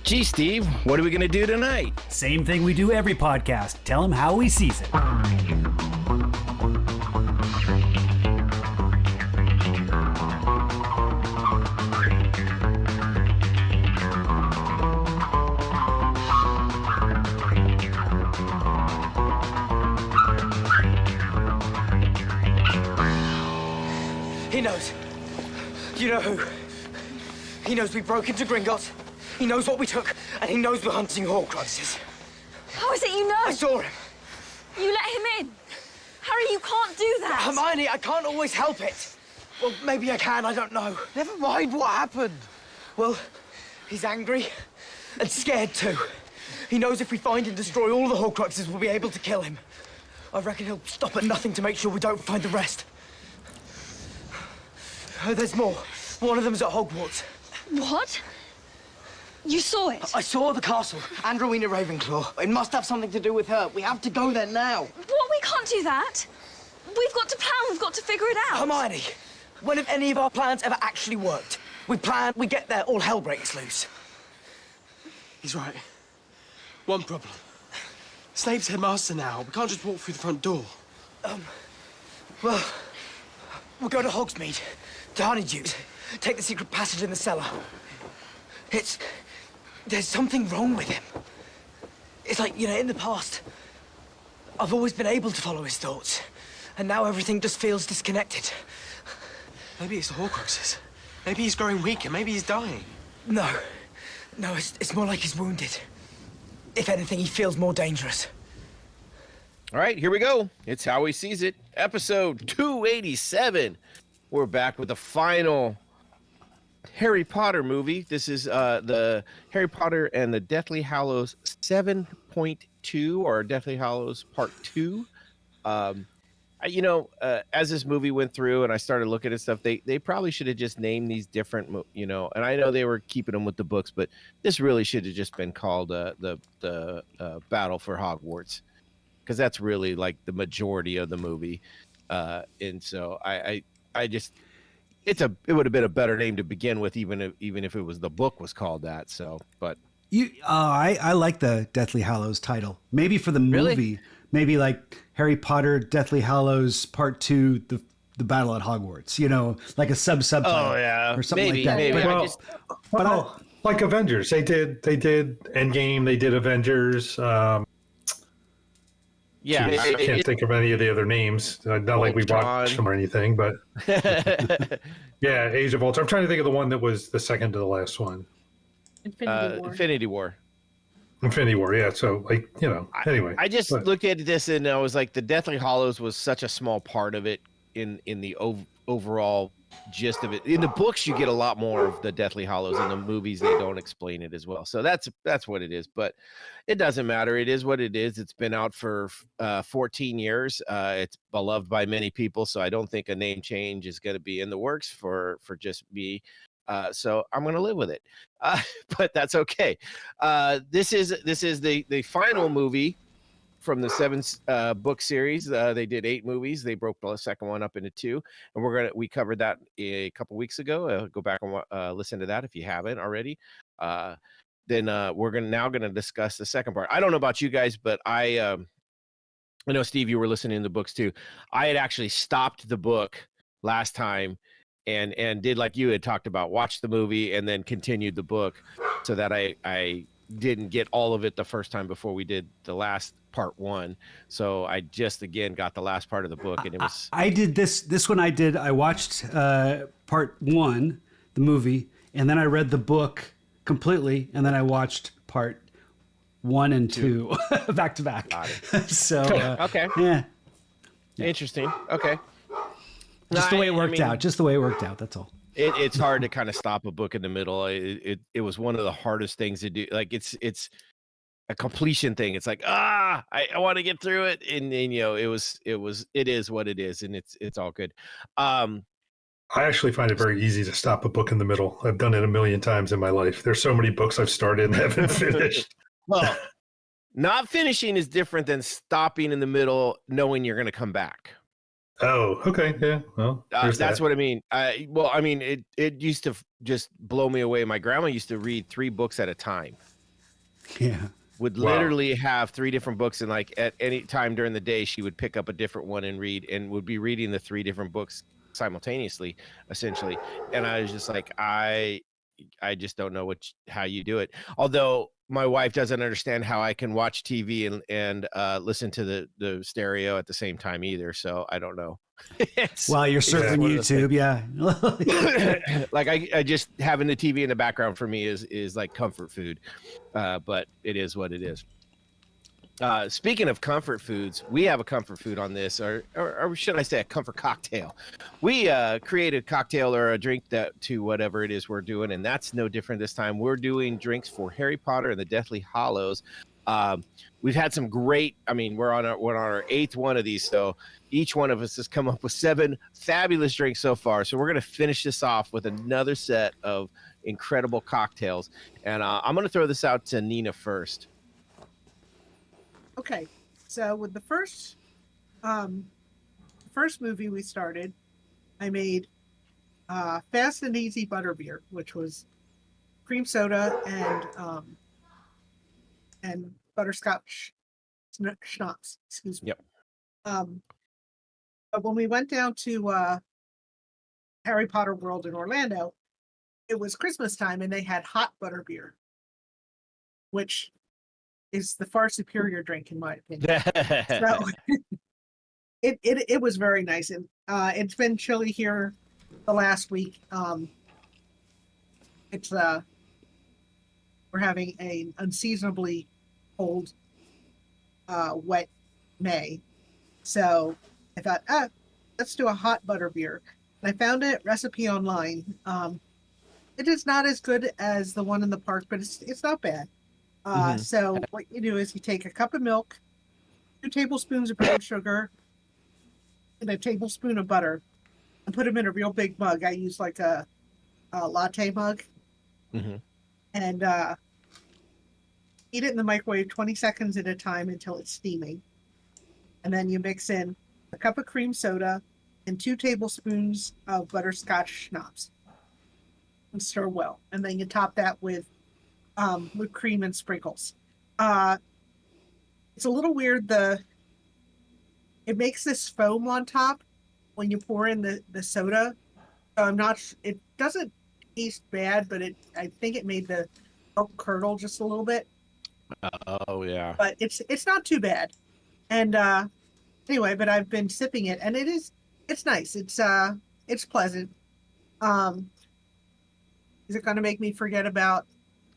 Gee, Steve, what are we going to do tonight? Same thing we do every podcast. Tell him how he sees it. He knows. You know who? He knows we broke into Gringotts. He knows what we took, and he knows we're hunting Horcruxes. How is it you know? I saw him. You let him in. Harry, you can't do that. Hermione, I can't always help it. Well, maybe I can, I don't know. Never mind what happened. Well, he's angry and scared too. He knows if we find and destroy all the Horcruxes, we'll be able to kill him. I reckon he'll stop at nothing to make sure we don't find the rest. There's more. One of them's at Hogwarts. What? You saw it? I saw the castle and Rowena Ravenclaw. It must have something to do with her. We have to go there now. What? We can't do that. We've got to plan. We've got to figure it out. Hermione, when have any of our plans ever actually worked? We plan, we get there, all hell breaks loose. He's right. One problem. Snape's headmaster now. We can't just walk through the front door. Well, we'll go to Hogsmeade, to Honeydew's, take the secret passage in the cellar. There's something wrong with him. It's like, you know, in the past, I've always been able to follow his thoughts, and now everything just feels disconnected. Maybe it's the Horcruxes. Maybe he's growing weaker. Maybe he's dying. No, it's more like he's wounded. If anything, he feels more dangerous. All right, here we go. It's How He Sees It, episode 287. We're back with the final Harry Potter movie. This is the Harry Potter and the Deathly Hallows 7.2, or Deathly Hallows Part 2. As this movie went through and I started looking at stuff, they probably should have just named these different, and I know they were keeping them with the books, but this really should have just been called the Battle for Hogwarts, because that's really like the majority of the movie. And so I just, it would have been a better name to begin with, even if it was the book was called that. So, but I like the Deathly Hallows title. Maybe for the movie, Really? maybe like Harry Potter, Deathly Hallows Part 2, the Battle at Hogwarts. Like a subtitle. Oh yeah, or something maybe, like that. maybe. Well, like Avengers, they did Endgame, they did Avengers. Yeah, I can't think of any of the other names. Not like we watched them or anything, but yeah, Age of Ultron. I'm trying to think of the one that was the second to the last one. Infinity War. Infinity War, yeah. So, anyway. I just looked at this and I was like, the Deathly Hallows was such a small part of it in the overall gist of it. In the books, you get a lot more of the Deathly Hallows. In the movies, they don't explain it as well. So that's what it is. But it doesn't matter. It is what it is. It's been out for 14 years. It's beloved by many people. So I don't think a name change is going to be in the works for just me. So I'm going to live with it, but that's okay. This is the final movie from the 7 book series. They did 8 movies. They broke the second one up into 2, and we covered that a couple weeks ago. Go back and listen to that if you haven't already. Then we're now going to discuss the second part. I don't know about you guys, but I know, Steve, you were listening to the books too. I had actually stopped the book last time and did like you had talked about, watch the movie and then continued the book, so that I didn't get all of it the first time before we did the last part 1. So I just again got the last part of the book, and it was I did this one. I watched part 1, the movie, and then I read the book completely, and then I watched part 1 and 2 back to back. So okay. Yeah. Interesting. Okay. Just the way it worked out. Just the way it worked out. That's all. It's hard to kind of stop a book in the middle. It was one of the hardest things to do. Like it's a completion thing. It's like, I want to get through it. And it is what it is. And it's all good. I actually find it very easy to stop a book in the middle. I've done it a million times in my life. There's so many books I've started and haven't finished. Well, not finishing is different than stopping in the middle, knowing you're going to come back. Oh, okay. Yeah. Well, that's what I mean. It used to just blow me away. My grandma used to read 3 books at a time. Yeah. would Wow. literally have 3 different books, and like at any time during the day she would pick up a different one and read, and would be reading the 3 different books simultaneously, essentially. And I was just like, I just don't know how you do it. Although my wife doesn't understand how I can watch TV and listen to the stereo at the same time either. So I don't know. While you're surfing YouTube, yeah. Like I just having the TV in the background for me is like comfort food. But it is what it is. Speaking of comfort foods, we have a comfort food on this, or should I say a comfort cocktail. We created a cocktail or a drink to whatever it is we're doing, and that's no different this time. We're doing drinks for Harry Potter and the Deathly Hallows. We've had some great, I mean, we're on our 8th one of these, so each one of us has come up with 7 fabulous drinks so far. So we're going to finish this off with another set of incredible cocktails, and I'm going to throw this out to Nina first. Okay, so with the first movie we started, I made Fast and Easy Butterbeer, which was cream soda and butterscotch schnapps. Excuse me. Yep. But when we went down to Harry Potter World in Orlando, it was Christmas time, and they had hot butterbeer, which is the far superior drink in my opinion. So it was very nice, and it's been chilly here the last week. It's we're having an unseasonably cold, wet May, so I thought, let's do a hot butterbeer. And I found a recipe online. It is not as good as the one in the park, but it's not bad. So what you do is you take a cup of milk, 2 tablespoons of brown sugar, and a tablespoon of butter, and put them in a real big mug. I use like a latte mug, and heat it in the microwave 20 seconds at a time until it's steaming. And then you mix in a cup of cream soda and 2 tablespoons of butterscotch schnapps, and stir well. And then you top that with whipped cream and sprinkles. It's a little weird. It makes this foam on top when you pour in the soda. So I'm not. It doesn't taste bad, but I think it made the milk curdle just a little bit. Oh yeah. But it's not too bad. And anyway, but I've been sipping it, and it's nice. It's pleasant. Is it going to make me forget about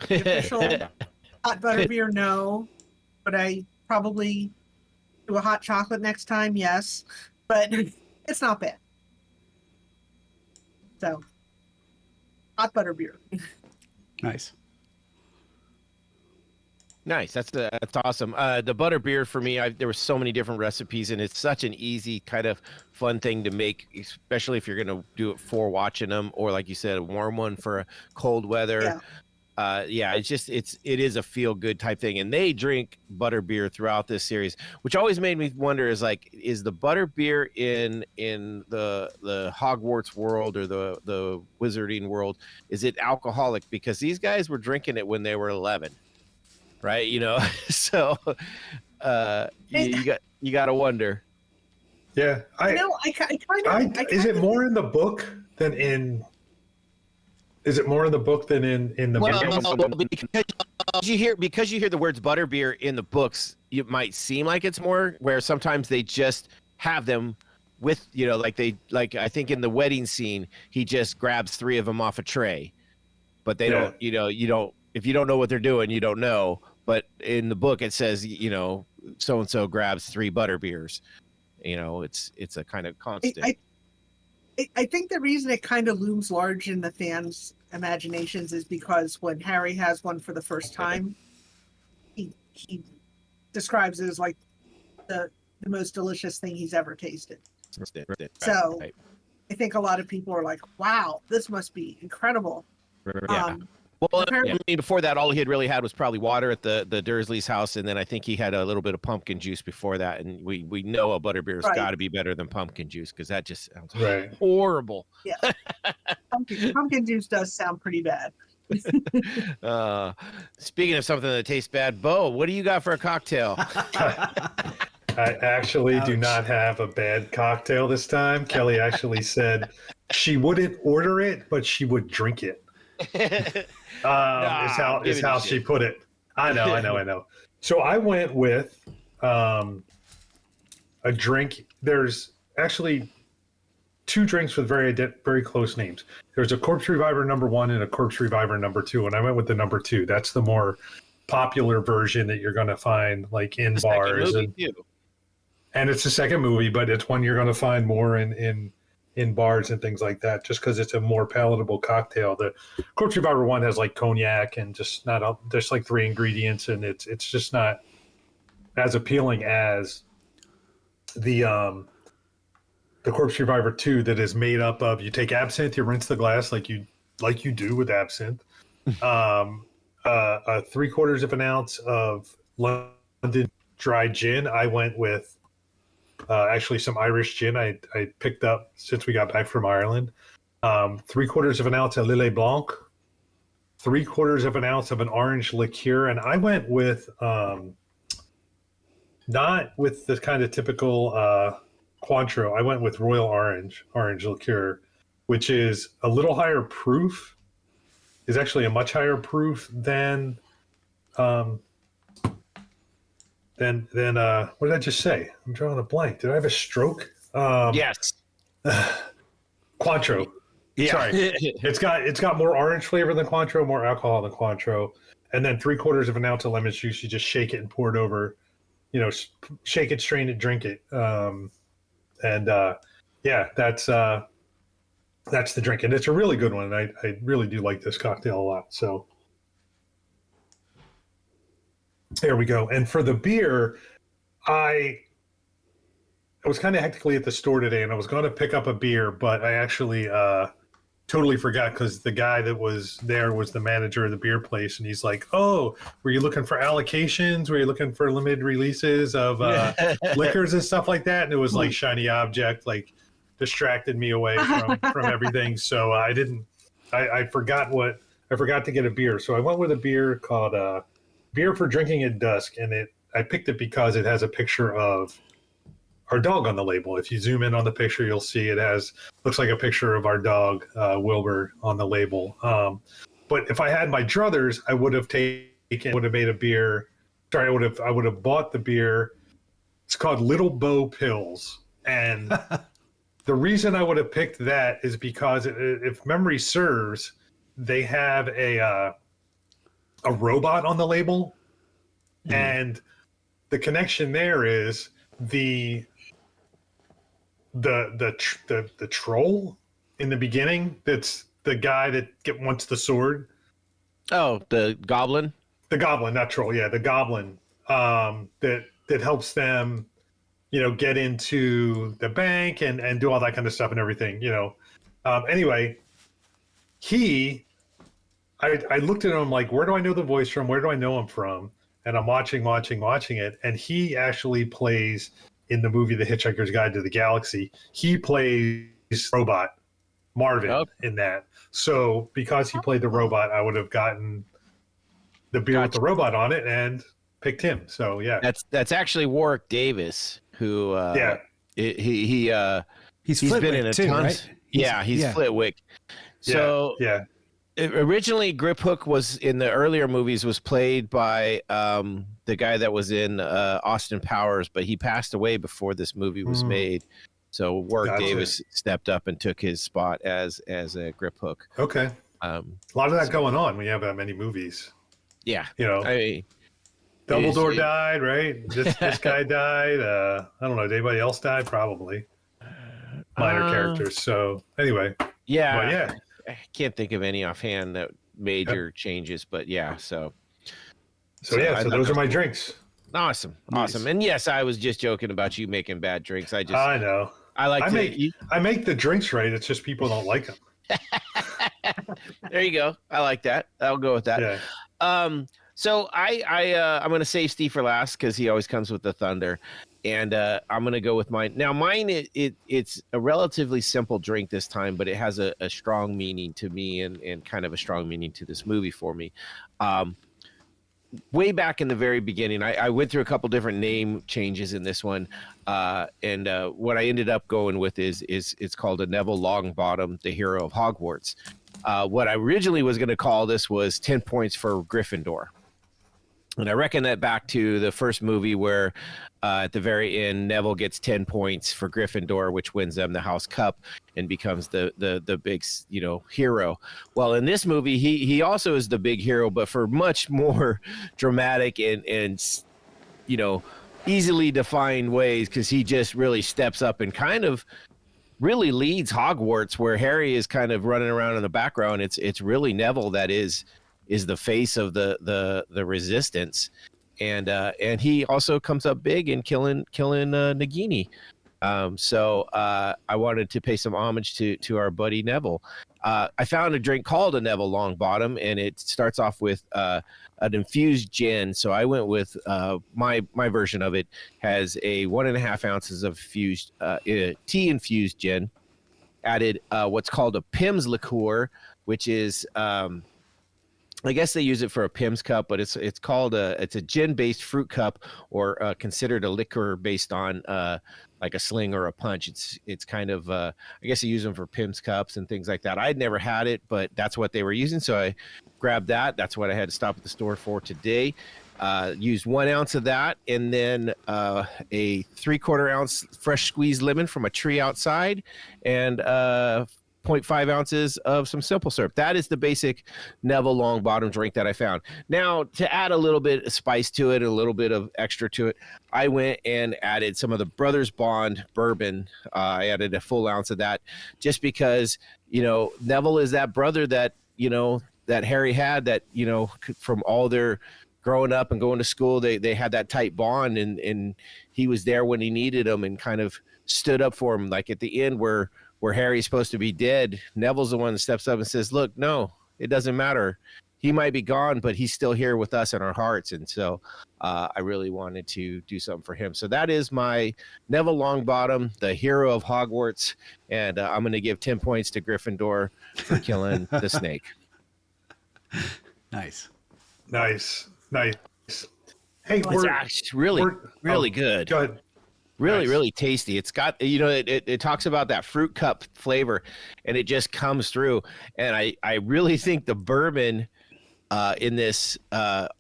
the official hot butterbeer? No, but I probably do a hot chocolate next time. Yes, but it's not bad. So, hot butterbeer. Nice. Nice. That's awesome. The butterbeer for me, there were so many different recipes, and it's such an easy kind of fun thing to make, especially if you're going to do it for watching them, or like you said, a warm one for cold weather. Yeah. It is a feel good type thing, and they drink butterbeer throughout this series, which always made me wonder is the butterbeer in the Hogwarts world or the Wizarding world, is it alcoholic? Because these guys were drinking it when they were 11. Right, so you got to wonder. Yeah, is it more in the book than in? Is it more in the book than in the movie? Because you hear the words butterbeer in the books, it might seem like it's more. Where sometimes they just have them with like I think in the wedding scene, he just grabs 3 of them off a tray, but they don't. You don't. If you don't know what they're doing, you don't know. But in the book, it says, so and so grabs 3 butterbeers. It's a kind of constant. I think the reason it kind of looms large in the fans' imaginations is because when Harry has one for the first time, he describes it as like the most delicious thing he's ever tasted. So I think a lot of people are like, "Wow, this must be incredible." Yeah. Well, I mean, before that, all he had really had was probably water at the Dursleys' house, and then I think he had a little bit of pumpkin juice before that. And we know a butterbeer's got to be better than pumpkin juice, because that just sounds horrible. Yeah, pumpkin juice does sound pretty bad. Speaking of something that tastes bad, Bo, what do you got for a cocktail? I actually do Ouch. not have a bad cocktail this time. Kelly actually said she wouldn't order it, but she would drink it. Nah, Is I'm giving you how she shit. put it. I know. So I went with a drink. There's actually two drinks with very close names. There's a Corpse Reviver #1 and a Corpse Reviver #2, and I went with the #2. That's the more popular version that you're going to find like in The second bars movie, too. and it's the second movie, but it's one you're going to find more in bars and things like that, just because it's a more palatable cocktail. The Corpse Reviver one has like cognac and just like 3 ingredients, and it's just not as appealing as the Corpse Reviver 2 that is made up of, you take absinthe, you rinse the glass like you do with absinthe, 3/4 of an ounce of London dry gin. I went with actually some Irish gin I picked up since we got back from Ireland. 3/4 of an ounce of Lillet Blanc, 3/4 of an ounce of an orange liqueur, and I went with not with the kind of typical Cointreau. I went with Royal Orange liqueur, which is a little higher proof. Is actually a much higher proof than what did I just say? I'm drawing a blank. Did I have a stroke? Yes. Cointreau. Yeah. Sorry. It's got more orange flavor than Cointreau, more alcohol than Cointreau. And then 3/4 of an ounce of lemon juice. You just shake it and pour it over, shake it, strain it, drink it. Yeah, that's the drink. And it's a really good one. I really do like this cocktail a lot. So there we go. And for the beer, I was kind of hectically at the store today, and I was going to pick up a beer, but I actually totally forgot, because the guy that was there was the manager of the beer place, and he's like, "Oh, were you looking for allocations? Were you looking for limited releases of liquors and stuff like that?" And it was like shiny object, like distracted me away from everything. So I forgot to get a beer. So I went with a beer called Beer for Drinking at Dusk, and I picked it because it has a picture of our dog on the label. If you zoom in on the picture, you'll see looks like a picture of our dog Wilbur on the label. But if I had my druthers, I would have made a beer. Sorry, I would have bought the beer. It's called Little Bow Pills, and the reason I would have picked that is because if memory serves, they have a robot on the label, and the connection there is the troll in the beginning. That's the guy that wants the sword. Oh, the goblin. The goblin, not troll. Yeah, the goblin that helps them, get into the bank and do all that kind of stuff and everything. Anyway, I looked at him like, where do I know the voice from? Where do I know him from? And I'm watching it, and he actually plays in the movie The Hitchhiker's Guide to the Galaxy. He plays robot Marvin in that. So because he played the robot, I would have gotten the beer with the robot on it and picked him. So yeah, that's actually Warwick Davis, who he's been in a too, ton. right? He's Flitwick. So yeah. Originally, Grip Hook was in the earlier movies was played by the guy that was in Austin Powers, but he passed away before this movie was made. So Warwick Davis stepped up and took his spot as a Grip Hook. Okay. A lot of that going on when you have that many movies. Yeah. Dumbledore died, right? This guy died. I don't know. Did anybody else die? Probably. Minor characters. So anyway. Yeah. But yeah. I can't think of any offhand that major changes, but yeah. So those are my drinks. Awesome. Nice. And yes, I was just joking about you making bad drinks. I know. I make the drinks right. It's just people don't like them. There you go. I like that. I'll go with that. Yeah. So I'm going to save Steve for last because he always comes with the thunder. And I'm gonna go with mine. Now, mine it's a relatively simple drink this time, but it has a strong meaning to me and kind of a strong meaning to this movie for me. Way back in the very beginning, I went through a couple different name changes in this one, and what I ended up going with is it's called a Neville Longbottom, the hero of Hogwarts. What I originally was going to call this was 10 points for Gryffindor. And I reckon that back to the first movie where at the very end, Neville gets 10 points for Gryffindor, which wins them the House Cup and becomes the big, hero. Well, in this movie, he also is the big hero, but for much more dramatic and easily defined ways, because he just really steps up and kind of really leads Hogwarts, where Harry is kind of running around in the background. It's really Neville that is the face of the resistance, and he also comes up big in killing Nagini. So I wanted to pay some homage to our buddy Neville. I found a drink called a Neville Longbottom, and it starts off with an infused gin. So I went with my version of it has a 1.5 ounces of fused tea infused gin, added what's called a Pimm's liqueur, which is I guess they use it for a Pimm's cup, but it's called it's a gin-based fruit cup, or considered a liquor based on like a sling or a punch. It's kind of I guess they use them for Pimm's cups and things like that. I'd never had it, but that's what they were using, so I grabbed that. That's what I had to stop at the store for today. Used 1 ounce of that, and then a 3/4 ounce fresh squeezed lemon from a tree outside, and 0.5 ounces of some simple syrup. That is the basic Neville Longbottom drink that I found. Now, to add a little bit of spice to it, a little bit of extra to it, I went and added some of the Brothers Bond bourbon. I added a full ounce of that, just because, Neville is that brother that, that Harry had, that, from all their growing up and going to school, they had that tight bond, and he was there when he needed him and kind of stood up for him. Like at the end where Harry's supposed to be dead, Neville's the one that steps up and says, look, no, it doesn't matter. He might be gone, but he's still here with us in our hearts. And so I really wanted to do something for him. So that is my Neville Longbottom, the hero of Hogwarts. And I'm going to give 10 points to Gryffindor for killing the snake. Nice. Hey, It's actually really good. Go ahead. Really tasty. It's got, it talks about that fruit cup flavor, and it just comes through. And I really think the bourbon in this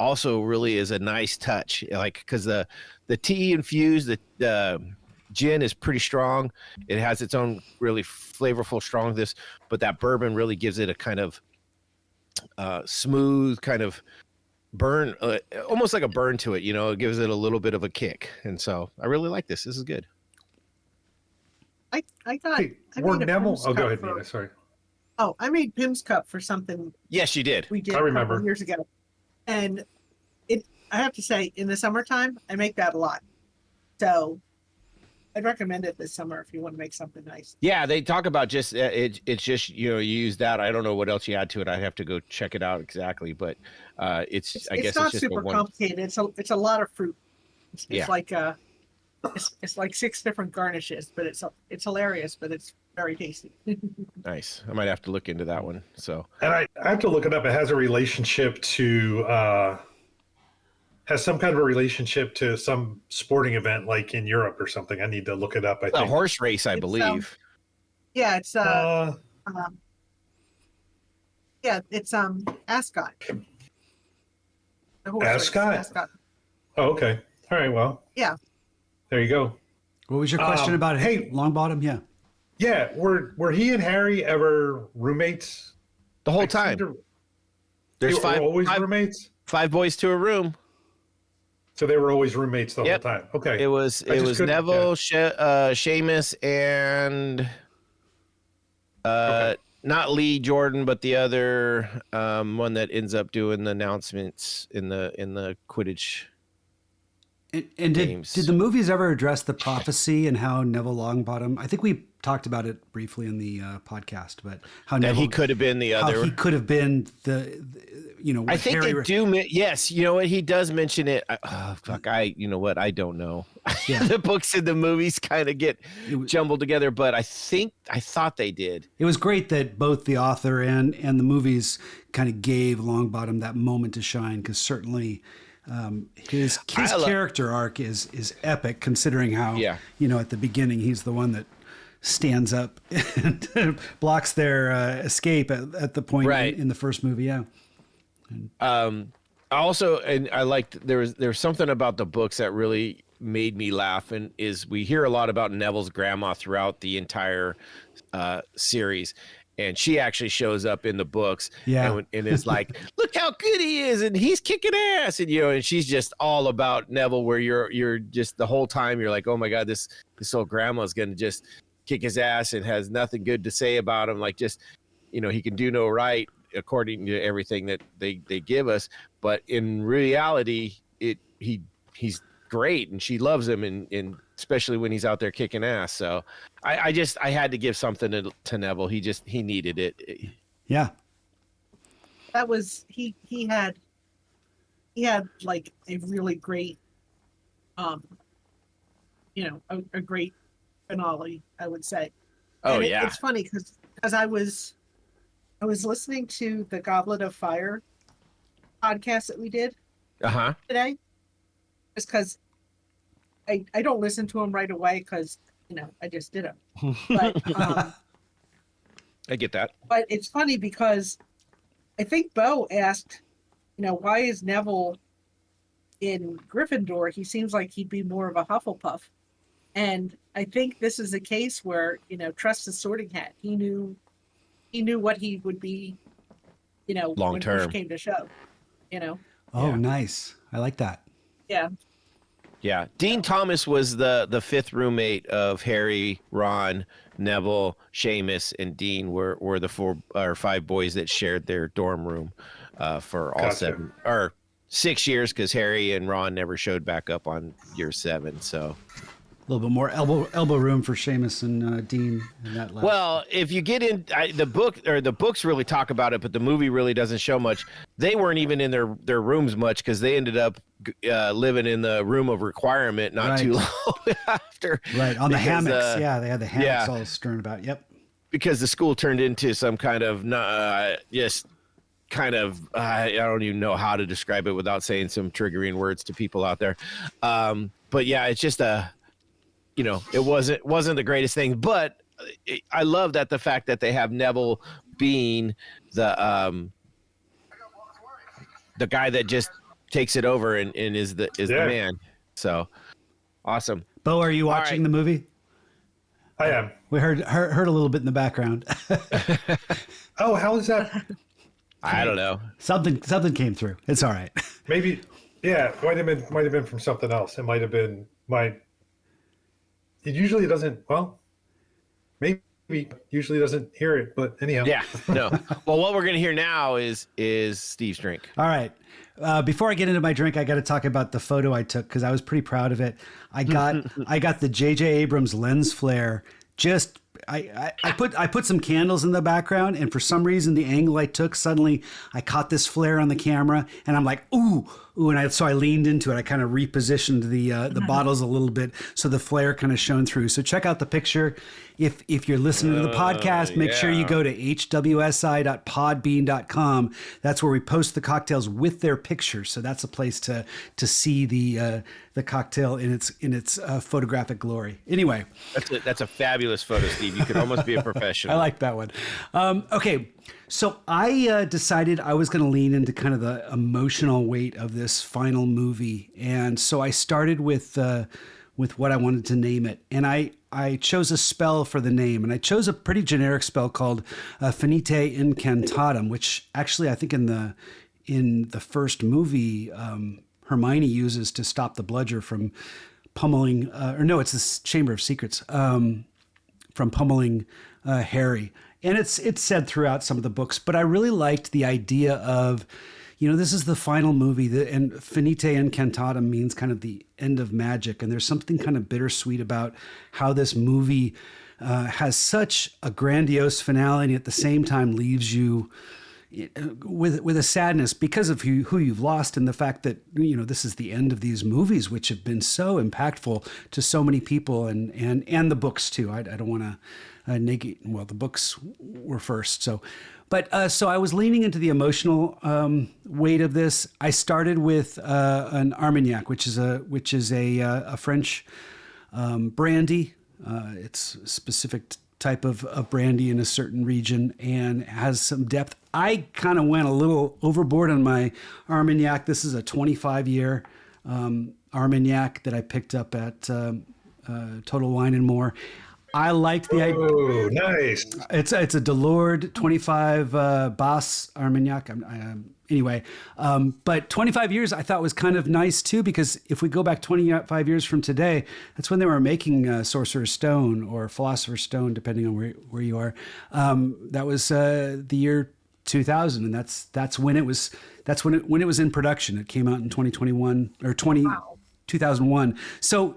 also really is a nice touch, like, because the tea infused, the gin is pretty strong. It has its own really flavorful strongness, but that bourbon really gives it a kind of smooth kind of burn, almost like a burn to it. It gives it a little bit of a kick, and so I really like this. This is good. I thought Hey, I were made a Neville? Pimm's Oh, go cup ahead, for- Nina. Sorry. Oh, I made Pim's cup for something Yes, you did. we did I a remember. couple years ago, and I have to say, in the summertime, I make that a lot. So I'd recommend it this summer if you want to make something nice. Yeah, they talk about just it's just you use that. I don't know what else you add to it. I'd have to go check it out exactly, but it's I guess not it's just super a one. complicated. It's a lot of fruit. It's Yeah. like it's like 6 different garnishes, but it's hilarious, but it's very tasty. Nice. I might have to look into that one. So And I have to look it up. It has a relationship to has some kind of a relationship to some sporting event, like in Europe or something. I need to look it up. I a think. horse race, I It's, believe. Yeah, it's Ascot. The horse race, Ascot? Ascot. Oh, okay. All right. Well. Yeah. There you go. What was your question about hey- Longbottom? Yeah. Yeah. Were he and Harry ever roommates? The whole I seem time. to- There's they were always roommates. 5 boys to a room. So they were always roommates the Yep. whole time. Okay. It was I just couldn't- Neville, Seamus, and Okay. not Lee Jordan, but the other one that ends up doing the announcements in the Quidditch. And did Games. the movies ever address the prophecy and how Neville Longbottom? I think we talked about it briefly in the podcast, but how That Neville, he could have been the how other. he could have been the you know, I what think Harry, they do. Yes, you know what? He does mention it. Oh, fuck, you know what? I don't know. Yeah. The books and the movies kind of get jumbled together, but I thought they did. It was great that both the author and the movies kind of gave Longbottom that moment to shine, because certainly his character arc is epic, considering how, you know, at the beginning he's the one that stands up and blocks their escape at the point in the first movie. Yeah. Also, and I liked there's something about the books that really made me laugh, and is we hear a lot about Neville's grandma throughout the entire series, and she actually shows up in the books, and is like, look how good he is, and he's kicking ass, and you know, and she's just all about Neville, where you're just the whole time you're like, oh my god, this old grandma's gonna just kick his ass and has nothing good to say about him, like, just, you know, he can do no right according to everything that they give us, but in reality he's great, and she loves him, and especially when he's out there kicking ass. So I had to give something to Neville. He needed it. Yeah, that was he had like a really great you know, a great finale, I would say. Oh, and yeah. It's funny because I was listening to the Goblet of Fire podcast that we did today. Just because I don't listen to them right away, because, you know, I just did them. But I get that. But it's funny because I think Bo asked, you know, why is Neville in Gryffindor? He seems like he'd be more of a Hufflepuff. And I think this is a case where, you know, trust the Sorting Hat. He knew what he would be, you know, long term, when push came to shove, you know. Oh, nice. I like that. Yeah. Yeah. Dean Thomas was the fifth roommate of Harry, Ron, Neville, Seamus, and Dean were the 4 or 5 boys that shared their dorm room for all 7 or 6 years, because Harry and Ron never showed back up on year 7. So a little bit more elbow room for Seamus and Dean in that last. Well, if you get in the books really talk about it, but the movie really doesn't show much. They weren't even in their rooms much, because they ended up living in the room of requirement not too long after. Right, on the hammocks. They had the hammocks all strewn about. Yep. Because the school turned into some kind of just kind of I don't even know how to describe it without saying some triggering words to people out there. But yeah, it's just you know, it wasn't the greatest thing, but I love that the fact that they have Neville being the guy that just takes it over and is the man. So awesome. Bo, are you watching the movie? I am. We heard a little bit in the background. Oh, how is that? I don't know. Something came through. It's all right. Maybe, yeah. Might have been from something else. It might have been It usually doesn't. Well, maybe usually doesn't hear it, but anyhow. Yeah. No. Well, what we're gonna hear now is Steve's drink. All right. Before I get into my drink, I got to talk about the photo I took, because I was pretty proud of it. I got the J.J. Abrams lens flare. Just I put some candles in the background, and for some reason the angle I took, suddenly I caught this flare on the camera, and I'm like, ooh, and so I leaned into it. I kind of repositioned the bottles a little bit so the flare kind of shone through. So check out the picture. If you're listening to the podcast, make sure you go to hwsi.podbean.com. That's where we post the cocktails with their pictures. So that's a place to see the cocktail in its photographic glory. Anyway, that's a fabulous photo, Steve. You could almost be a professional. I like that one. Okay, so I decided I was going to lean into kind of the emotional weight of this final movie, and so I started with what I wanted to name it, and I chose a spell for the name, and I chose a pretty generic spell called Finite Incantatem, which actually I think in the first movie Hermione uses to stop the bludger from pummeling, it's the Chamber of Secrets, from pummeling Harry. And it's said throughout some of the books, but I really liked the idea of, you know, this is the final movie, and Finite Incantatem means kind of the end of magic. And there's something kind of bittersweet about how this movie has such a grandiose finale, and at the same time leaves you with a sadness because of who you've lost, and the fact that this is the end of these movies, which have been so impactful to so many people, and the books too. I don't want to negate. Well, the books were first, so. But so I was leaning into the emotional weight of this. I started with an Armagnac, which is a French brandy. It's a specific type of brandy in a certain region and has some depth. I kind of went a little overboard on my Armagnac. This is a 25-year Armagnac that I picked up at Total Wine and More. I liked the idea. Oh, nice. It's a Delord 25 Bass Armagnac. Anyway, but 25 years I thought was kind of nice too, because if we go back 25 years from today, that's when they were making Sorcerer's Stone or Philosopher's Stone, depending on where you are. That was the year 2000, and that's when it was when it was in production. It came out in 2021 or 2001. So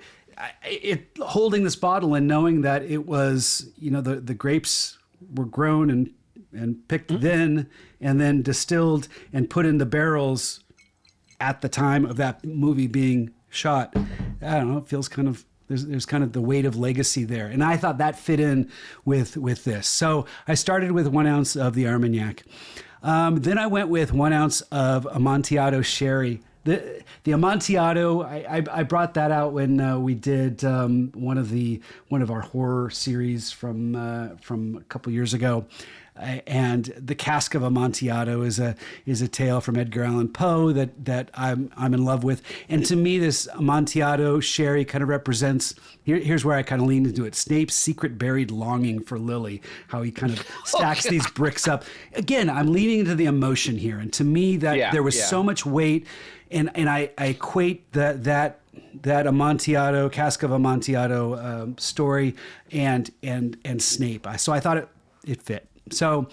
holding this bottle and knowing that it was, the grapes were grown and picked then and then distilled and put in the barrels at the time of that movie being shot. I don't know, it feels kind of, there's kind of the weight of legacy there. And I thought that fit in with this. So I started with 1 ounce of the Armagnac. Then I went with 1 ounce of Amontillado sherry. The Amontillado, I brought that out when we did one of our horror series from a couple years ago, and the Cask of Amontillado is a tale from Edgar Allan Poe that I'm in love with, and to me this Amontillado sherry kind of represents. Here's where I kind of lean into it. Snape's secret buried longing for Lily, how he kind of stacks these bricks up. Again, I'm leaning into the emotion here, and to me there was so much weight. And I equate that Amontillado, Cask of Amontillado story and Snape. So I thought it fit. So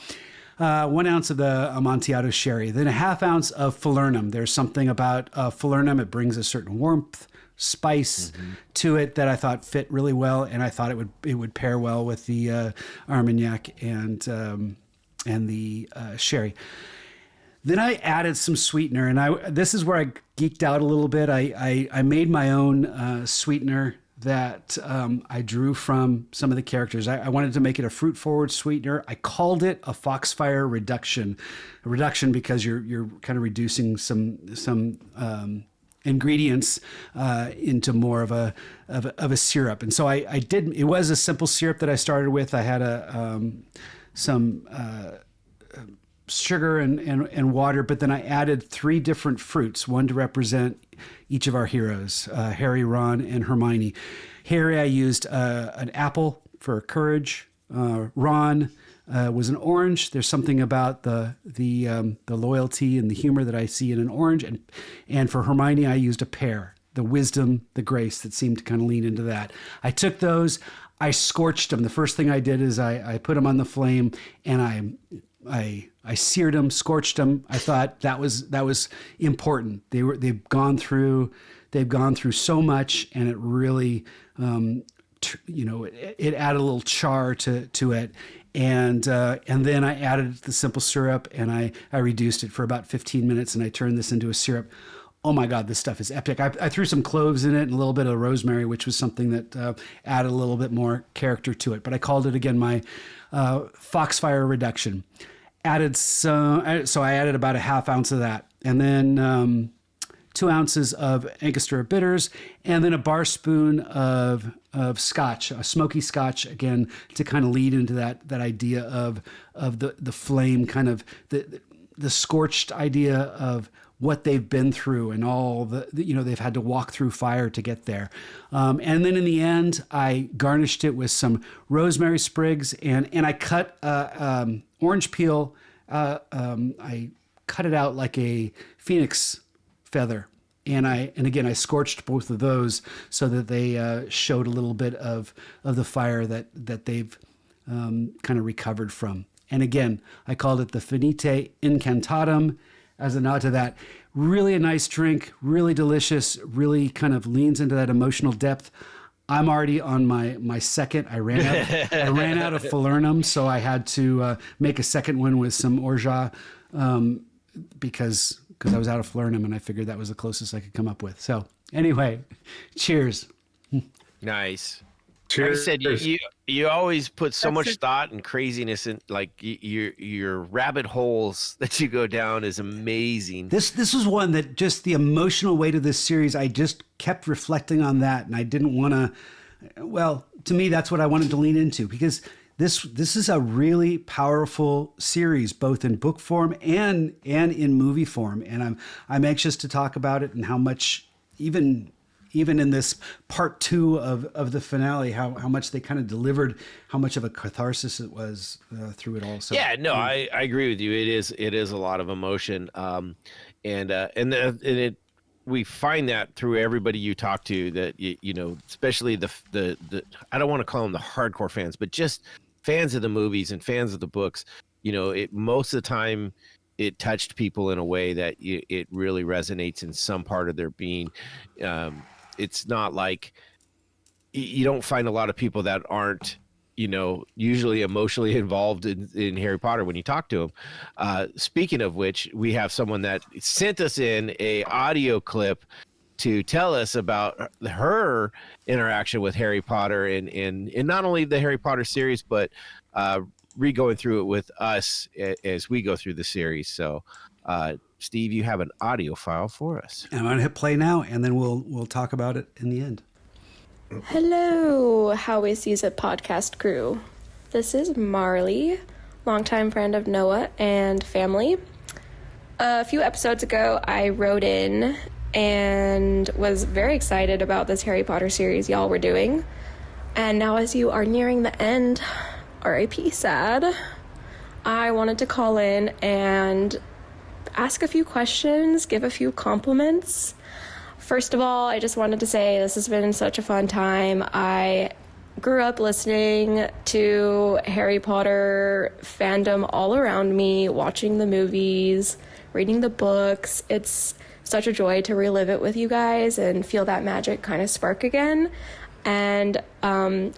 1 ounce of the Amontillado sherry, then a ½ ounce of falernum. There's something about falernum. It brings a certain warmth, spice to it that I thought fit really well, and I thought it would pair well with the Armagnac and the sherry. Then I added some sweetener, and this is where I geeked out a little bit. I made my own sweetener that I drew from some of the characters. I wanted to make it a fruit-forward sweetener. I called it a Foxfire reduction. A reduction because you're kind of reducing some ingredients into more of a syrup. And so I did. It was a simple syrup that I started with. I had some sugar and water, but then I added 3 different fruits, one to represent each of our heroes, Harry, Ron, and Hermione. Harry, I used an apple for courage. Ron was an orange. There's something about the loyalty and the humor that I see in an orange. And for Hermione, I used a pear, the wisdom, the grace that seemed to kind of lean into that. I took those, I scorched them. The first thing I did is I put them on the flame, and I seared them, scorched them. I thought that was important. They've gone through so much, and it really, it added a little char to it. And then I added the simple syrup, and I reduced it for about 15 minutes, and I turned this into a syrup. Oh my God, this stuff is epic. I threw some cloves in it and a little bit of rosemary, which was something that added a little bit more character to it. But I called it, again, my Foxfire reduction. So I added about a ½ ounce of that, and then 2 ounces of Angostura bitters, and then a bar spoon of scotch, a smoky scotch, again, to kind of lead into that idea of the flame, kind of the scorched idea of what they've been through and all they've had to walk through fire to get there. And then in the end, I garnished it with some rosemary sprigs, and I cut orange peel. I cut it out like a phoenix feather. And again, I scorched both of those so that they showed a little bit of the fire that they've kind of recovered from. And again, I called it the Finite Incantatem as a nod to that. Really a nice drink, really delicious, really kind of leans into that emotional depth. I'm already on my second. I ran out of falernum, so I had to make a second one with some orgeat because I was out of falernum, and I figured that was the closest I could come up with. So anyway, cheers. Nice. Cheers. Like I said, you always put so much thought and craziness in, like your rabbit holes that you go down is amazing. This was one that just the emotional weight of this series, I just kept reflecting on that, and I didn't want to. Well, to me, that's what I wanted to lean into, because this is a really powerful series, both in book form and in movie form, and I'm anxious to talk about it and how much even in this part 2 of the finale, how much they kind of delivered, how much of a catharsis it was through it all. So yeah, no, I agree with you. It is a lot of emotion, and we find that through everybody you talk to, that you know, especially the I don't want to call them the hardcore fans, but just fans of the movies and fans of the books. You know, most of the time it touched people in a way that it really resonates in some part of their being. It's not like you don't find a lot of people that aren't, you know, usually emotionally involved in Harry Potter when you talk to them. Speaking of which, we have someone that sent us in a audio clip to tell us about her interaction with Harry Potter and not only the Harry Potter series, but re-going through it with us as we go through the series. So, Steve, you have an audio file for us. And I'm going to hit play now, and then we'll talk about it in the end. Hello, How We Seeez It podcast crew. This is Marley, longtime friend of Noah and family. A few episodes ago, I wrote in and was very excited about this Harry Potter series y'all were doing. And now as you are nearing the end, R.I.P. sad, I wanted to call in and ask a few questions, give a few compliments. First of all, I just wanted to say this has been such a fun time. I grew up listening to Harry Potter fandom all around me, watching the movies, reading the books. It's such a joy to relive it with you guys and feel that magic kind of spark again. And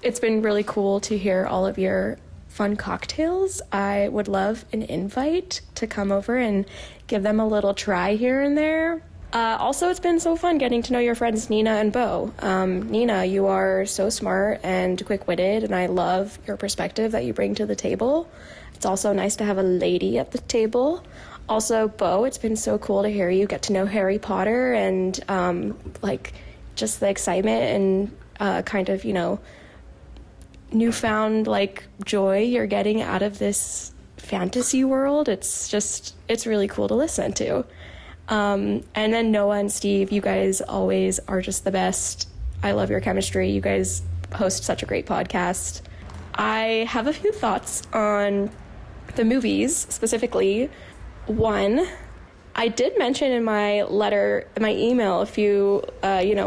it's been really cool to hear all of your fun cocktails. I would love an invite to come over and give them a little try here and there. Also, it's been so fun getting to know your friends Nina and Bo. Nina, you are so smart and quick-witted, and I love your perspective that you bring to the table. It's also nice to have a lady at the table. Also, Bo, it's been so cool to hear you get to know Harry Potter and just the excitement and kind of, you know, newfound joy you're getting out of this fantasy world. It's really cool to listen to. And then Noah and Steve, you guys always are just the best. I love your chemistry. You guys host such a great podcast. I have a few thoughts on the movies specifically. One, I did mention in my email a few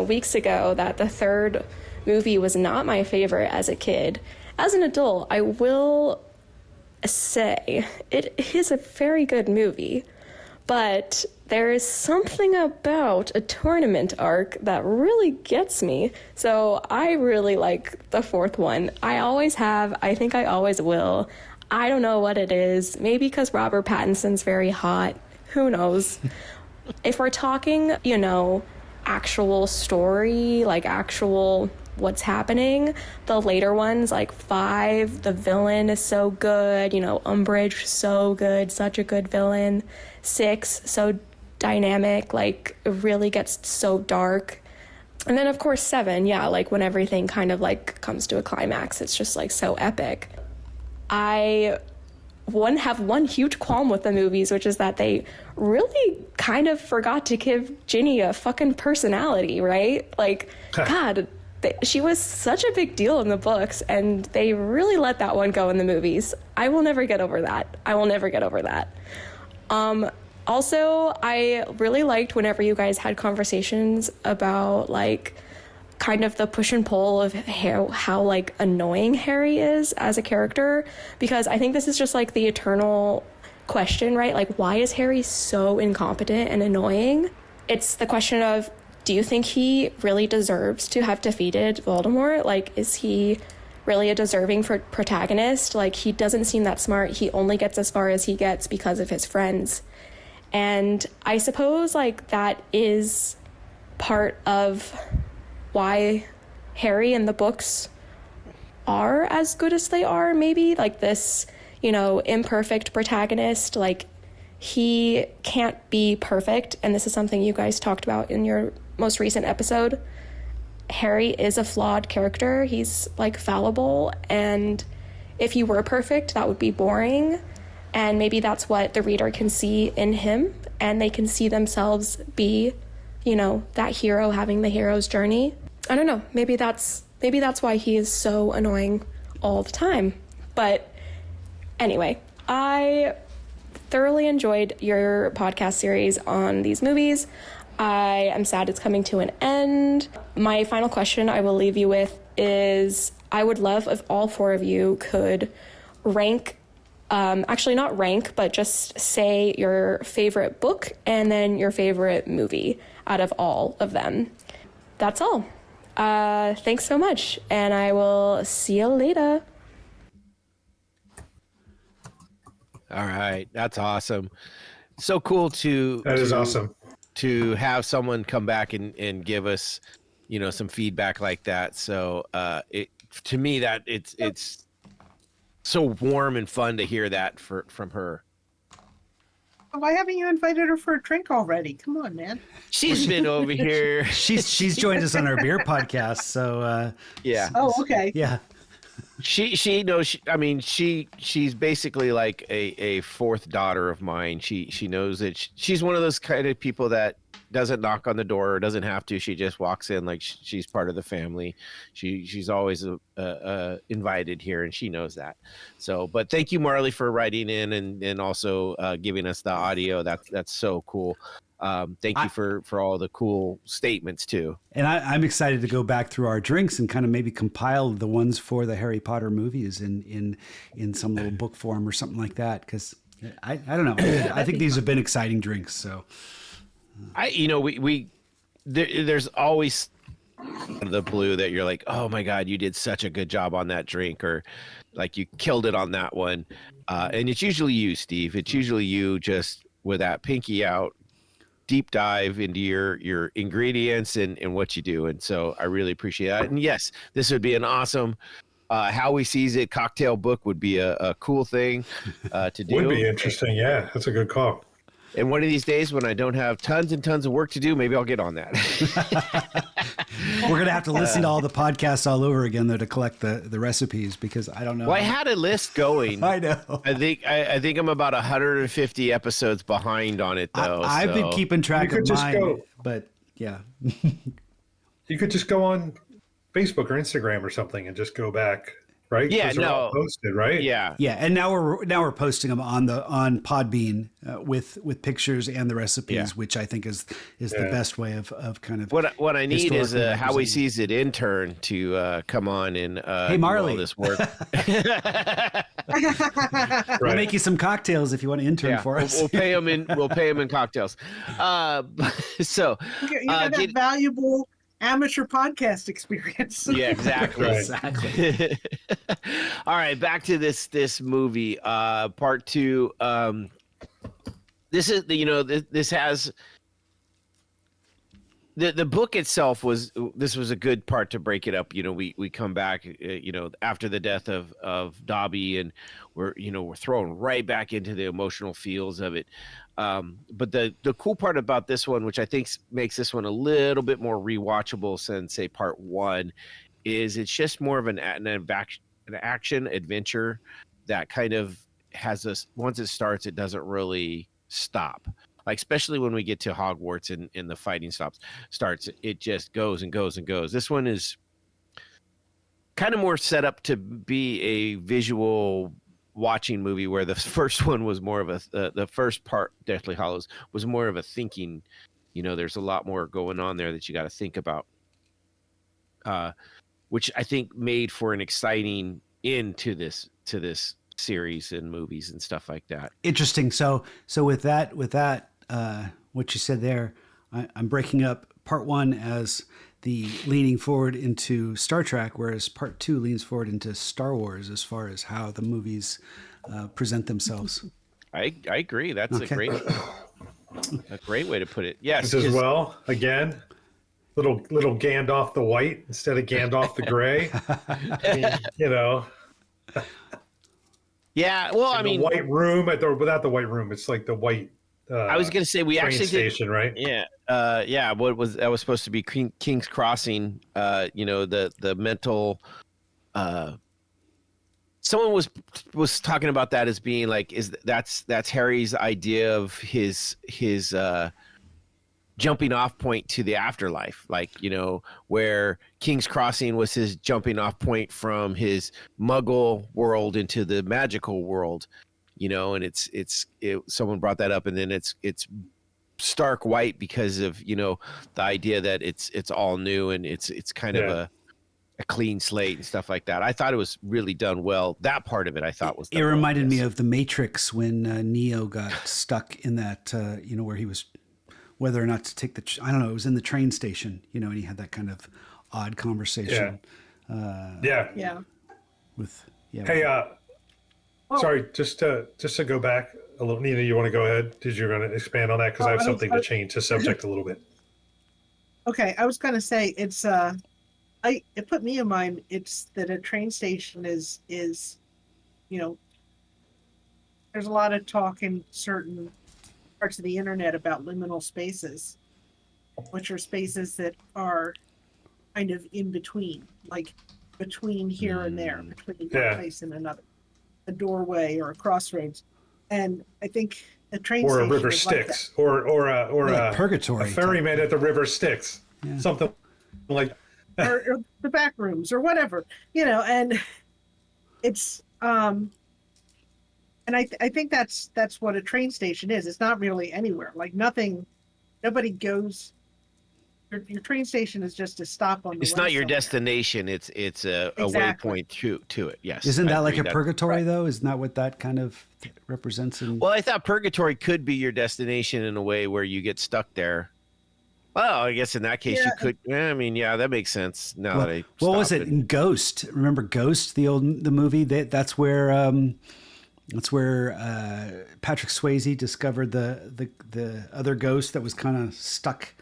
weeks ago that the third movie was not my favorite as a kid. As an adult, I will say it is a very good movie, but there is something about a tournament arc that really gets me. So I really like the fourth one. I always have. I think I always will. I don't know what it is. Maybe because Robert Pattinson's very hot. Who knows? If we're talking, actual story, actual what's happening, the later ones, 5, the villain is so good, Umbridge, so good, such a good villain. 6, so dynamic, it really gets so dark. And then of course 7, when everything kind of comes to a climax, it's just so epic. I have one huge qualm with the movies, which is that they really kind of forgot to give Ginny a fucking personality, right? God, she was such a big deal in the books, and they really let that one go in the movies. I will never get over that. Also, I really liked whenever you guys had conversations about kind of the push and pull of how annoying Harry is as a character, because I think this is just the eternal question, right? Why is Harry so incompetent and annoying? It's the question of, do you think he really deserves to have defeated Voldemort? Like, is he really a deserving for protagonist? Like, he doesn't seem that smart. He only gets as far as he gets because of his friends. And I suppose, like, that is part of why Harry in the books are as good as they are, maybe. Like, this, you know, imperfect protagonist, like, he can't be perfect. And this is something you guys talked about in your most recent episode. Harry is a flawed character. He's, like, fallible. And if he were perfect, that would be boring. And maybe that's what the reader can see in him. And they can see themselves be, you know, that hero having the hero's journey. I don't know. Maybe that's why he is so annoying all the time. But anyway, I thoroughly enjoyed your podcast series on these movies. I am sad it's coming to an end. My final question I will leave you with is, I would love if all four of you could rank, actually not rank, but just say your favorite book and then your favorite movie out of all of them. That's all. Thanks so much, and I will see you later. All right, that's awesome. So cool That is awesome. to have someone come back and give us, you know, some feedback like that. So to me, that it's so warm and fun to hear that from her. Why haven't you invited her for a drink already? Come on, man. She's been over here. She's joined us on our beer podcast. So Yeah. Oh, okay. yeah. She knows. I mean, she's basically like a fourth daughter of mine. She knows that she's one of those kind of people that doesn't knock on the door or doesn't have to. She just walks in like she's part of the family. She's always invited here, and she knows that. So, but thank you, Marley, for writing in and also giving us the audio. That's so cool. Thank you for all the cool statements too. And I'm excited to go back through our drinks and kind of maybe compile the ones for the Harry Potter movies in some little book form or something like that. Because I don't know. I think these have been exciting drinks. So there's always the blue that you're like, oh my God, you did such a good job on that drink, or like you killed it on that one. And it's usually you, Steve. It's usually you just with that pinky out, deep dive into your ingredients and what you do. And so I really appreciate that. And yes, this would be an awesome How We Seeez It cocktail book would be a cool thing to do. Would be interesting. Yeah, that's a good call. And one of these days when I don't have tons and tons of work to do, maybe I'll get on that. we're going to have to listen to all the podcasts all over again, though, to collect the recipes, because I don't know. Well, I had a list going. I know. I think I'm about 150 episodes behind on it, though. I've been keeping track of mine, but yeah. You could just go on Facebook or Instagram or something and just go back, right? Yeah, 'Cause they're all posted, right? Yeah. Yeah, and now we're posting them on Podbean with pictures and the recipes, which I think is the best way of kind of. What I need is a How We representing. Seeez It intern to come on and Hey, Marley. do all this work. We'll make you some cocktails if you want to intern for us. We'll pay them in cocktails. So You got that valuable amateur podcast experience. yeah, exactly. Right. Exactly. All right, back to this movie, part two. This is this has the book itself was a good part to break it up. We come back, after the death of Dobby, and we're thrown right back into the emotional feels of it. But the cool part about this one, which I think makes this one a little bit more rewatchable than say part one, is it's just more of an action adventure that kind of has this. Once it starts, it doesn't really stop. Like, especially when we get to Hogwarts and the fighting starts, it just goes and goes and goes. This one is kind of more set up to be a visual watching movie, where the first one was more of the first part, Deathly Hallows, was more of a thinking. There's a lot more going on there that you got to think about, which I think made for an exciting end to this series and movies and stuff like that. Interesting. So with that, what you said there, I'm breaking up part 1 as the leaning forward into Star Trek, whereas part 2 leans forward into Star Wars as far as how the movies present themselves. I agree. That's Okay. a great way to put it. Yes. This as well. Again, little Gandalf the white instead of Gandalf the gray. I mean, you know. Yeah. Well, I mean, the white room without the white room, it's like the white. I was going to say we train actually station, right? Yeah. Yeah. What was that was supposed to be King's Crossing? You know, the mental. Someone was talking about that as being like that's Harry's idea of his jumping off point to the afterlife, like, you know, where King's Crossing was his jumping off point from his Muggle world into the magical world, you know, and someone brought that up, and then it's stark white because of, you know, the idea that it's all new and it's kind of a clean slate and stuff like that. I thought it was really done well. That part of it I thought was done it reminded well, me of the Matrix when Neo got stuck in that you know, where he was whether or not to take I don't know, it was in the train station, you know, and he had that kind of odd conversation. Yeah. With Hey, sorry, just to go back a little, Nina, you want to go ahead? Did you want to expand on that? Because I have something to change the subject a little bit. Okay, I was going to say it's it put me in mind. It's that a train station is you know, there's a lot of talk in certain parts of the internet about liminal spaces, which are spaces that are kind of in between, like between here and there, between one place and another, a doorway or a crossroads. And I think a train or station a river is Styx, like or like a purgatory, a ferryman at the river Styx, something like. or the back rooms or whatever, you know. And it's and I think that's what a train station is. It's not really anywhere, like nobody goes. Your train station is just a stop on the it's way not your somewhere. destination. It's a Exactly. waypoint to it. Yes. Isn't I that like agree a purgatory though? Isn't that what that kind of represents? Well, I thought purgatory could be your destination in a way where you get stuck there. Well, I guess in that case you could. I mean, yeah, that makes sense. Now that I what was it stopped in Ghost? Remember Ghost, the movie? That's where Patrick Swayze discovered the other ghost that was kind of stuck.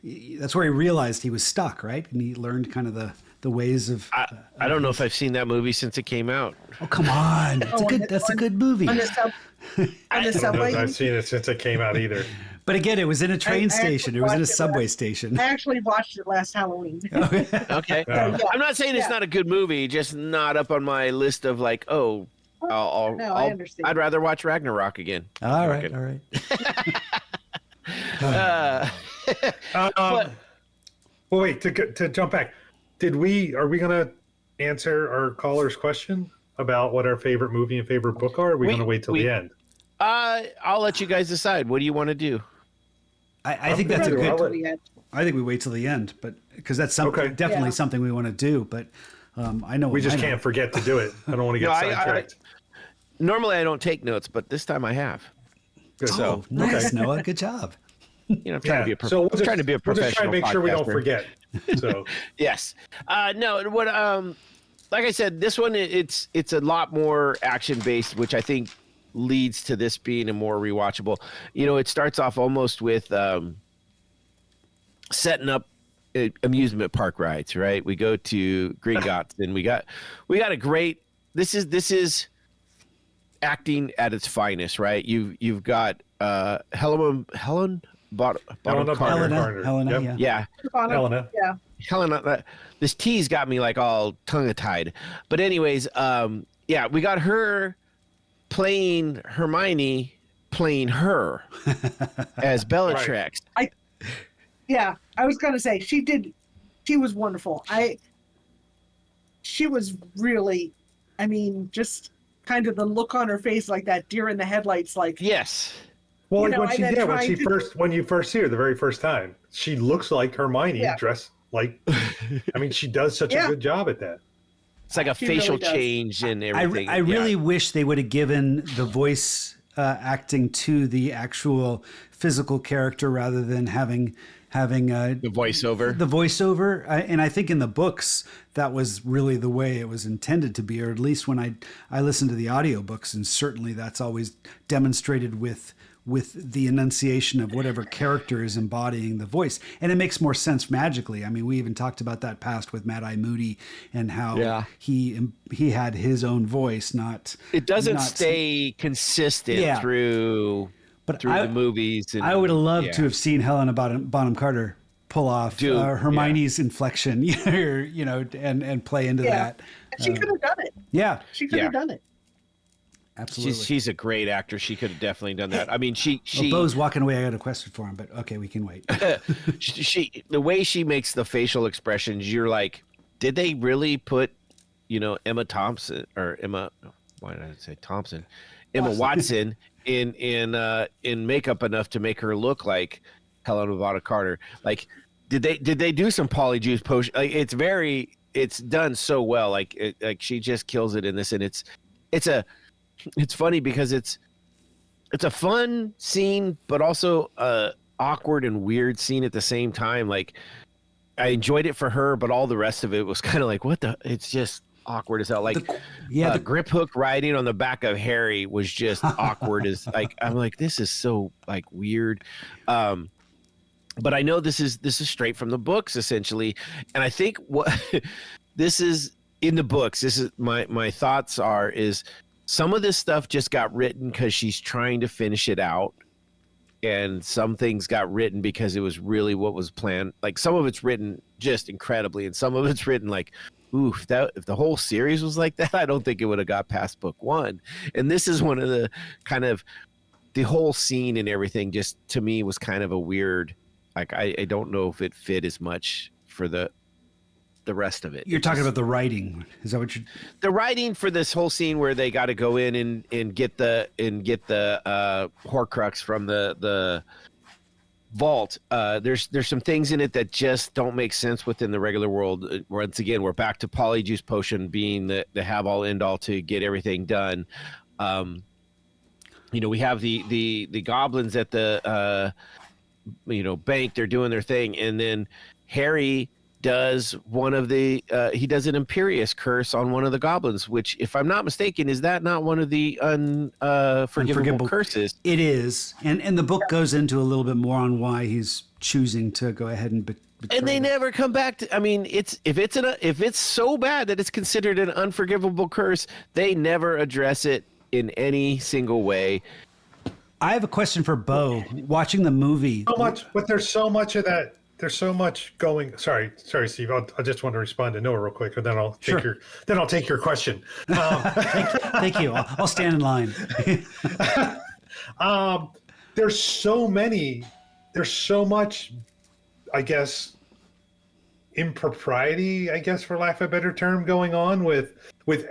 That's where he realized he was stuck, right? And he learned kind of the ways of. I don't know if I've seen that movie since it came out. Oh, come on! That's a good movie. On the subway. I don't know if I've seen it since it came out either. But again, it was in a train station. It was in a subway station. I actually watched it last Halloween. Okay. I'm not saying it's not a good movie, just not up on my list of like, I understand. I'd rather watch Ragnarok again. All right. Well, wait, to jump back, are we going to answer our caller's question about what our favorite movie and favorite book are? Or are we going to wait till the end? I'll let you guys decide. What do you want to do? I think that's a good. I think we wait till the end, but because that's something definitely something we want to do. But I know we just can't forget to do it. I don't want to get sidetracked. Normally, I don't take notes, but this time I have. Good. So nice, Noah. Good job. You know, I'm trying to be a professional. We'll just try to make sure we don't forget. So yes, no. What like I said, this one it's a lot more action based, which I think leads to this being a more rewatchable. You know, it starts off almost with setting up amusement park rides. Right, we go to Gringotts, and we got a great. This is acting at its finest. Right, you've got Helena. Helena, yeah. Helena. Yeah. Helena, this tea's got me like all tongue-tied. But anyways, we got her playing Hermione, playing her as Bellatrix. I was going to say she was wonderful. She was really, I mean, just kind of the look on her face, like that deer in the headlights, like yes. Well, like when you first see her the very first time, she looks like Hermione dressed like. I mean, she does such a good job at that. It's like a facial change and everything. I really wish they would have given the voice acting to the actual physical character rather than having The voiceover. the voiceover. And I think in the books that was really the way it was intended to be, or at least when I listened to the audiobooks, and certainly that's always demonstrated with the enunciation of whatever character is embodying the voice. And it makes more sense magically. I mean, we even talked about that past with Mad Eye Moody and how he had his own voice, not... It doesn't stay consistent through the movies. And, I would have loved to have seen Helena Bonham Carter pull off Hermione's inflection, and play into that. She could have done it. Yeah. She could have done it. Absolutely. She's a great actor. She could have definitely done that. I mean, she Bo's walking away. I got a question for him, but okay, we can wait. The way she makes the facial expressions, you're like, did they really put, Emma Thompson or Emma? Why did I say Thompson? Emma Watson in makeup enough to make her look like Helena Bonham Carter? Like, did they do some polyjuice potion? Like, it's done so well. Like she just kills it in this, and it's funny because it's a fun scene, but also awkward and weird scene at the same time. Like, I enjoyed it for her, but all the rest of it was kind of like, what the? It's just awkward as hell. Like, the grip hook riding on the back of Harry was just awkward as like, I'm like, this is so like weird. But I know this is straight from the books essentially, and I think what this is in the books. This is my thoughts is. Some of this stuff just got written because she's trying to finish it out. And some things got written because it was really what was planned. Like, some of it's written just incredibly, and some of it's written like, ooh, if the whole series was like that, I don't think it would have got past book one. And this is one of the kind of the whole scene and everything just to me was kind of a weird, like, I don't know if it fit as much for the rest of it. You're talking about the writing. Is that what you're... The writing for this whole scene where they got to go in and get the Horcrux from the vault. There's some things in it that just don't make sense within the regular world. Once again, we're back to Polyjuice Potion being the have all end all to get everything done. We have the goblins at the bank. They're doing their thing, and then Harry does he does an Imperious curse on one of the goblins, which, if I'm not mistaken, is that not one of the unforgivable curses? It is, and the book goes into a little bit more on why he's choosing to go ahead and betray. And they never come back to. I mean, if it's so bad that it's considered an unforgivable curse, they never address it in any single way. I have a question for Bo. Watching the movie, but there's so much of that. There's so much going. Sorry, Steve. I just want to respond to Noah real quick, and then I'll take your question. Thank you. I'll stand in line. There's so much, I guess, impropriety, I guess, for lack of a better term, going on with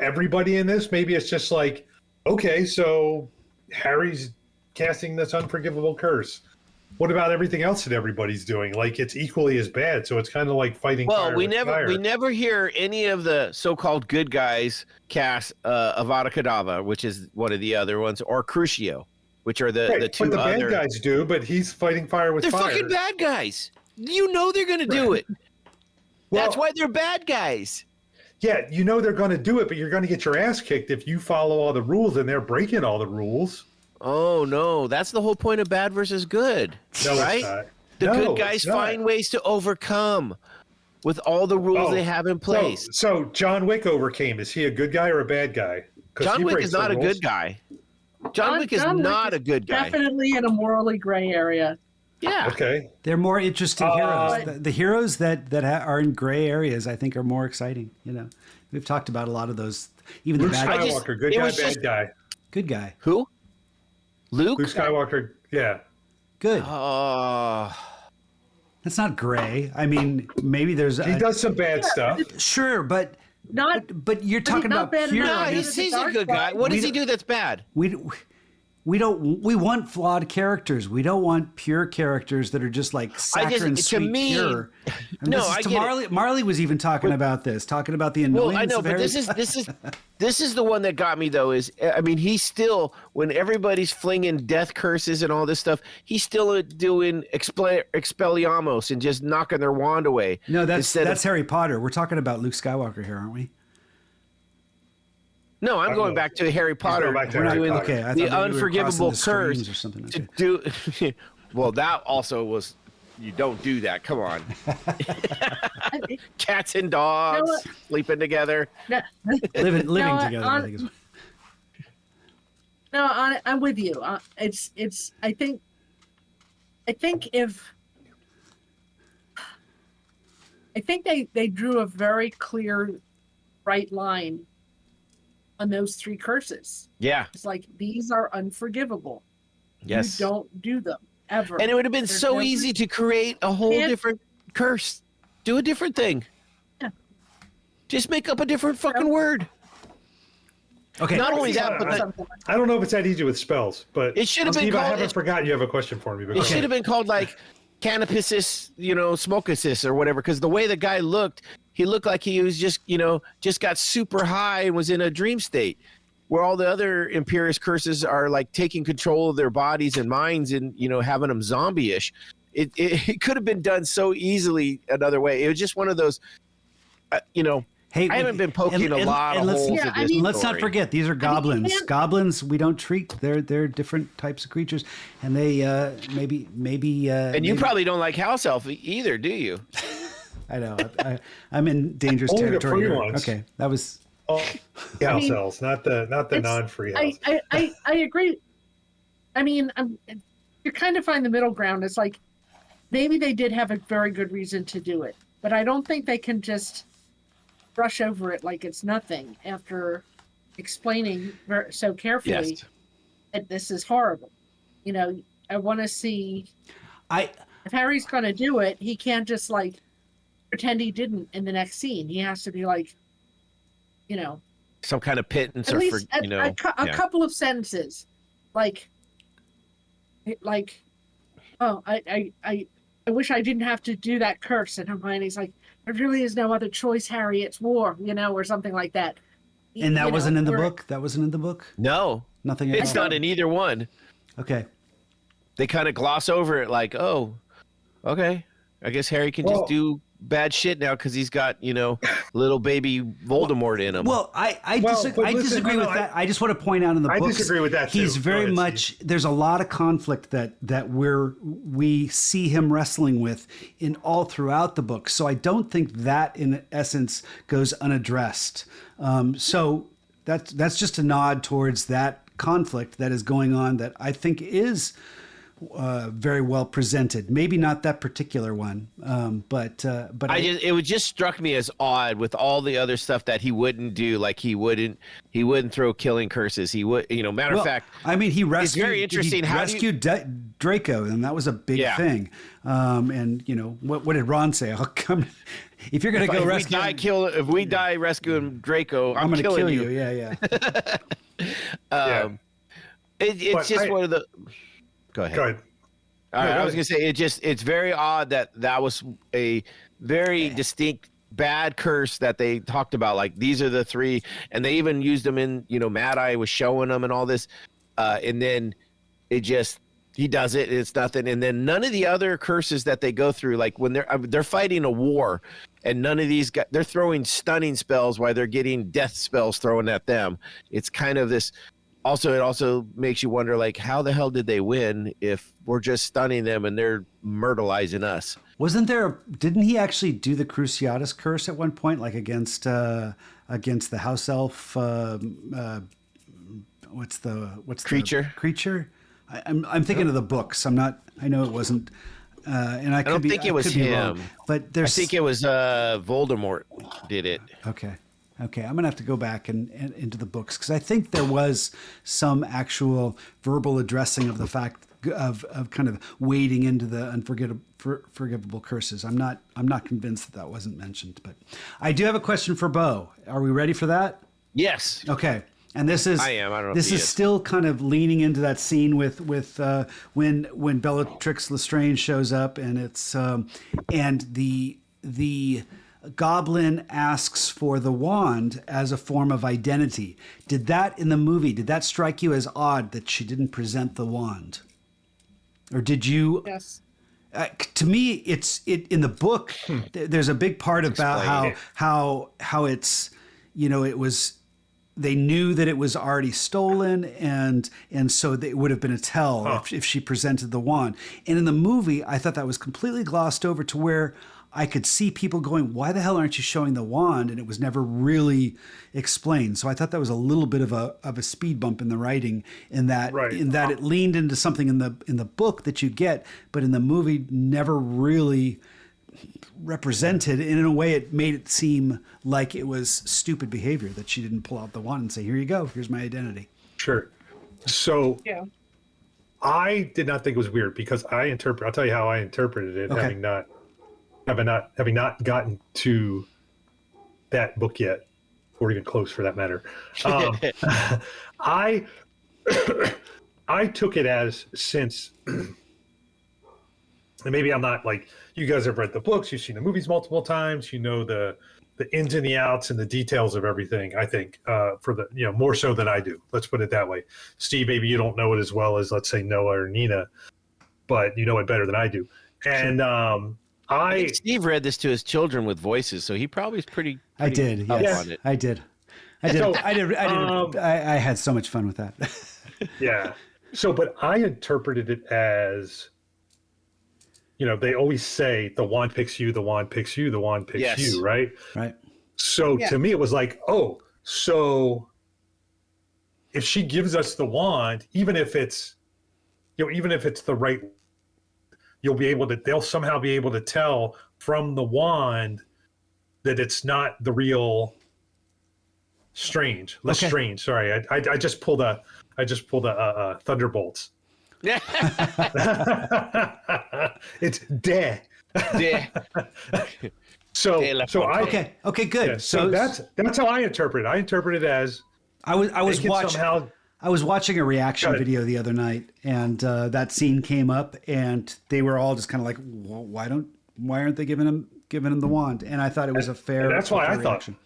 everybody in this. Maybe it's just like, okay, so Harry's casting this unforgivable curse. What about everything else that everybody's doing? Like, it's equally as bad. So it's kind of like fighting. Well, we never hear any of the so-called good guys cast Avada Kedavra, which is one of the other ones, or Crucio, which are the two other. But the bad guys do. But he's fighting fire with fire. They're fucking bad guys. You know they're going to do it. Well, that's why they're bad guys. Yeah, you know they're going to do it, but you're going to get your ass kicked if you follow all the rules, and they're breaking all the rules. Oh, no. That's the whole point of bad versus good, right? The good guys find ways to overcome with all the rules they have in place. So John Wick overcame. Is he a good guy or a bad guy? John Wick is not a good guy. John Wick is not a good guy. Definitely in a morally gray area. Yeah. Okay. They're more interesting heroes. The heroes that are in gray areas, I think, are more exciting. We've talked about a lot of those. Even Luke the bad guys. Skywalker, good guy, bad guy. Good guy. Who? Luke Skywalker, yeah. Good. That's not gray. I mean, maybe he does some bad stuff. Sure, but you're talking about pure. No, he's a good guy. What does he do that's bad? We we want flawed characters. We don't want pure characters that are just like saccharine sweet pure. And no, I get Marley was even talking about the annoyance. Well, I know, but this is the one that got me though. Is I mean, he's still, when everybody's flinging death curses and all this stuff, he's still doing Expelliarmus and just knocking their wand away. No, that's Harry Potter. We're talking about Luke Skywalker here, aren't we? No, I'm going back to Harry Potter. The unforgivable curse or something. To do. Well, that also was. You don't do that. Come on. Cats and dogs sleeping together. living together. I'm with you. It's. I think they drew a very clear, right line on those three curses. Yeah. It's like, these are unforgivable. Yes. You don't do them ever. And it would have been so easy to create a whole different curse. Do a different thing. Yeah. Just make up a different fucking word. Okay. Not only that, but I don't know if it's that easy with spells, but it should have been Steve, called, I haven't forgotten you have a question for me. It should have been called like Canopicis, Smokicis or whatever, because the way the guy looked, he looked like he was just got super high and was in a dream state, where all the other Imperious curses are like taking control of their bodies and minds and, having them zombie-ish. It could have been done so easily another way. It was just one of those, Hey, I haven't been poking a lot of holes in this let's not forget, these are goblins. Goblins, we don't treat. They're different types of creatures, and they maybe. And you probably don't like house elf either, do you? I know. I'm in dangerous territory here. Okay, that was. House elves, not the non-free house. I agree. I mean, you kind of find the middle ground. It's like, maybe they did have a very good reason to do it, but I don't think they can just brush over it like it's nothing after explaining so carefully that this is horrible. I want to see. If Harry's going to do it, he can't just like pretend he didn't in the next scene. He has to be like, some kind of pittance, at or least a couple of sentences, like, oh, I wish I didn't have to do that curse. And Hermione's like, there really is no other choice, Harry. It's war, or something like that. And that wasn't in the book? That wasn't in the book? No. Nothing. It's not in either one. Okay. They kind of gloss over it like, oh, okay. I guess Harry can just do bad shit now because he's got, little baby Voldemort in him. Well, I disagree with that. I just want to point out in the books. I disagree with that too. He's very much, there's a lot of conflict that we see him wrestling with in all throughout the book. So I don't think that in essence goes unaddressed. So that's just a nod towards that conflict that is going on that I think is very well presented. Maybe not that particular one, but it just struck me as odd with all the other stuff that he wouldn't do. Like he wouldn't throw killing curses. He would, matter of fact. I mean, he rescued. It's very interesting. He rescued Draco, and that was a big thing. And what did Ron say? I'll come. If you're going to go rescue, if we die rescuing Draco, I'm going to kill you. Yeah. It's just one of the. Go ahead. All right, I was going to say it's very odd that was a very distinct bad curse that they talked about. Like, these are the three, and they even used them in, Mad Eye was showing them and all this, and then he does it, and it's nothing. And then none of the other curses that they go through, like when they're fighting a war, and none of these guys, they're throwing stunning spells while they're getting death spells thrown at them. It's kind of this. Also, it also makes you wonder, like, how the hell did they win if we're just stunning them and they're myrtleizing us? Didn't he actually do the Cruciatus curse at one point, like against the house elf? What's creature? The creature? I'm thinking of the books. I know it wasn't. And I don't think it was him. Wrong, but I think it was Voldemort did it. Okay, I'm gonna have to go back and into the books, because I think there was some actual verbal addressing of the fact of kind of wading into the unforgivable curses. I'm not convinced that wasn't mentioned, but I do have a question for Bo. Are we ready for that? Yes. Okay. And this is I am. I don't know this if he is is. still kind of leaning into that scene with when Bellatrix Lestrange shows up, and it's and the goblin asks for the wand as a form of identity. Did that in the movie? Did that strike you as odd that she didn't present the wand, or did you? Yes. To me, it in the book. There's a big part about Explain how it's, you know, it was. They knew that it was already stolen, and so it would have been a tell if she presented the wand. And in the movie, I thought that was completely glossed over to where I could see people going, "Why the hell aren't you showing the wand?" And it was never really explained. So I thought that was a little bit of a speed bump in the writing, in that it leaned into something in the book that you get, but in the movie never really represented. And in a way, it made it seem like it was stupid behavior that she didn't pull out the wand and say, "Here you go, here's my identity." Sure. So Yeah. I did not think it was weird because I'll tell you how I interpreted it, Okay. having not gotten to that book yet, or even close for that matter. I I took it as, since, and maybe I'm not like, you guys have read the books, you've seen the movies multiple times, you know the ins and the outs and the details of everything. I think for the, you know, more so than I do. Let's put it that way. Steve, maybe you don't know it as well as, let's say, Noah or Nina, but you know it better than I do. And I think Steve read this to his children with voices, so he probably is pretty I did. up Yes, on it. I did. I did. So, I had so much fun with that. yeah. So, but I interpreted it as, you know, they always say the wand picks you, the wand picks you, the wand picks Yes. you, right? Right. So to me, it was like, oh, so if she gives us the wand, even if it's, you know, even if it's the right, they'll somehow be able to tell from the wand that it's not the real Lestrange. Sorry, I just pulled a Thunderbolts. Yeah. It's dead. Yeah. So I Okay, good. yeah, so that's how I interpret it. I interpret it as I was watching. somehow. I was watching a reaction Go ahead. video the other night, and that scene came up, and they were all just kind of like, well, "Why aren't they giving him the wand?" And I thought it was a fair. And that's why I thought. reaction.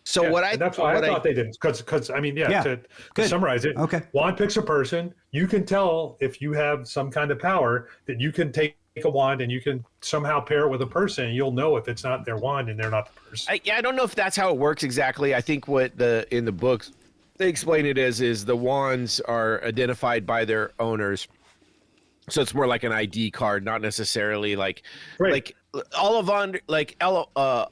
So Yeah, and that's why I thought they didn't. Because I mean, to summarize it, Okay. wand picks a person. You can tell if you have some kind of power that you can take a wand and you can somehow pair it with a person. And you'll know if it's not their wand and they're not the person. I don't know if that's how it works exactly. I think what in the books they explain it as is the wands are identified by their owners. So it's more like an ID card, not necessarily like Ollivander,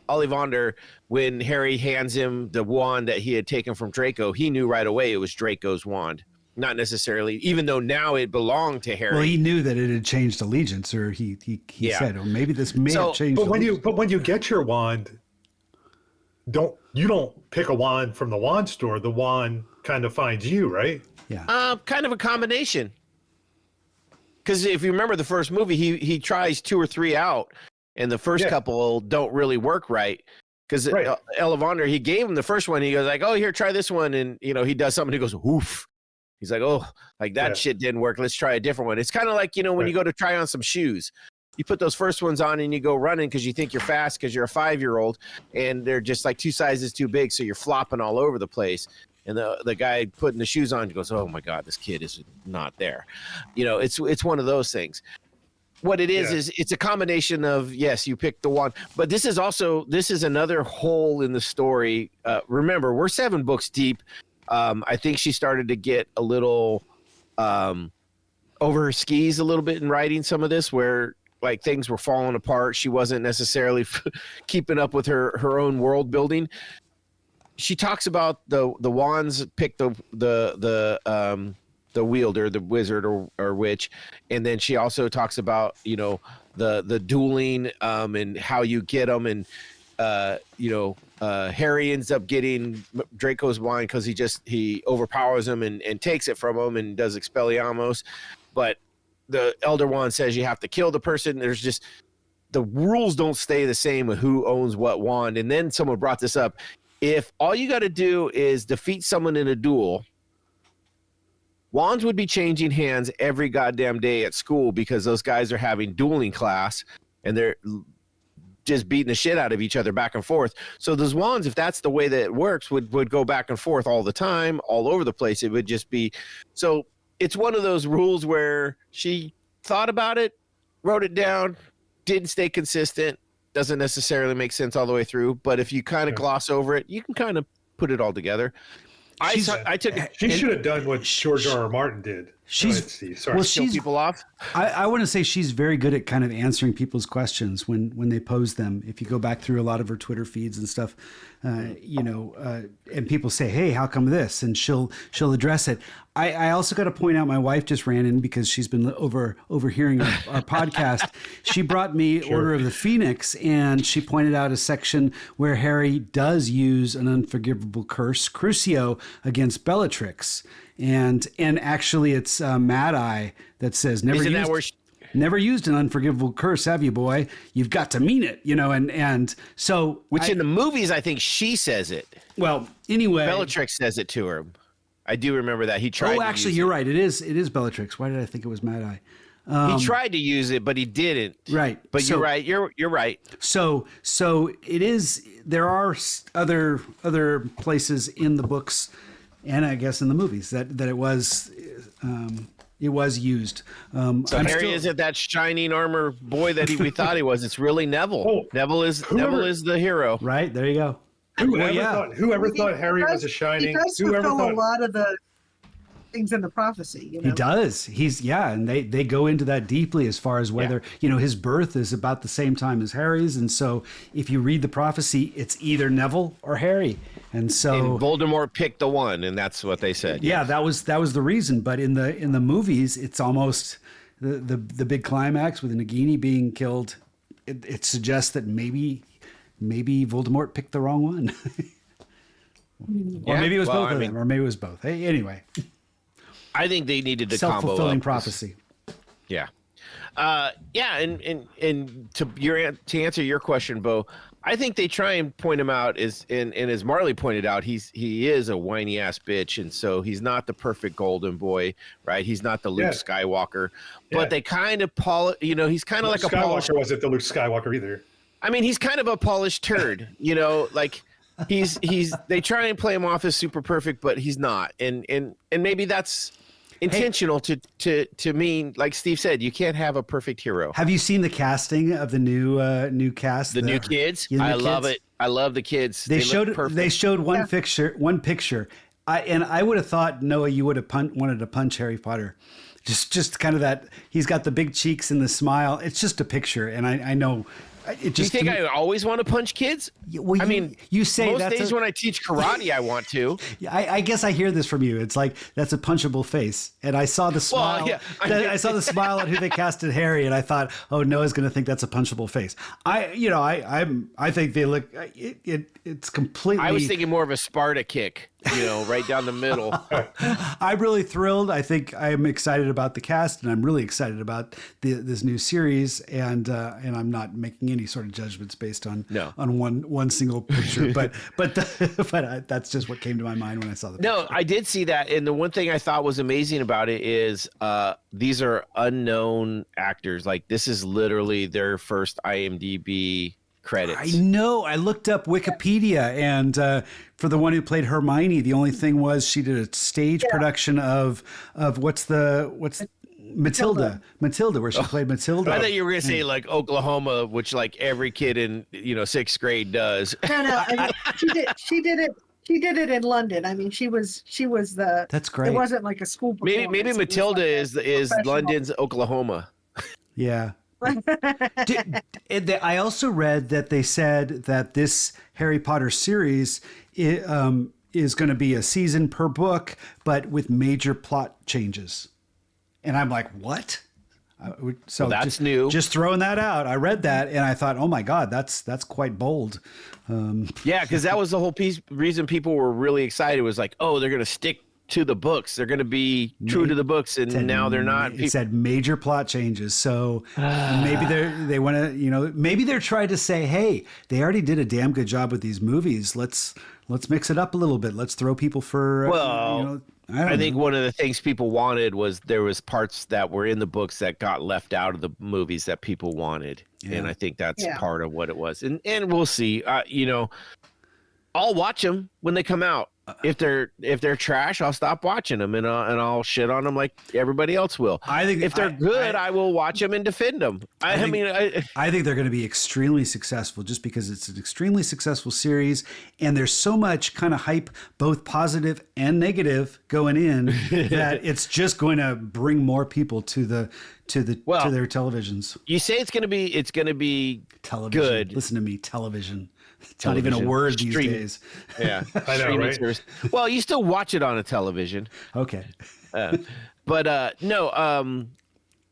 Ollivander, when Harry hands him the wand that he had taken from Draco, he knew right away it was Draco's wand. Not necessarily, even though now it belonged to Harry. Well, he knew that it had changed allegiance, or he said, or maybe this may have changed. But when you get your wand, you don't pick a wand from the wand store. The wand kind of finds you, right? Yeah. Kind of a combination. Because if you remember the first movie, he tries 2 or 3 out, and the first couple don't really work right. Because Ollivander, he gave him the first one. He goes like, "Oh, here, try this one," and you know he does something. He goes, "Oof." He's like, "Oh, like that shit didn't work. Let's try a different one." It's kind of like, you know, when you go to try on some shoes, you put those first ones on and you go running because you think you're fast because you're a 5-year-old, and they're just like 2 sizes too big, so you're flopping all over the place. And the guy putting the shoes on goes, "Oh my God, this kid is not there." You know, it's one of those things. What it is it's a combination of, yes, you pick the wand, but this is another hole in the story. Remember, we're 7 books deep. I think she started to get a little over her skis a little bit in writing some of this, where like things were falling apart. She wasn't necessarily keeping up with her own world building. She talks about the wands pick the wielder, the wizard or witch, and then she also talks about, you know, the dueling and how you get them, and Harry ends up getting Draco's wand because he overpowers him and takes it from him and does Expelliarmus, but the Elder Wand says you have to kill the person. There's just, the rules don't stay the same with who owns what wand. And then someone brought this up. if all you got to do is defeat someone in a duel, wands would be changing hands every goddamn day at school because those guys are having dueling class and they're just beating the shit out of each other back and forth. So those wands, if that's the way that it works, would go back and forth all the time, all over the place. It would just be, so it's one of those rules where she thought about it, wrote it down, didn't stay consistent, doesn't necessarily make sense all the way through, but if you kind of gloss over it, you can kind of put it all together. She should have done what George R. R. Martin did. She's people off. I want to say she's very good at kind of answering people's questions when they pose them. If you go back through a lot of her Twitter feeds and stuff, and people say, "Hey, how come this?" and she'll address it. I also got to point out, my wife just ran in because she's been overhearing our podcast. She brought me Order of the Phoenix, and she pointed out a section where Harry does use an unforgivable curse, Crucio, against Bellatrix. And actually, it's Mad Eye that says, never used an unforgivable curse, have you, boy? You've got to mean it, and so... Which in the movies, I think she says it. Well, anyway... Bellatrix says it to her. I do remember that. He tried to use you're right. It is Bellatrix. Why did I think it was Mad Eye? He tried to use it, but he didn't. Right. But you're right. You're right. So it is... There are other places in the books... and I guess in the movies that it was used. So Harry isn't that shining armor boy that we thought he was. It's really Neville. Oh, Neville is the hero. Right, there you go. Whoever thought Harry was a shining? He does fulfill a lot of the things in the prophecy. He does. And they go into that deeply as far as whether his birth is about the same time as Harry's, and so if you read the prophecy, it's either Neville or Harry, and Voldemort picked the one, and that's what they said. Yeah, yes. that was the reason. But in the movies, it's almost the big climax with Nagini being killed. It suggests that maybe Voldemort picked the wrong one. Or maybe it was both of them, or maybe it was both. Hey, anyway. I think they needed to combo up. Self-fulfilling prophecy. Yeah. And to answer your question, Bo, I think they try and point him out and as Marley pointed out, he is a whiny ass bitch, and so he's not the perfect golden boy, right? He's not the Luke Skywalker, but they kind of he's kind of like a polished. Skywalker wasn't the Luke Skywalker either. I mean, he's kind of a polished turd, like they try and play him off as super perfect, but he's not, and maybe that's intentional to mean, like Steve said, you can't have a perfect hero. Have you seen the casting of the new cast? The new kids? I love it. I love the kids. They showed one picture. I would have thought, Noah, you would have wanted to punch Harry Potter. Just kind of that, he's got the big cheeks and the smile. It's just a picture, and I know. Do you think I always want to punch kids? Well, you say most days when I teach karate, I want to. I guess I hear this from you. It's like, that's a punchable face, and I saw the smile. Well, yeah. I saw the smile at who they casted Harry, and I thought, oh, Noah's going to think that's a punchable face. I think they look. It's completely. I was thinking more of a Sparta kick. Right down the middle. I'm really thrilled. I think I'm excited about the cast, and I'm really excited about this new series. And I'm not making any sort of judgments based on one single picture. but that's just what came to my mind when I saw the picture. No, I did see that, and the one thing I thought was amazing about it is these are unknown actors. Like, this is literally their first IMDb credits. I know. I looked up Wikipedia, and for the one who played Hermione, the only thing was she did a stage production of what's Matilda, where she played Matilda. I thought you were going to say like Oklahoma, which like every kid in 6th grade does. No. I mean, she did it. She did it in London. I mean, she was the. That's great. It wasn't like a school performance. Maybe Matilda is London's Oklahoma. Yeah. I also read that they said that this Harry Potter series is going to be a season per book, but with major plot changes. And I'm like, what? So that's new. Just throwing that out. I read that and I thought, oh my God, that's quite bold. Yeah, because that was the whole reason people were really excited was like, oh, they're going to stick to the books. They're going to be true to the books, and now they're not. It said major plot changes. So maybe they want to, maybe they're trying to say, hey, they already did a damn good job with these movies. Let's mix it up a little bit. Let's throw people for. I think one of the things people wanted was there was parts that were in the books that got left out of the movies that people wanted, and I think that's part of what it was. And we'll see. I'll watch them when they come out. If they're trash, I'll stop watching them and I'll shit on them like everybody else will. I think if they're good, I will watch them and defend them. I think they're going to be extremely successful just because it's an extremely successful series, and there's so much kind of hype, both positive and negative, going in that it's just going to bring more people to their televisions. You say it's going to be television. Good. Listen to me, television. It's not even a word these days. Yeah, I know, right? Series. Well, you still watch it on a television. Okay. No.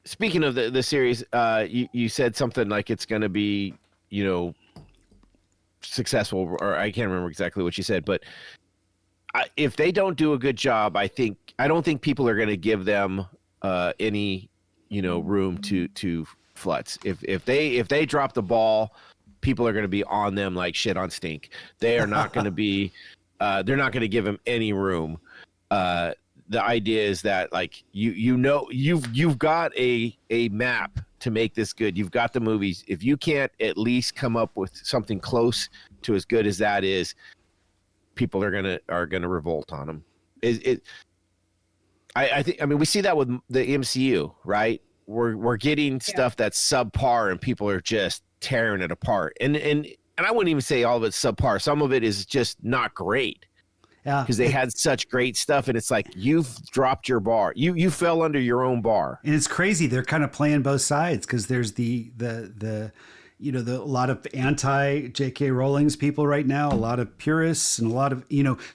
Speaking of the series, you said something like it's going to be, successful, or I can't remember exactly what you said, but if they don't do a good job, I don't think people are going to give them any, room to flutz. If they drop the ball, people are going to be on them like shit on stink. They are not going to be. They're not going to give him any room. The idea is that like you've got a map to make this good. You've got the movies. If you can't at least come up with something close to as good as that is, people are gonna revolt on them. I think. I mean, we see that with the MCU, right? We're getting stuff that's subpar, and people are just tearing it apart. And I wouldn't even say all of it's subpar. Some of it is just not great. Yeah. Because they had such great stuff, and it's like you've dropped your bar. You fell under your own bar. And it's crazy. They're kind of playing both sides because there's the a lot of anti J.K. Rowling's people right now, a lot of purists, and a lot of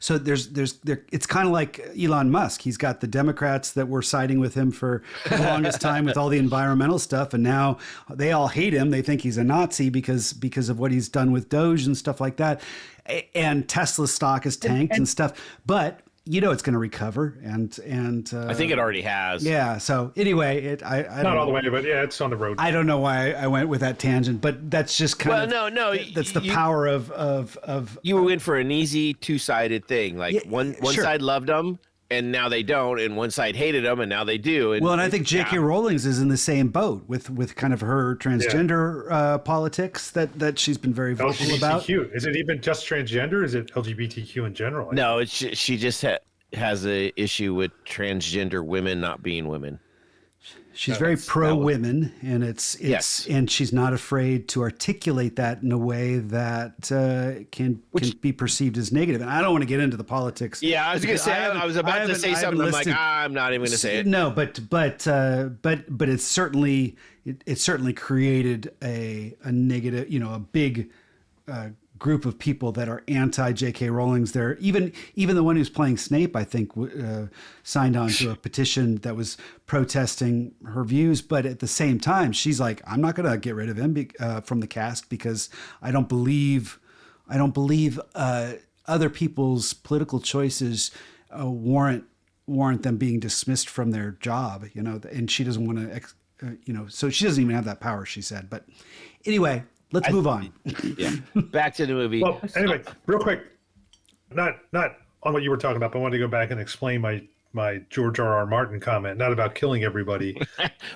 So it's kind of like Elon Musk. He's got the Democrats that were siding with him for the longest time with all the environmental stuff, and now they all hate him. They think he's a Nazi because of what he's done with Doge and stuff like that. And Tesla's stock is tanked and stuff, but it's going to recover, and I think it already has. Yeah. So anyway, I not all the way, but yeah, it's on the road. I don't know why I went with that tangent, but that's just kind of no. That's the power of. You were in for an easy two-sided thing. Like one side loved them, and now they don't, and one side hated them, and now they do. And I think J.K. Rowling's is in the same boat with kind of her transgender politics that she's been very vocal about. Is it even just transgender? Is it LGBTQ in general? No, she just has a issue with transgender women not being women. She's very pro women, and and she's not afraid to articulate that in a way that can be perceived as negative. And I don't want to get into the politics. Yeah, I was going to say I was about to say something. I'm like, I'm not even going to say it. No, but it's certainly created a negative, a big group of people that are anti J.K. Rowling's. There, even the one who's playing Snape, I think, signed on to a petition that was protesting her views. But at the same time, she's like, I'm not going to get rid of him from the cast because I don't believe other people's political choices warrant them being dismissed from their job. And she doesn't want to, so she doesn't even have that power. She said, but anyway. Let's move on. Yeah, back to the movie. Well, anyway, real quick, not on what you were talking about, but I wanted to go back and explain my George R.R. Martin comment, not about killing everybody.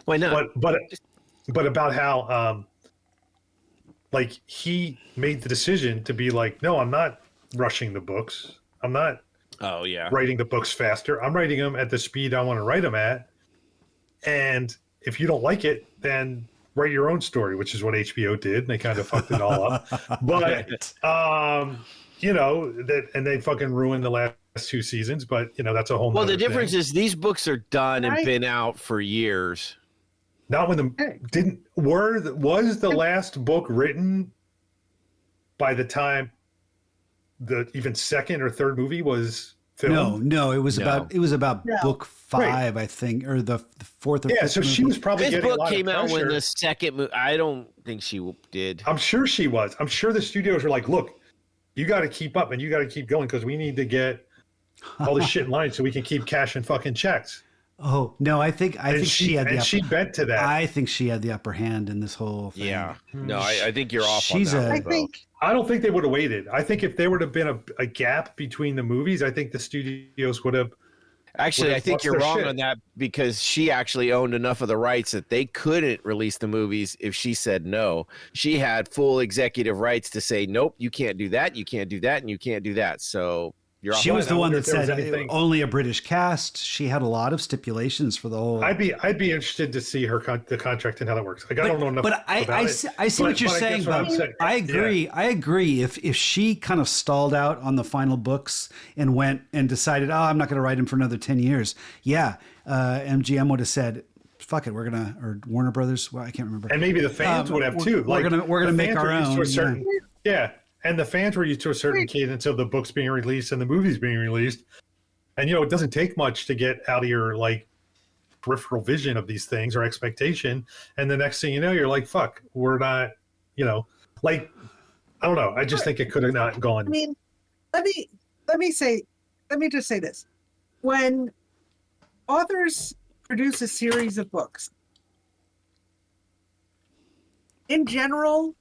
Why not? But about how he made the decision to be like, no, I'm not rushing the books. I'm not. Oh yeah. Writing the books faster. I'm writing them at the speed I want to write them at. And if you don't like it, then write your own story, which is what HBO did, and they kind of fucked it all up. But and they fucking ruined the last two seasons. But that's a whole. Well, the difference is these books are done and been out for years. Not when was the last book written by the time the even second or third movie was filmed? No, it was about book 5, I think, or the fourth or fifth. So she was probably this getting book a lot came of out when pressure. the second movie. I don't think she did. I'm sure she was. I'm sure the studios were like, look, you got to keep up and you got to keep going because we need to get all this shit in line so we can keep cashing fucking checks. Oh no, I think she had the she bent to that. I think she had the upper hand in this whole thing. Yeah. No, I think you're off She's on that. a- one, I Bo. think I don't think they would have waited. I think if there would have been a gap between the movies, I think the studios would have. Actually, I would've think lost you're their wrong shit. on that because she actually owned enough of the rights that they couldn't release the movies if she said no. She had full executive rights to say, nope, you can't do that, you can't do that, and you can't do that. So you're off She on was that. the one wonder that if there was said anything- only a British cast. She had a lot of stipulations for the whole. I'd be interested to see her the contract and how that works. Like I don't know enough. But I about see it, what you're but I saying, guess what I'm Bob. saying- I Yeah. agree. I agree. If she kind of stalled out on the final books and went and decided, oh, I'm not going to write him for another 10 years. Yeah, MGM would have said, fuck it, we're gonna, or Warner Brothers. Well, I can't remember. And maybe the fans would have too. We're gonna the make fans our were used to own. a certain, yeah. And the fans were used to a certain cadence of the books being released and the movies being released. And it doesn't take much to get out of your peripheral vision of these things or expectation. And the next thing you know, you're like, fuck, we're not, I don't know. I just think it could have not gone. I mean, let me just say this. When authors produce a series of books, in general,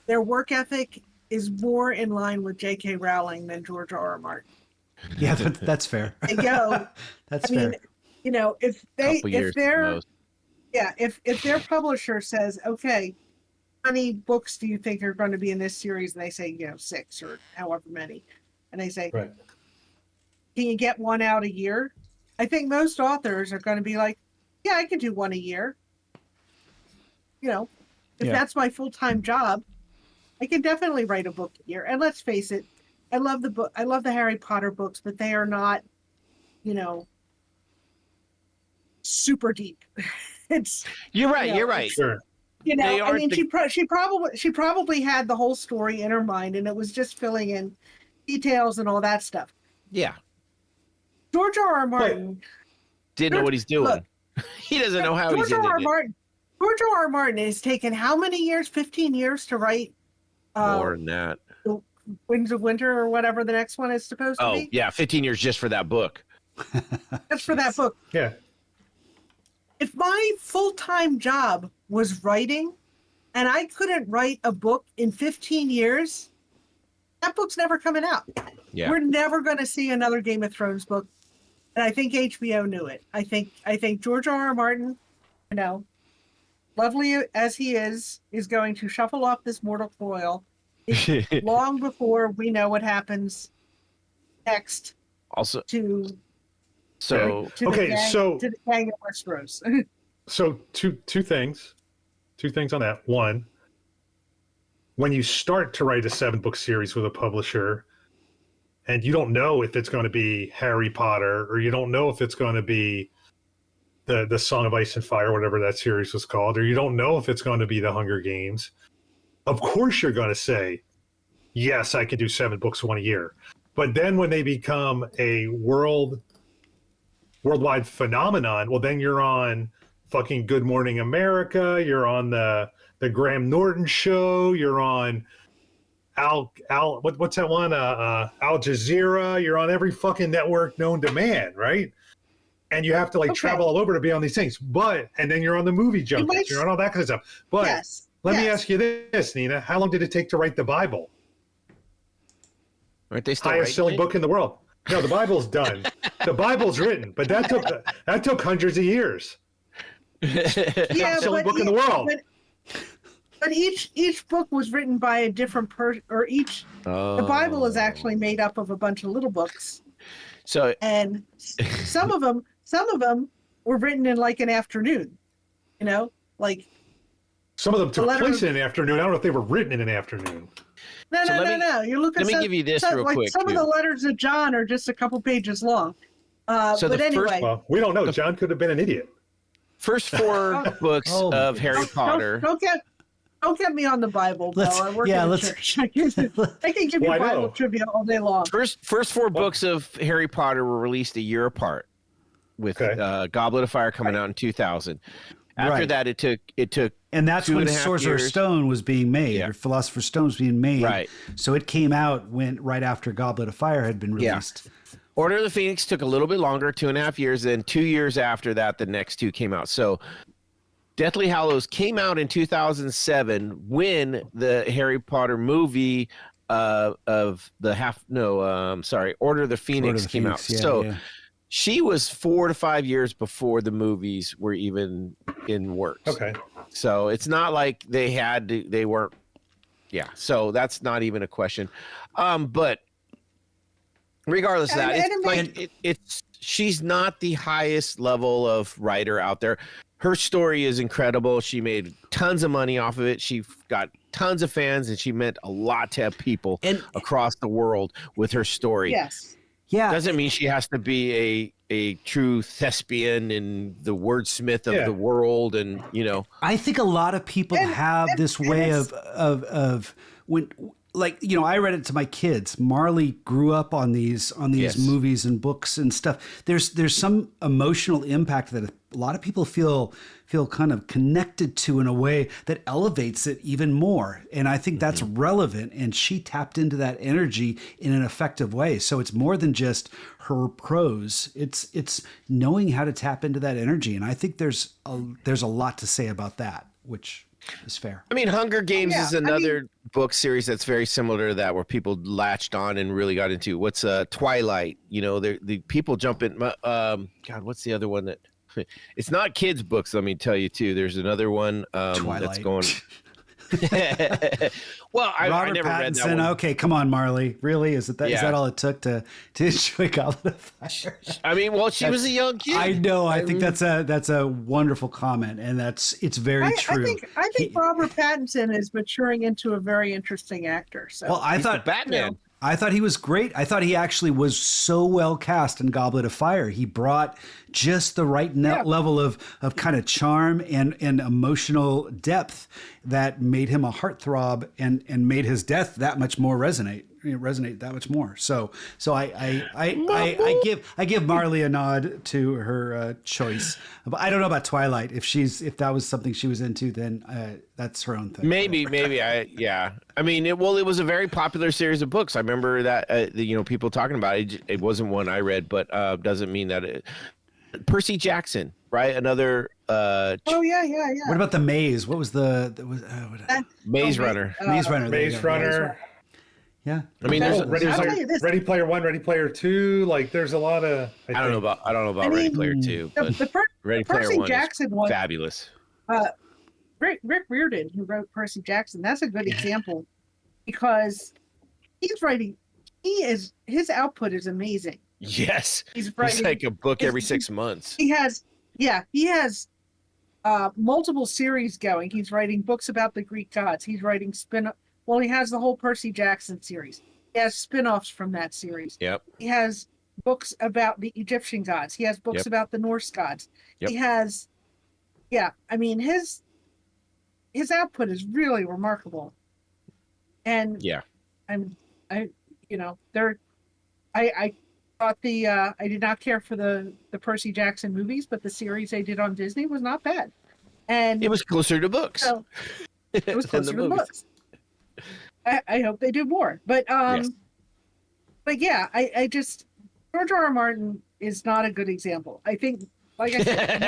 their work ethic is more in line with J.K. Rowling than George R.R. Martin. Yeah, that's fair. They go. That's I fair. mean, if their publisher says, okay, how many books do you think are going to be in this series? And they say, 6 or however many. And they say, Right. Can you get one out a year? I think most authors are going to be like, yeah, I can do one a year. If that's my full-time job, I can definitely write a book a year. And let's face it, I love the Harry Potter books, but they are not, super deep. You're right. You're right. Sure. They I aren't mean, the- she probably had the whole story in her mind, and it was just filling in details and all that stuff. Yeah. George R.R. Martin Didn't know what he's doing. Look, He doesn't know how he's George R.R. ending it. Martin. George R.R. Martin has taken how many years? 15 years to write More than that. Winds of Winter or whatever the next one is supposed to Oh, be. yeah. 15 years just for that book. That's for that book. Yeah. If my full-time job was writing and I couldn't write a book in 15 years, that book's never coming out. Yeah. We're never going to see another Game of Thrones book. And I think HBO knew it. I think George R.R. Martin, lovely as he is going to shuffle off this mortal coil long before we know what happens next Also, to so to Okay, the gang, so- to the gang of Westeros. So two things on that. One, when you start to write a 7-book series with a publisher and you don't know if it's going to be Harry Potter or you don't know if it's going to be the Song of Ice and Fire, whatever that series was called, or you don't know if it's going to be the Hunger Games, of course you're going to say, yes, I can do 7 books one a year. But then when they become a worldwide phenomenon, well, then you're on fucking Good Morning America, you're on the Graham Norton show, you're on what's that one? Al Jazeera, you're on every fucking network known to man, right? And you have to travel all over to be on these things. And then you're on the movie junkets, you're on all that kind of stuff. But Yes. let me ask you this, Nina. How long did it take to write the Bible? aren't they still Highest writing selling it? book in the world. No, the Bible's done. The Bible's written, but that took hundreds of years. Yeah, Selling book in the world. But each book was written by a different person, or the Bible is actually made up of a bunch of little books, So and some of them were written in an afternoon. Some of them took letter- place in an afternoon. I don't know if they were written in an afternoon. No. You look at let me give you this real quick, Some of too. the letters of John are just a couple pages long. So But the first anyway, Well, we don't know. John could have been an idiot. first 4 books Oh my of Harry Potter. Don't get me on the Bible, Bill. Let's- I work yeah, in a let's- church. I can give you Well, I Bible know. trivia all day long. First 4 books of Harry Potter were released a year apart, with Okay. Goblet of Fire coming out in 2000. After Right. that, it took And that's when 2.5 Sorcerer's years. Stone was being made, Yeah. or Philosopher's Stone was being made. Right. So it came out right after Goblet of Fire had been Yeah. released. Order of the Phoenix took a little bit longer, 2.5 years. Then 2 years after that, the next two came out. So Deathly Hallows came out in 2007 when the Harry Potter movie Order of the Phoenix came out. So she was 4 to 5 years before the movies were even in works. Okay. So it's not like they weren't. Yeah. So that's not even a question. But regardless of that, she's not the highest level of writer out there. Her story is incredible. She made tons of money off of it. She got tons of fans, and she meant a lot to people across the world with her story. Yes. Yeah. Doesn't mean she has to be a true thespian and the wordsmith of the world, and I think a lot of people have this way of when, like, I read it to my kids. Marley grew up on these movies and books and stuff. There's some emotional impact that a lot of people feel kind of connected to in a way that elevates it even more. And I think that's relevant. And she tapped into that energy in an effective way. So it's more than just her prose. It's knowing how to tap into that energy. And I think there's a lot to say about that, which is fair. I mean, Hunger Games is another book series that's very similar to that, where people latched on and really got into. What's Twilight? The people jump in. God, what's the other one that? It's not kids' books. Let me tell you too. There's another one that's going. Well, I never read that one. Okay, come on, Marley. Really? Is that all it took to enjoy Goblet of Fire? I mean, she was a young kid. I know. I think that's a wonderful comment, and it's very true. I think Robert Pattinson is maturing into a very interesting actor. So. Well, I thought Batman. I thought he was great. I thought he actually was so well cast in Goblet of Fire. He brought just the right level of kind of charm and emotional depth that made him a heartthrob and made his death that much more resonate that much more. So I give Marley a nod to her choice. But I don't know about Twilight. If that was something she was into, then that's her own thing. Maybe I mean, it was a very popular series of books. I remember that people talking about it. It wasn't one I read, but doesn't mean that Percy Jackson, right? Another. Yeah. What about The Maze? What was Maze Runner? Maze Runner. Maze Runner. Yeah. I mean, Ready Player One, Ready Player Two. Like, there's a lot of. I don't know about Ready Player Two, but Ready Player Percy One Jackson is fabulous. Rick Riordan, who wrote Percy Jackson, that's a good example because he's writing. His output is amazing. Yes, he's writing. It's like a book every 6 months. He has multiple series going. He's writing books about the Greek gods. He's writing Well, he has the whole Percy Jackson series. He has spin-offs from that series. Yep. He has books about the Egyptian gods. He has books about the Norse gods. Yep. He has, I mean, his output is really remarkable. And I thought I did not care for the Percy Jackson movies, but the series they did on Disney was not bad. And it was closer to books. So it was closer to the books. I hope they do more, but I just George R. R. Martin is not a good example. I think, like I said,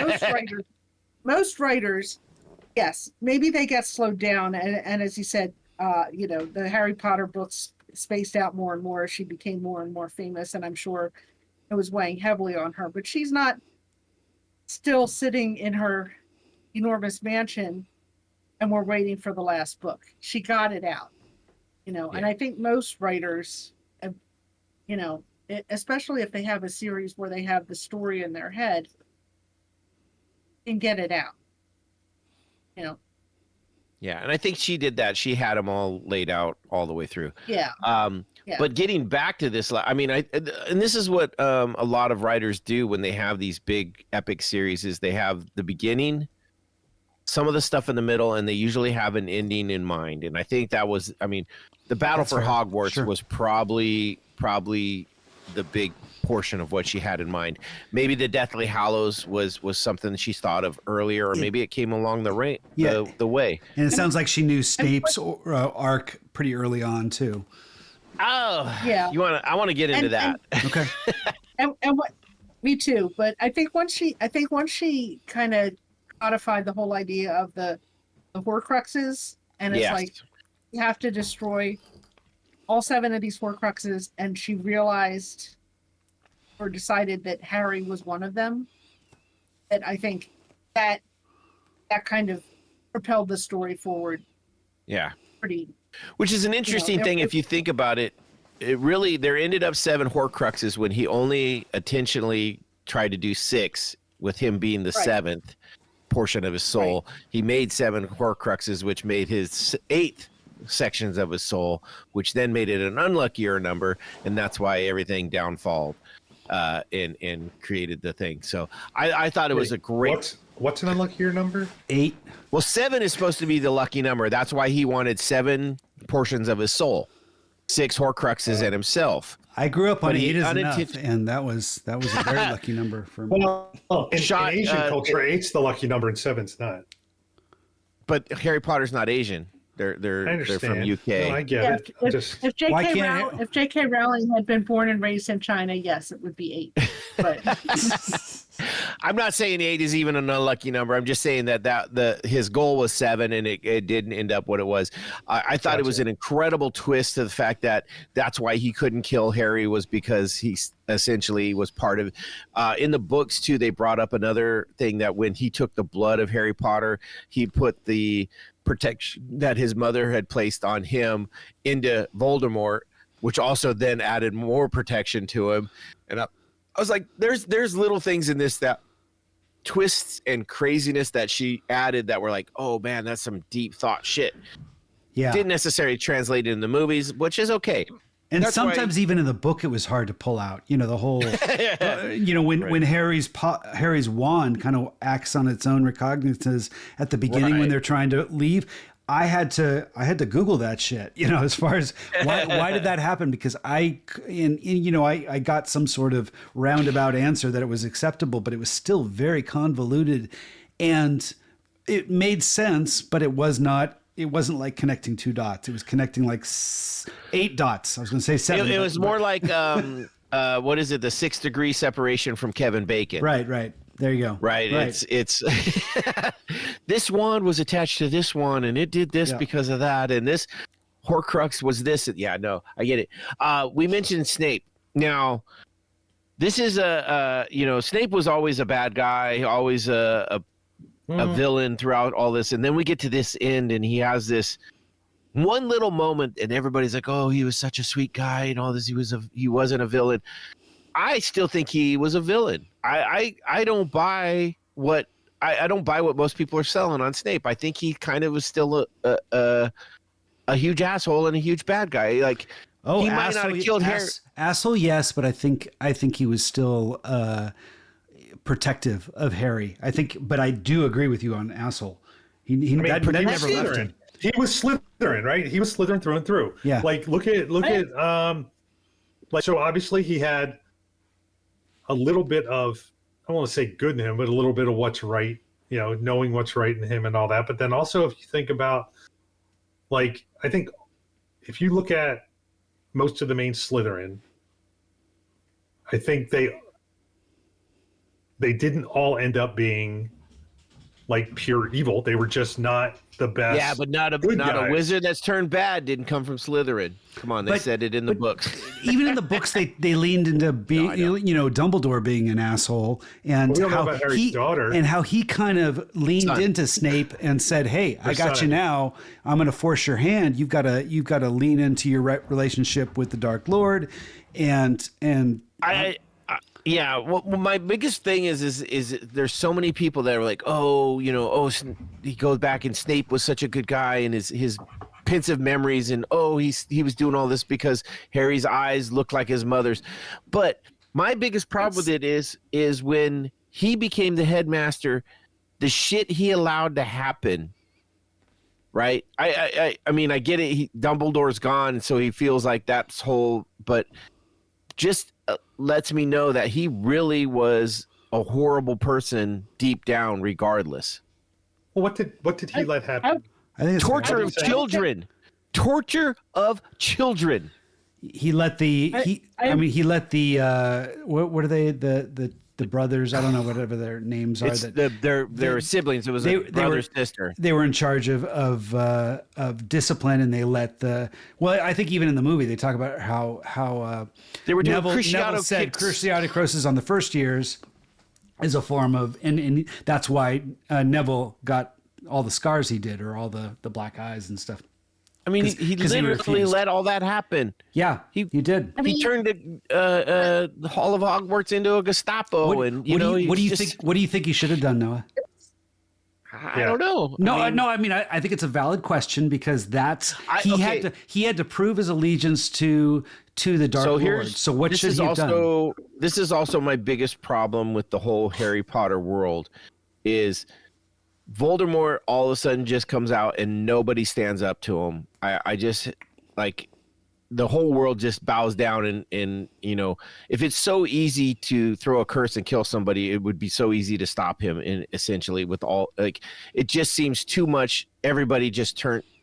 most writers, yes, maybe they get slowed down, and as you said, the Harry Potter books spaced out more and more as she became more and more famous, and I'm sure it was weighing heavily on her. But she's not still sitting in her enormous mansion and we're waiting for the last book. She got it out, and I think most writers, especially if they have a series where they have the story in their head, can get it out, Yeah, and I think she did that. She had them all laid out all the way through. Yeah. But getting back to this, I mean, and this is what a lot of writers do when they have these big epic series is they have the beginning, some of the stuff in the middle, and they usually have an ending in mind. And I think that was, I mean, the Battle for Hogwarts was probably the big portion of what she had in mind. Maybe the Deathly Hallows was something she thought of earlier, or maybe it came along the way. And it sounds like she knew Snape's arc pretty early on too. Oh, Yeah. I want to get into that. Okay. And what? Me too. But I think once she kind of codified the whole idea of the Horcruxes, and it's Yes. like you have to destroy all 7 of these Horcruxes, and she realized or decided that Harry was one of them. That I think that kind of propelled the story forward. Yeah. Pretty. Which is an interesting thing if you think about it. It really, there ended up 7 Horcruxes when he only intentionally tried to do 6, with him being the 7th portion of his soul. Right. He made 7 Horcruxes, which made his 8th sections of his soul, which then made it an unluckier number, and that's why everything downfalled and created the thing. So I thought it was a great... What's an unluckier number? 8. Well, 7 is supposed to be the lucky number. That's why he wanted 7 portions of his soul. 6 Horcruxes and himself. I grew up on 8 is enough, and that was a very lucky number for me. Well, in Asian culture, 8's the lucky number and 7's not. But Harry Potter's not Asian. They're from UK. No, I get it. If J.K. Rowling had been born and raised in China, yes, it would be 8. But I'm not saying 8 is even an unlucky number. I'm just saying that his goal was 7, and it didn't end up what it was. I thought it was an incredible twist to the fact that that's why he couldn't kill Harry, was because he essentially was part of. In the books too, they brought up another thing, that when he took the blood of Harry Potter, he put the protection that his mother had placed on him into Voldemort, which also then added more protection to him. And I was like, there's little things in this, that twists and craziness that she added that were like, oh man, that's some deep thought shit. Yeah. Didn't necessarily translate it in the movies, which is okay. And that's sometimes even in the book, it was hard to pull out, the whole, when Harry's wand kind of acts on its own recognizances at the beginning when they're trying to leave. I had to Google that shit, as far as why did that happen? Because I got some sort of roundabout answer that it was acceptable, but it was still very convoluted, and it made sense, but it wasn't like connecting 2 dots. It was connecting like 8 dots. I was going to say 7. It was more like, what is it? The 6 degree separation from Kevin Bacon. Right. There you go. Right. It's this wand was attached to this one, and it did this because of that. And this Horcrux was this. Yeah, no, I get it. We mentioned Snape. Now, this is Snape was always a bad guy, always a villain throughout all this. And then we get to this end, and he has this one little moment, and everybody's like, oh, he was such a sweet guy and all this. He wasn't a villain. I still think he was a villain. I don't buy what most people are selling on Snape. I think he kind of was still a huge asshole and a huge bad guy. Like, he might not have killed Harry. Asshole, yes, but I think he was still protective of Harry. But I do agree with you on asshole. That never left him. He was Slytherin, right? He was Slytherin through and through. Yeah. Like, look at so obviously he had a little bit of, I don't want to say good in him, but a little bit of what's right, knowing what's right in him and all that. But then also, if you think about, like, I think if you look at most of the main Slytherin, I think they didn't all end up being like pure evil. They were just not the best. Yeah, but not a wizard that's turned bad didn't come from Slytherin. Come on, they said it in the books. Even in the books, they leaned into being, Dumbledore being an asshole, and how he kind of leaned into Snape and said, "Hey, I got you now. I'm going to force your hand. You've got to lean into your relationship with the Dark Lord," and yeah. Well, my biggest thing is there's so many people that are like, he goes back and Snape was such a good guy, and his pensive memories, and he was doing all this because Harry's eyes look like his mother's. But my biggest problem with it is when he became the headmaster, the shit he allowed to happen. Right? I mean, I get it. Dumbledore's gone, so he feels like that's whole, but just lets me know that he really was a horrible person deep down, regardless. Well, what did he let happen? Torture of children. Torture of children. he let the he let the what are they the brothers, I don't know whatever their names are, they're siblings. It was a brother sister. They were in charge of discipline, and they let I think even in the movie they talk about how they were doing Neville said cruciate crosses on the first years as a form of, and that's why Neville got all the scars he did, or all the black eyes and stuff. I mean, he literally let all that happen. Yeah, he did. He turned the Hall of Hogwarts into a Gestapo, what do you think he should have done, Noah? I don't know. I mean, I think it's a valid question, because he had to prove his allegiance to the Dark Lord. So what should he have done? This is also my biggest problem with the whole Harry Potter world is Voldemort all of a sudden just comes out and nobody stands up to him. I just, like, the whole world just bows down, and if it's so easy to throw a curse and kill somebody, it would be so easy to stop him. And essentially with all, like, it just seems too much. Everybody just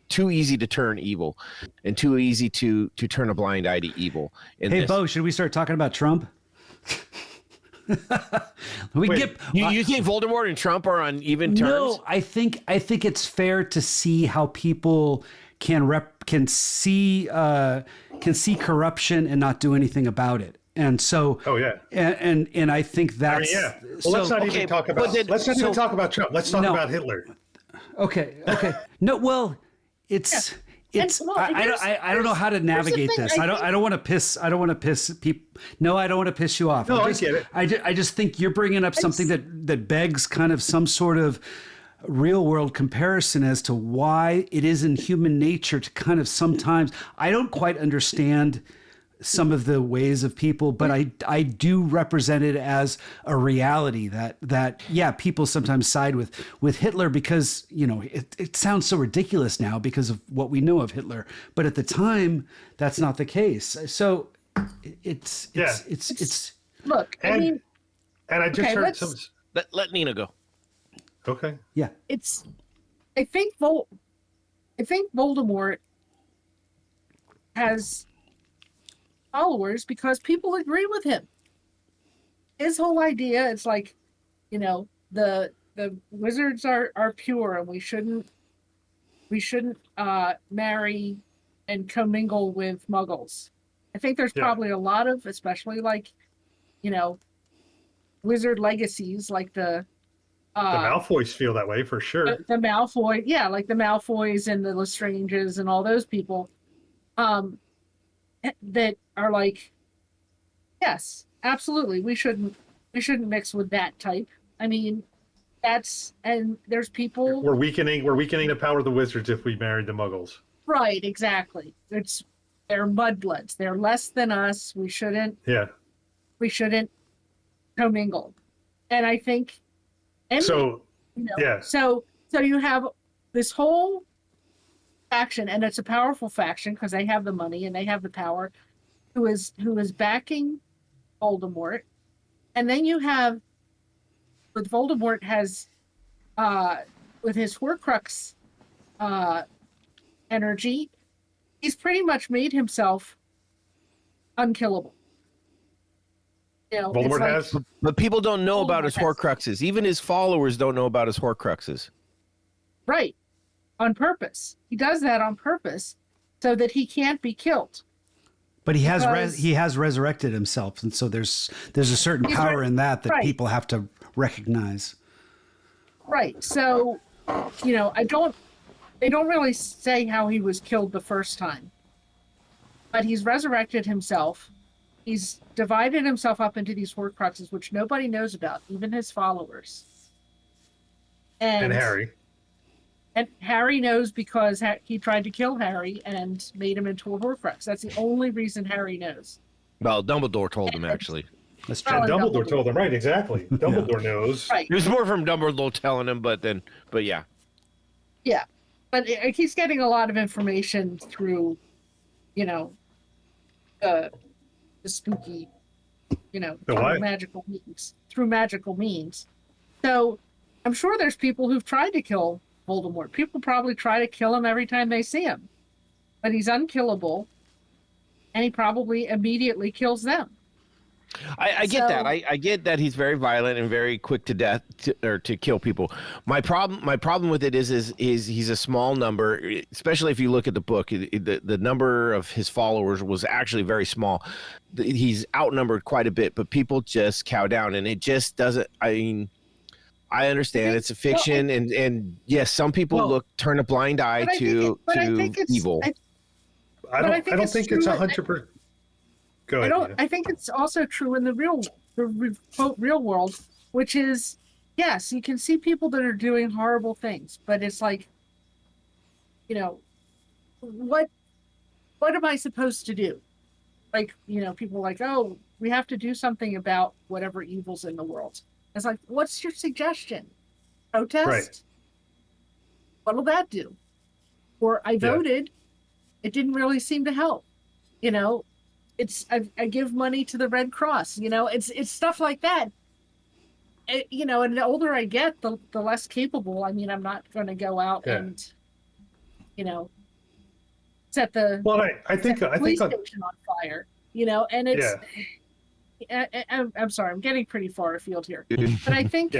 too easy to turn evil, and too easy to turn a blind eye to evil. Hey, Bo, should we start talking about Trump? You think Voldemort and Trump are on even terms? No, I think it's fair to see how people can see corruption and not do anything about it. And so, and I think that's Well, let's not even talk about Trump. Let's talk about Hitler. Okay. No, well, it's. I don't know how to navigate this. I don't want to piss people. No, I don't want to piss you off. No, I get it. I just think you're bringing up something that begs kind of some sort of real world comparison as to why it is in human nature to kind of sometimes, I don't quite understand some of the ways of people, but I do represent it as a reality that people sometimes side with Hitler because, it sounds so ridiculous now because of what we know of Hitler. But at the time, that's not the case. So it's look, and I just heard some. Let Nina go. Okay. Yeah. I think Voldemort has followers because people agree with him. His whole idea, it's like, the wizards are pure, and we shouldn't marry and commingle with muggles. I think there's probably a lot of, especially like, wizard legacies, like the Malfoys feel that way for sure. The Malfoy, like the Malfoys and the Lestranges and all those people. That are like, yes, absolutely, we shouldn't mix with that type. I mean, and there's people. We're weakening the power of the wizards if we married the Muggles. Right, exactly. They're mudbloods. They're less than us. We shouldn't commingle. And I think, so you have this whole faction, and it's a powerful faction because they have the money and they have the power, who is backing Voldemort. And then you have, with Voldemort has with his Horcrux energy, he's pretty much made himself unkillable. Voldemort has, but people don't know about his Horcruxes. Even his followers don't know about his Horcruxes. Right. On purpose. He does that on purpose so that he can't be killed. But he has resurrected himself, and so there's a certain power in that people have to recognize. Right. So, they don't really say how he was killed the first time. But he's resurrected himself. He's divided himself up into these Horcruxes, which nobody knows about, even his followers. And Harry. And Harry knows because he tried to kill Harry and made him into a Horcrux. That's the only reason Harry knows. Well, Dumbledore told him, actually. That's true. Dumbledore told him, right, exactly. Dumbledore knows. Right. It was more from Dumbledore telling him, but yeah. Yeah. But he's getting a lot of information through, the spooky, through magical means. So I'm sure there's people who've tried to kill Voldemort. People probably try to kill him every time they see him, but he's unkillable. and he probably immediately kills them. I get that. So- I get that he's very violent and very quick to death or to kill people. My problem with it is he's a small number, especially if you look at the book. The number of his followers was actually very small. He's outnumbered quite a bit, but people just cow down, and it just doesn't. I mean, I understand it's a fiction, and yes, some people turn a blind eye to evil. I don't think it's 100%. Go ahead. I think it's also true in the real world, which is, yes, you can see people that are doing horrible things, but it's like, you know, what am I supposed to do? Like, you know, people are like, oh, we have to do something about whatever evil's in the world. It's like, what's your suggestion? Protest? Right. What'll that do? Or I voted. It didn't really seem to help. You know, I give money to the Red Cross. You know, it's stuff like that. You know, and the older I get, the less capable. I mean, I'm not going to go out and, you know, set the police station on fire. You know, and it's. I'm sorry, I'm getting pretty far afield here, but I think.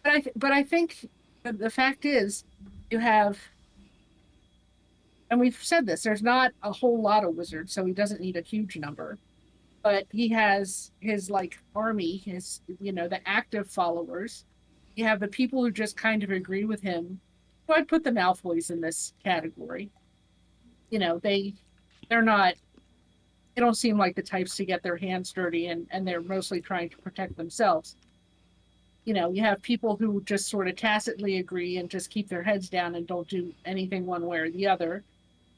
But I think the fact is, you have. And we've said this, there's not a whole lot of wizards, so he doesn't need a huge number. But he has his like army, his, you know, the active followers. You have the people who just kind of agree with him. So I'd put the Malfoys in this category. You know, they don't seem like the types to get their hands dirty, and they're mostly trying to protect themselves. You know, you have people who just sort of tacitly agree and just keep their heads down and don't do anything one way or the other.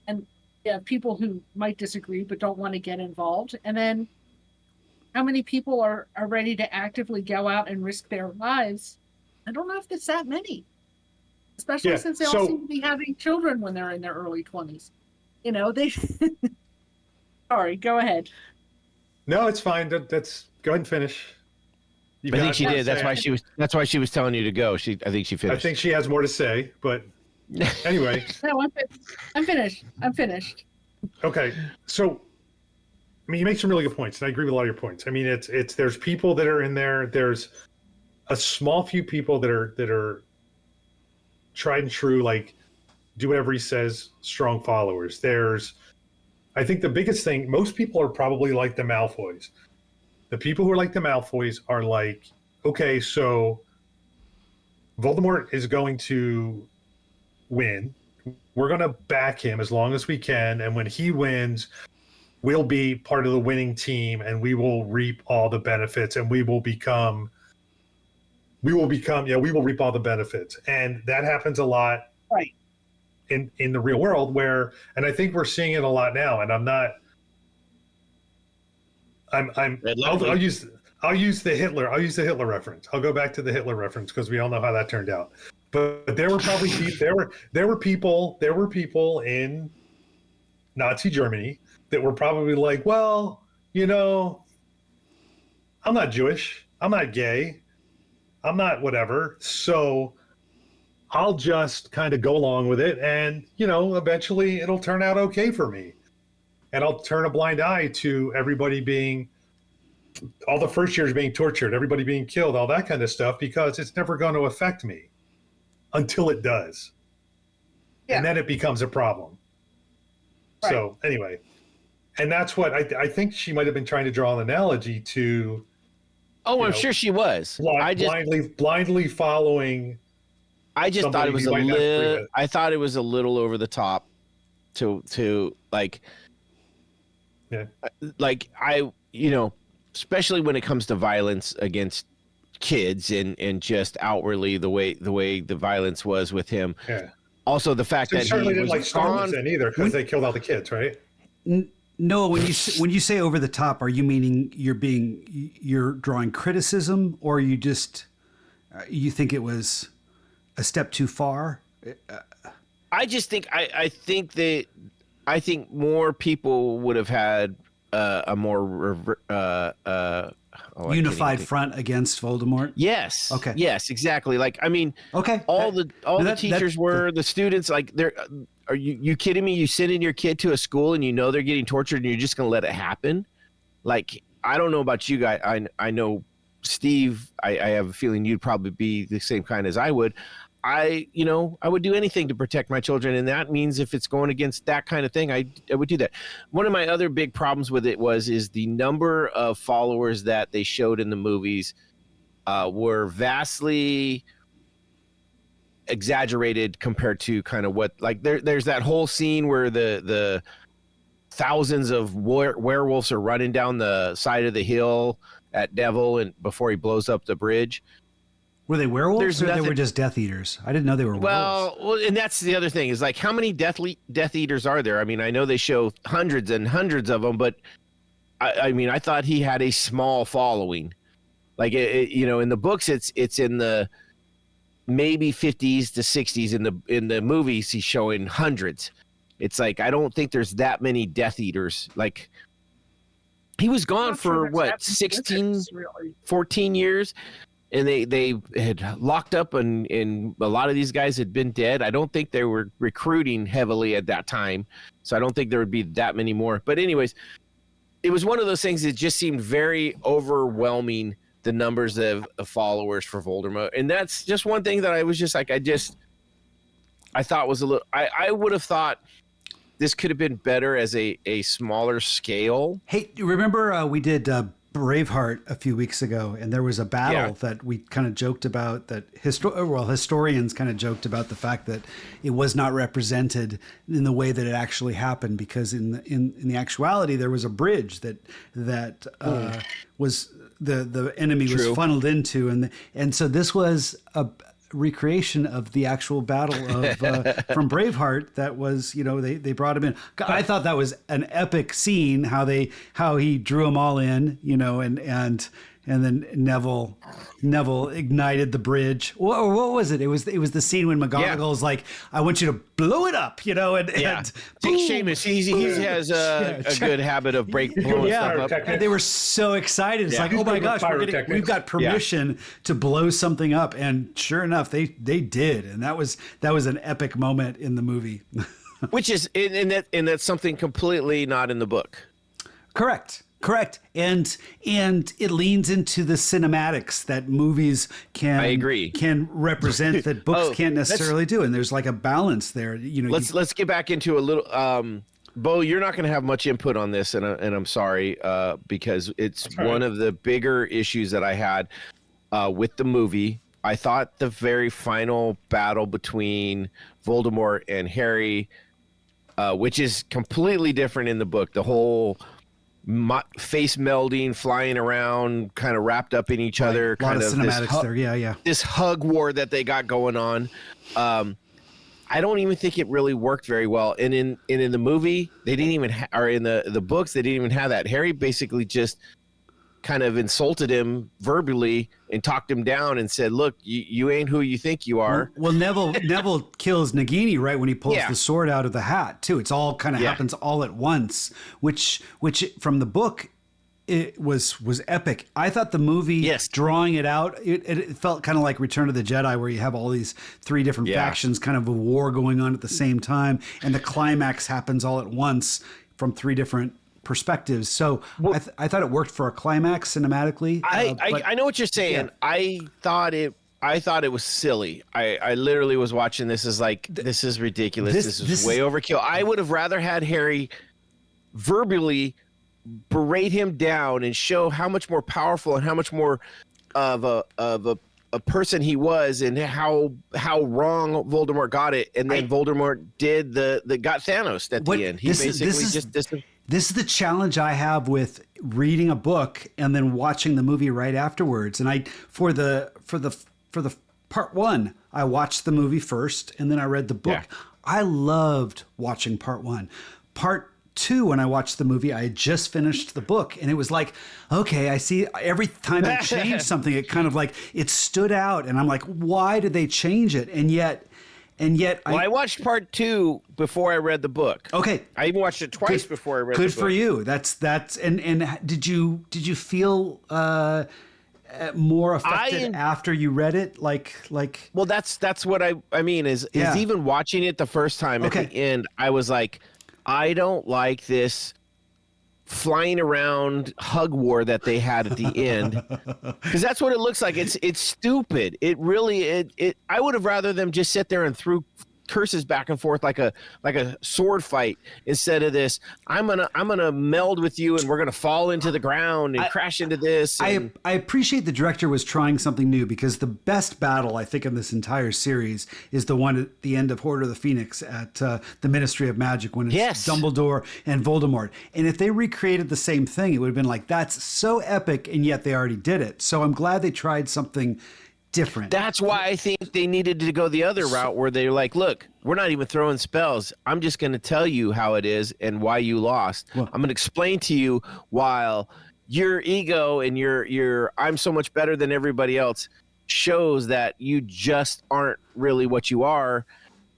And you have people who might disagree but don't want to get involved. And then how many people are ready to actively go out and risk their lives? I don't know if it's that many, especially since they all seem to be having children when they're in their early 20s. You know, they... Sorry, go ahead. No, it's fine. That's go ahead and finish. I think she did. That's why she was telling you to go. I think she finished. I think she has more to say, but anyway. No, I'm finished. I'm finished. Okay, so I mean, you make some really good points, and I agree with a lot of your points. I mean, it's there's people that are in there. There's a small few people that are tried and true, like do whatever he says. Strong followers. I think the biggest thing. Most people are probably like the Malfoys. The people who are like the Malfoys are like, okay, so Voldemort is going to win. We're going to back him as long as we can. And when he wins, we'll be part of the winning team and we will reap all the benefits and we will reap all the benefits. And that happens a lot in the real world and I think we're seeing it a lot now. And I'll use the Hitler reference. I'll go back to the Hitler reference because we all know how that turned out. But there were probably there were people in Nazi Germany that were probably like, well, you know, I'm not Jewish, I'm not gay, I'm not whatever, so I'll just kind of go along with it, and you know, eventually it'll turn out okay for me. And I'll turn a blind eye to everybody all the first years being tortured, everybody being killed, all that kind of stuff, because it's never going to affect me until it does. Yeah. And then it becomes a problem. Right. So anyway, and that's what I think she might have been trying to draw an analogy to. Oh, I'm sure she was. Blindly following. I just thought it was I thought it was a little over the top to like. Yeah. Like you know, especially when it comes to violence against kids and just outwardly the way the violence was with him. Yeah. Also the fact that certainly didn't like Star Wars then either because they killed all the kids, right? No, when you say over the top, are you meaning you're drawing criticism, or you just you think it was a step too far? I just think I think more people would have had a more how oh, I can't even unified think. front against Voldemort. Yes. Okay. Yes, exactly. Like, I mean, Okay. all the teachers that- were, the students, like, they're, are you kidding me? You sending your kid to a school and you know they're getting tortured and you're just going to let it happen? Like, I don't know about you guys. I know, Steve, I have a feeling you'd probably be the same kind as I would. I would do anything to protect my children. And that means if it's going against that kind of thing, I would do that. One of my other big problems with it is the number of followers that they showed in the movies were vastly exaggerated compared to kind of what, like, there's that whole scene where the thousands of werewolves are running down the side of the hill at Devil and before he blows up the bridge. Were they werewolves or they were just Death Eaters? I didn't know they were werewolves. Well, and that's the other thing is, like, how many Death Eaters are there? I mean, I know they show hundreds and hundreds of them, but I mean, I thought he had a small following. Like, in the books, it's in the maybe 50s to 60s. In the movies, he's showing hundreds. It's like, I don't think there's that many Death Eaters. Like, he was gone for what, 16, 14 years? And they had locked up, and a lot of these guys had been dead. I don't think they were recruiting heavily at that time, so I don't think there would be that many more. But anyways, it was one of those things that just seemed very overwhelming, the numbers of followers for Voldemort. And that's just one thing that I was just like, I thought was a little, I would have thought this could have been better as a smaller scale. Hey, remember we did Braveheart a few weeks ago, and there was a battle that we kind of joked about, that historians kind of joked about the fact that it was not represented in the way that it actually happened, because in the actuality there was a bridge that was the enemy was funneled into, and so this was a recreation of the actual battle of from Braveheart. That was, they brought him in. I thought that was an epic scene, how he drew them all in, and then Neville ignited the bridge. What was it? It was the scene when McGonagall's like, I want you to blow it up, and Take Seamus. He has a good habit of blowing stuff up. And they were so excited. It's like, oh my gosh, we've got permission to blow something up, and sure enough, they did, and that was an epic moment in the movie. Which is, and that's something completely not in the book. Correct. And it leans into the cinematics that movies can represent that books can't necessarily do. And there's like a balance there. Let's get back into a little, Bo, you're not going to have much input on this, and I'm sorry, because it's one of the bigger issues that I had with the movie. I thought the very final battle between Voldemort and Harry, which is completely different in the book, the whole face melding, flying around, kind of wrapped up in each other, kind of cinematics there. This hug war that they got going on. I don't even think it really worked very well. And in the movie, they didn't even or in the books, they didn't even have that. Harry basically just kind of insulted him verbally and talked him down and said, look, you ain't who you think you are. Well, Neville kills Nagini right when he pulls the sword out of the hat too. It's all kind of happens all at once, which from the book, it was epic. I thought the movie, drawing it out, it felt kind of like Return of the Jedi, where you have all these three different factions, kind of a war going on at the same time, and the climax happens all at once from three different perspectives. So I thought it worked for a climax cinematically. I know what you're saying. Yeah. I thought it was silly. I literally was watching this as like, this is ridiculous. This is way overkill. I would have rather had Harry verbally berate him down and show how much more powerful and how much more of a person he was, and how wrong Voldemort got it. And then Voldemort got Thanos at the end. He This is the challenge I have with reading a book and then watching the movie right afterwards. And for the part one, I watched the movie first and then I read the book. Yeah. I loved watching part one. Part two, when I watched the movie, I had just finished the book, and it was like, okay, I see every time they changed something, it kind of like, it stood out, and I'm like, why did they change it? And yet And yet, Well, I watched part 2 before I read the book. Okay, I even watched it twice before I read the book. Good for you. That's and did you feel more affected after you read it? Like Well, that's what I mean is even watching it the first time at the end, I was like, I don't like this flying around hug war that they had at the end, because that's what it looks like. It's stupid. It really I would have rather them just sit there and threw curses back and forth like a sword fight instead of this. I'm gonna meld with you and we're gonna fall into the ground and crash into this. I appreciate the director was trying something new, because the best battle I think in this entire series is the one at the end of Order of the Phoenix at the Ministry of Magic, when it's Dumbledore and Voldemort. And if they recreated the same thing, it would have been like, that's so epic, and yet they already did it. So I'm glad they tried something different. That's why I think they needed to go the other route, where they're like, look, we're not even throwing spells. I'm just going to tell you how it is and why you lost. Well, I'm going to explain to you while your ego and your I'm so much better than everybody else shows that you just aren't really what you are,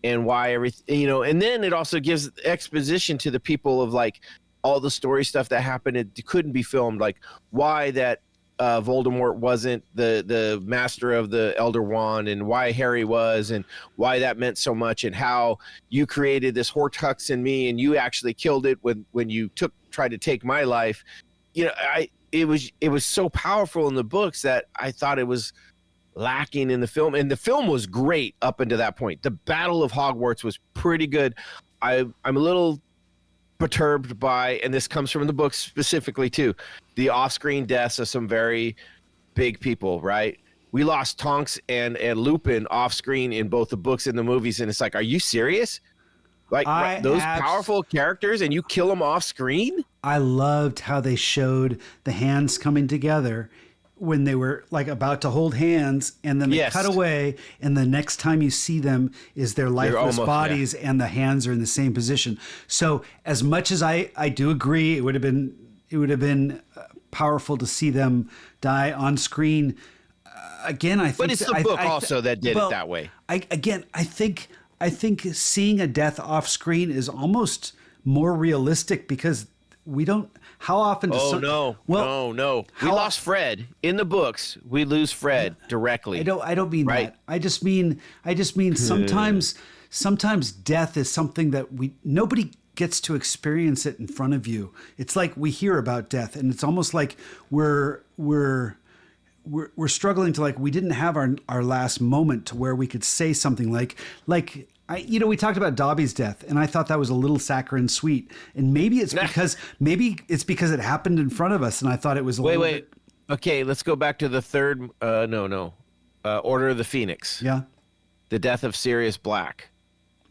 and why everything, and then it also gives exposition to the people of like all the story stuff that happened. It couldn't be filmed, like why that Voldemort wasn't the master of the Elder Wand, and why Harry was, and why that meant so much, and how you created this Horcrux in me, and you actually killed it when you tried to take my life. It was so powerful in the books that I thought it was lacking in the film, and the film was great up until that point. The Battle of Hogwarts was pretty good. I'm a little perturbed by, and this comes from the books specifically too, the off-screen deaths of some very big people, right? We lost Tonks and Lupin off-screen in both the books and the movies, and it's like, are you serious? Like those powerful characters, and you kill them off-screen? I loved how they showed the hands coming together when they were like about to hold hands, and then they cut away, and the next time you see them is their lifeless bodies, and the hands are in the same position. So as much as I do agree, it would have been powerful to see them die on screen. Again, I think, but it's the book also that did it that way. I think seeing a death off screen is almost more realistic, because we don't. How often? No. We lost Fred in the books. We lose Fred directly. I don't mean that. I just mean sometimes death is something that nobody gets to experience it in front of you. It's like we hear about death, and it's almost like we're struggling to, like, we didn't have our last moment to where we could say something like. We talked about Dobby's death, and I thought that was a little saccharine sweet. And maybe it's because it happened in front of us, and I thought it was a little bit... Okay, let's go back to the third. Order of the Phoenix. Yeah, the death of Sirius Black.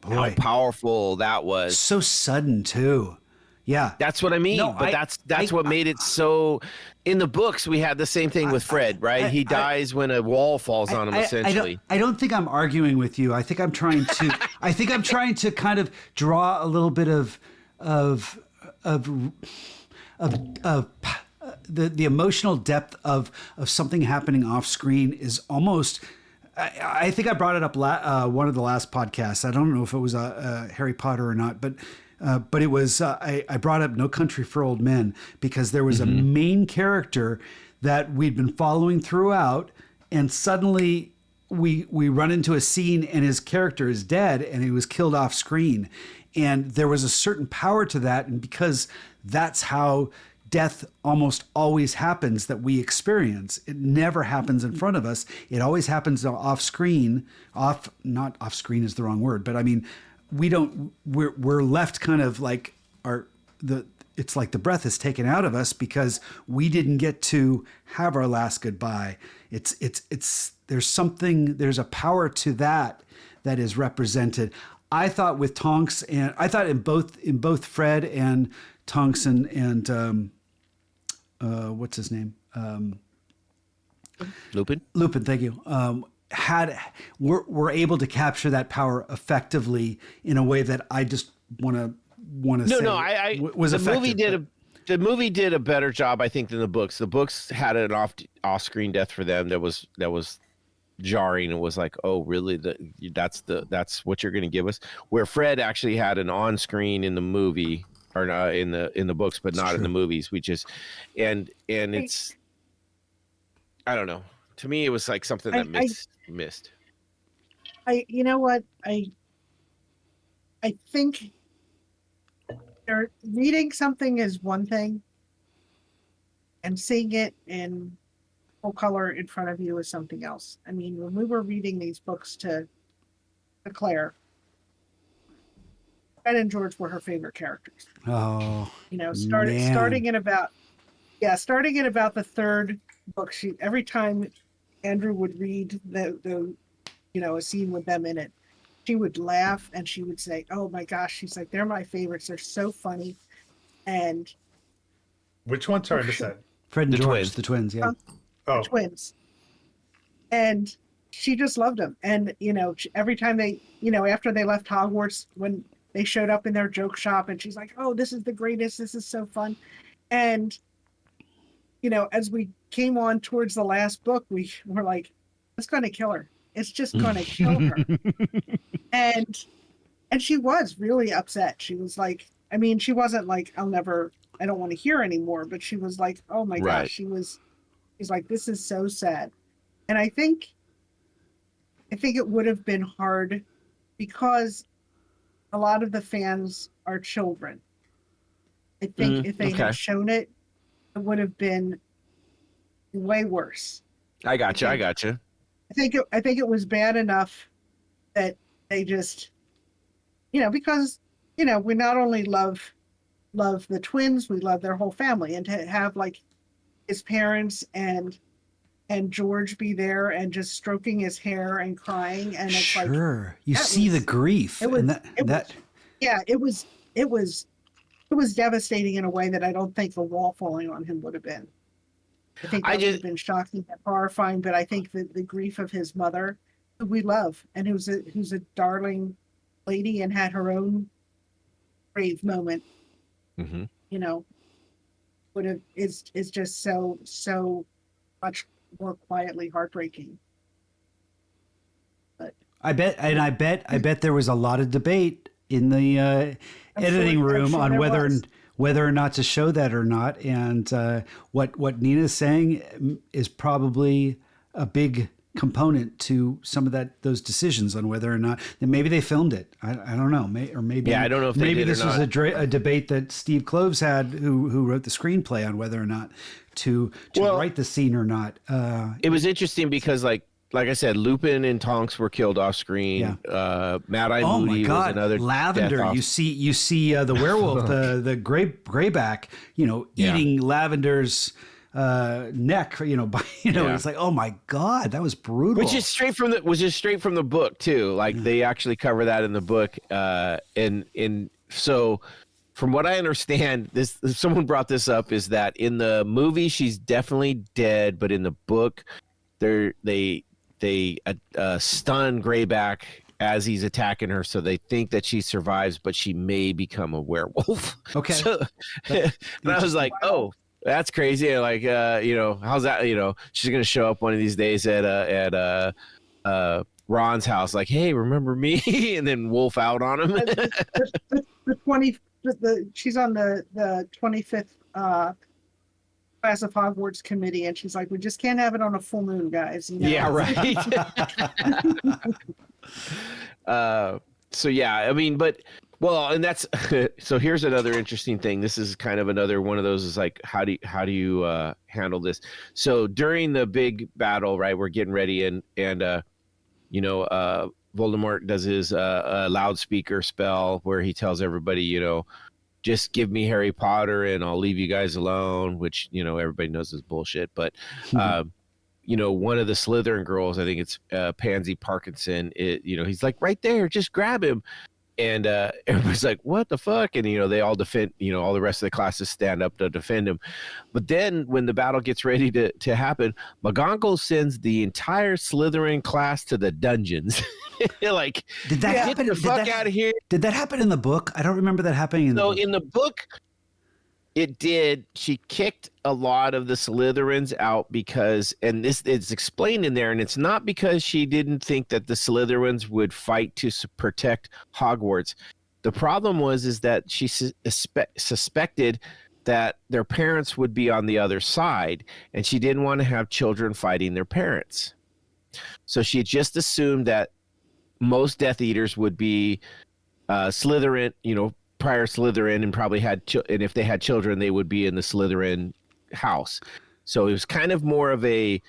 Boy. How powerful that was! So sudden too. Yeah, that's what I mean. No, but that's what made it so. In the books, we had the same thing with Fred, right? He dies when a wall falls on him. Essentially, I don't think I'm arguing with you. I think I'm trying to. I think I'm trying to kind of draw a little bit of the emotional depth of something happening off screen is almost. I think I brought it up one of the last podcasts. I don't know if it was Harry Potter or not, but it was. I brought up No Country for Old Men because there was a main character that we'd been following throughout, and suddenly we run into a scene and his character is dead and he was killed off screen, and there was a certain power to that, and because that's how death almost always happens that we experience. It never happens in front of us. It always happens off screen. Not off screen is the wrong word, but I mean, we're left kind of like it's like the breath is taken out of us because we didn't get to have our last goodbye. There's a power to that is represented. I thought with Tonks, and I thought in both Fred and Tonks and what's his name? Lupin. Lupin, thank you. Were able to capture that power effectively in a way that I just want to say was effective. The movie did a better job, I think, than the books. The books had an off-screen death for them that was jarring. It was like, oh, really? That's what you're going to give us? Where Fred actually had an on screen in the movie or in the books, but not in the movies. And it's, I don't know. To me, it was like something that missed. You know what? I think reading something is one thing, and seeing it in full color in front of you is something else. I mean, when we were reading these books to Claire, Fred and George were her favorite characters. Oh, you know, starting at about the third book, every time Andrew would read the a scene with them in it, she would laugh and she would say, "Oh my gosh," she's like, "They're my favorites. They're so funny." And which one? Sorry, I missed that. Fred and George, the twins, yeah. The twins. And she just loved them. And every time they, after they left Hogwarts, when they showed up in their joke shop, and she's like, "Oh, this is the greatest. This is so fun." And as we came on towards the last book, we were like, "It's going to kill her. It's just going to kill her." And she was really upset. She was like, I mean, she wasn't like, I don't want to hear anymore, but she was like, oh my gosh, she's like, this is so sad. And I think it would have been hard because a lot of the fans are children. I think if they had shown it, it would have been way worse. I got you. I think it was bad enough that they just, because, we not only love the twins, we love their whole family, and to have like his parents and George be there and just stroking his hair and crying, and it's like, you see the grief. It was devastating in a way that I don't think the wall falling on him would have been. I think that would have been shocking and horrifying, but I think that the grief of his mother, who we love, and who's a darling lady and had her own brave moment, is just so much more quietly heartbreaking. But I bet there was a lot of debate in the editing room on whether or not to show that or not. And what Nina's saying is probably a big component to some of those decisions on whether or not maybe they filmed it. I don't know. Maybe I don't know if they maybe did this or was not. a debate that Steve Kloves had, who wrote the screenplay, on whether or not to write the scene or not. It was interesting because like I said, Lupin and Tonks were killed off screen. Yeah. Mad Eye Moody was another Lavender. You see the werewolf, the grayback, eating Lavender's neck. It's like, oh my God, that was brutal. Which is straight from the book too. Like they actually cover that in the book. And so from what I understand, someone brought this up, is that in the movie she's definitely dead, but in the book they stun Greyback as he's attacking her, so they think that she survives, but she may become a werewolf. Okay. So, and I was like, oh, that's crazy. And like, how's that? She's gonna show up one of these days at Ron's house, like, hey, remember me? And then wolf out on him. She's on the 25th class of Hogwarts committee, and she's like, we just can't have it on a full moon, guys. Yeah, right. So yeah, I mean, and that's so here's another interesting thing. This is kind of another one of those, is like, how do you handle this? So during the big battle, right, we're getting ready, and Voldemort does his loudspeaker spell where he tells everybody, just give me Harry Potter and I'll leave you guys alone, which, everybody knows is bullshit. But, one of the Slytherin girls, I think it's Pansy Parkinson, he's like, right there, just grab him. And everybody's like, what the fuck? And, they all defend, all the rest of the classes stand up to defend him. But then when the battle gets ready to happen, McGonagall sends the entire Slytherin class to the dungeons. Like, did that happen? Get the fuck out of here. Did that happen in the book? I don't remember that happening in the book. In the book, It did. She kicked a lot of the Slytherins out because, and this is explained in there, and it's not because she didn't think that the Slytherins would fight to protect Hogwarts. The problem is that she suspected that their parents would be on the other side, and she didn't want to have children fighting their parents. So she just assumed that most Death Eaters would be Slytherin, prior Slytherin, and probably and if they had children, they would be in the Slytherin house. So it was kind of more of a,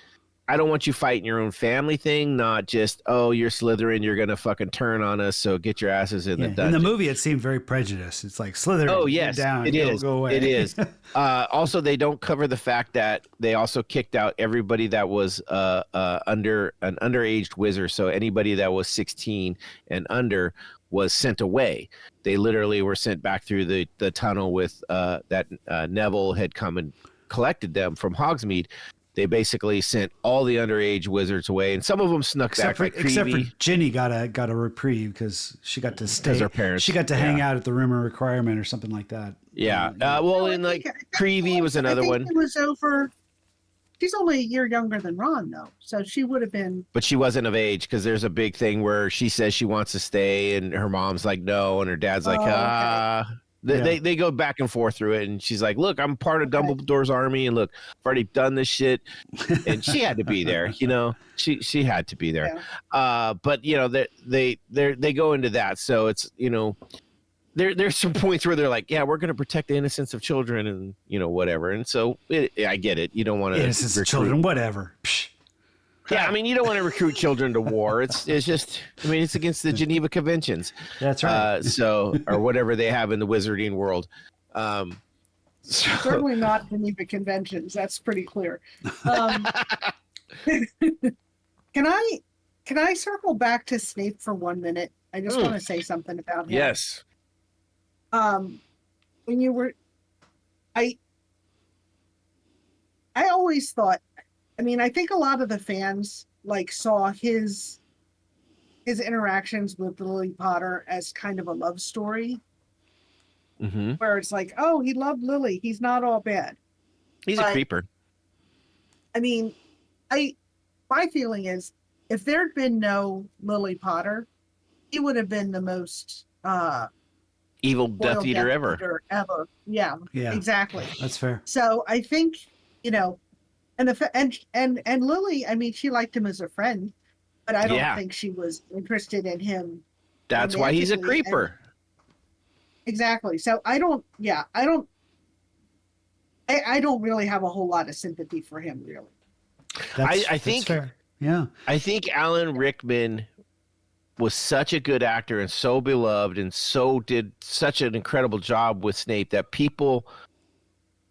I don't want you fighting your own family thing, not just, oh, you're Slytherin, you're gonna fucking turn on us, so get your asses in the dungeon. In the movie, it seemed very prejudiced. It's like Slytherin. Oh yes, down, it is. Go away. It is. Also, they don't cover the fact that they also kicked out everybody that was under an underaged wizard. So anybody that was 16 and under was sent away. They literally were sent back through the tunnel with that Neville had come and collected them from Hogsmeade. They basically sent all the underage wizards away, and some of them snuck back. Except for Ginny got a reprieve because she got to stay. Her parents, she got to hang out at the room of requirement or something like that. Yeah. Creevy was another one. It was over. She's only a year younger than Ron, though, so she would have been. But she wasn't of age because there's a big thing where she says she wants to stay, and her mom's like no, and her dad's like okay. They go back and forth through it, and she's like, "Look, I'm part of Dumbledore's army, and look, I've already done this shit." And she had to be there, She had to be there. Yeah. But they go into that, so it's there's some points where they're like, "Yeah, we're going to protect the innocence of children," and whatever. And so I get it. You don't want to innocence of children, whatever. Psh. Yeah, I mean, you don't want to recruit children to war. It's just, it's against the Geneva Conventions. That's right. Or whatever they have in the wizarding world. Certainly not Geneva Conventions. That's pretty clear. Can I circle back to Snape for 1 minute? I just want to say something about him. Yes. When you were, I always thought. I think a lot of the fans saw his interactions with Lily Potter as kind of a love story, where it's like, oh, he loved Lily. He's not all bad. He's a creeper. My feeling is, if there'd been no Lily Potter, he would have been the most evil Death Eater ever. Yeah, exactly. That's fair. So I think and Lily, she liked him as a friend, but I don't think she was interested in him. That's why he's a creeper. Exactly. So I don't really have a whole lot of sympathy for him, really. I think that's fair. Yeah. I think Alan Rickman was such a good actor and so beloved and so did such an incredible job with Snape that people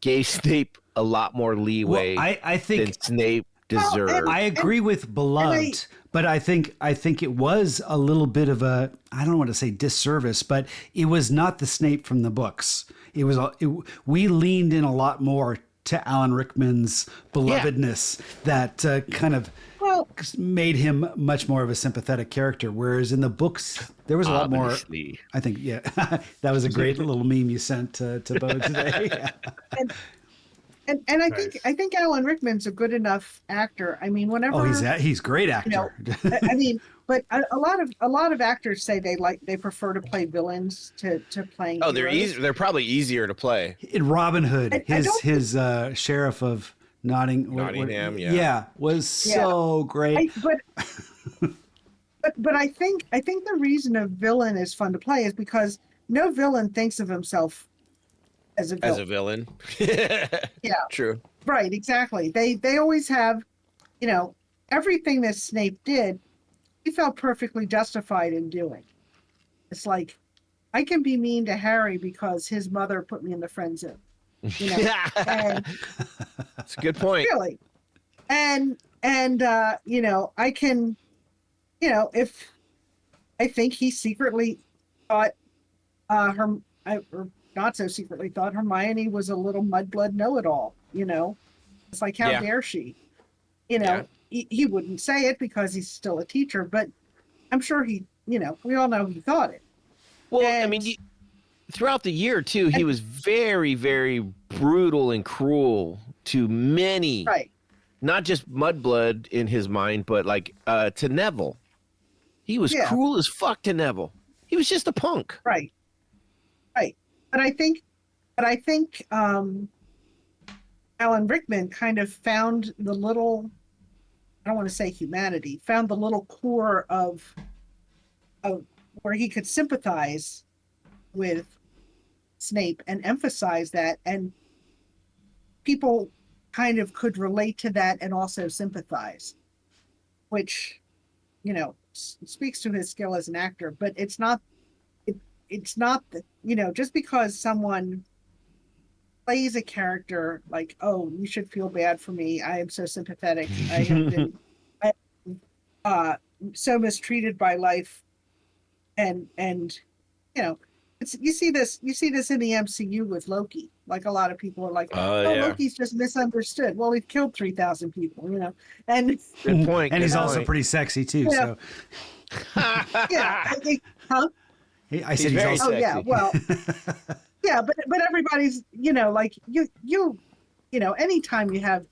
gave Snape a lot more leeway I think than Snape deserved. I agree with beloved, but I think it was a little bit of a, I don't want to say disservice, but it was not the Snape from the books. We leaned in a lot more to Alan Rickman's belovedness that kind of made him much more of a sympathetic character, whereas in the books there was a lot more. I think, that was a great little meme you sent to Bo today. And I think Alan Rickman's a good enough actor. Whenever he's a great actor. But a lot of actors say they prefer to play villains to playing. Oh, heroes. they're probably easier to play. In Robin Hood, his sheriff of Nottingham, was so great. But I think the reason a villain is fun to play is because no villain thinks of himself as a villain. Yeah. True. Right, exactly. They always have, everything that Snape did, he felt perfectly justified in doing. It's like, I can be mean to Harry because his mother put me in the friend zone. And that's a good point. Really. And I can, if I think he secretly thought or not so secretly thought Hermione was a little mudblood know-it-all, It's like, how dare she? He wouldn't say it because he's still a teacher, but I'm sure we all know he thought it. Well, throughout the year too, he was very, very brutal and cruel to many, Right. not just Mudblood in his mind, but like to Neville. He was Yeah. cruel as fuck to Neville. He was just a punk. Right. Right. But I think Alan Rickman kind of found the little, I don't want to say humanity, found the little core of where he could sympathize with Snape and emphasize that, and people kind of could relate to that and also sympathize, which, you know, speaks to his skill as an actor. But it's not that, you know, just because someone plays a character like, oh, you should feel bad for me, I am so sympathetic, I have been so mistreated by life, and you know, you see this in the MCU with Loki. Like, a lot of people are like, oh, yeah. Loki's just misunderstood. Well, he killed 3,000 people, you know. And Good point. And good he's also point. pretty sexy too. Yeah. So yeah, huh? I said he's very also. Oh yeah, sexy. well, yeah, but everybody's, you know, like you know, anytime you have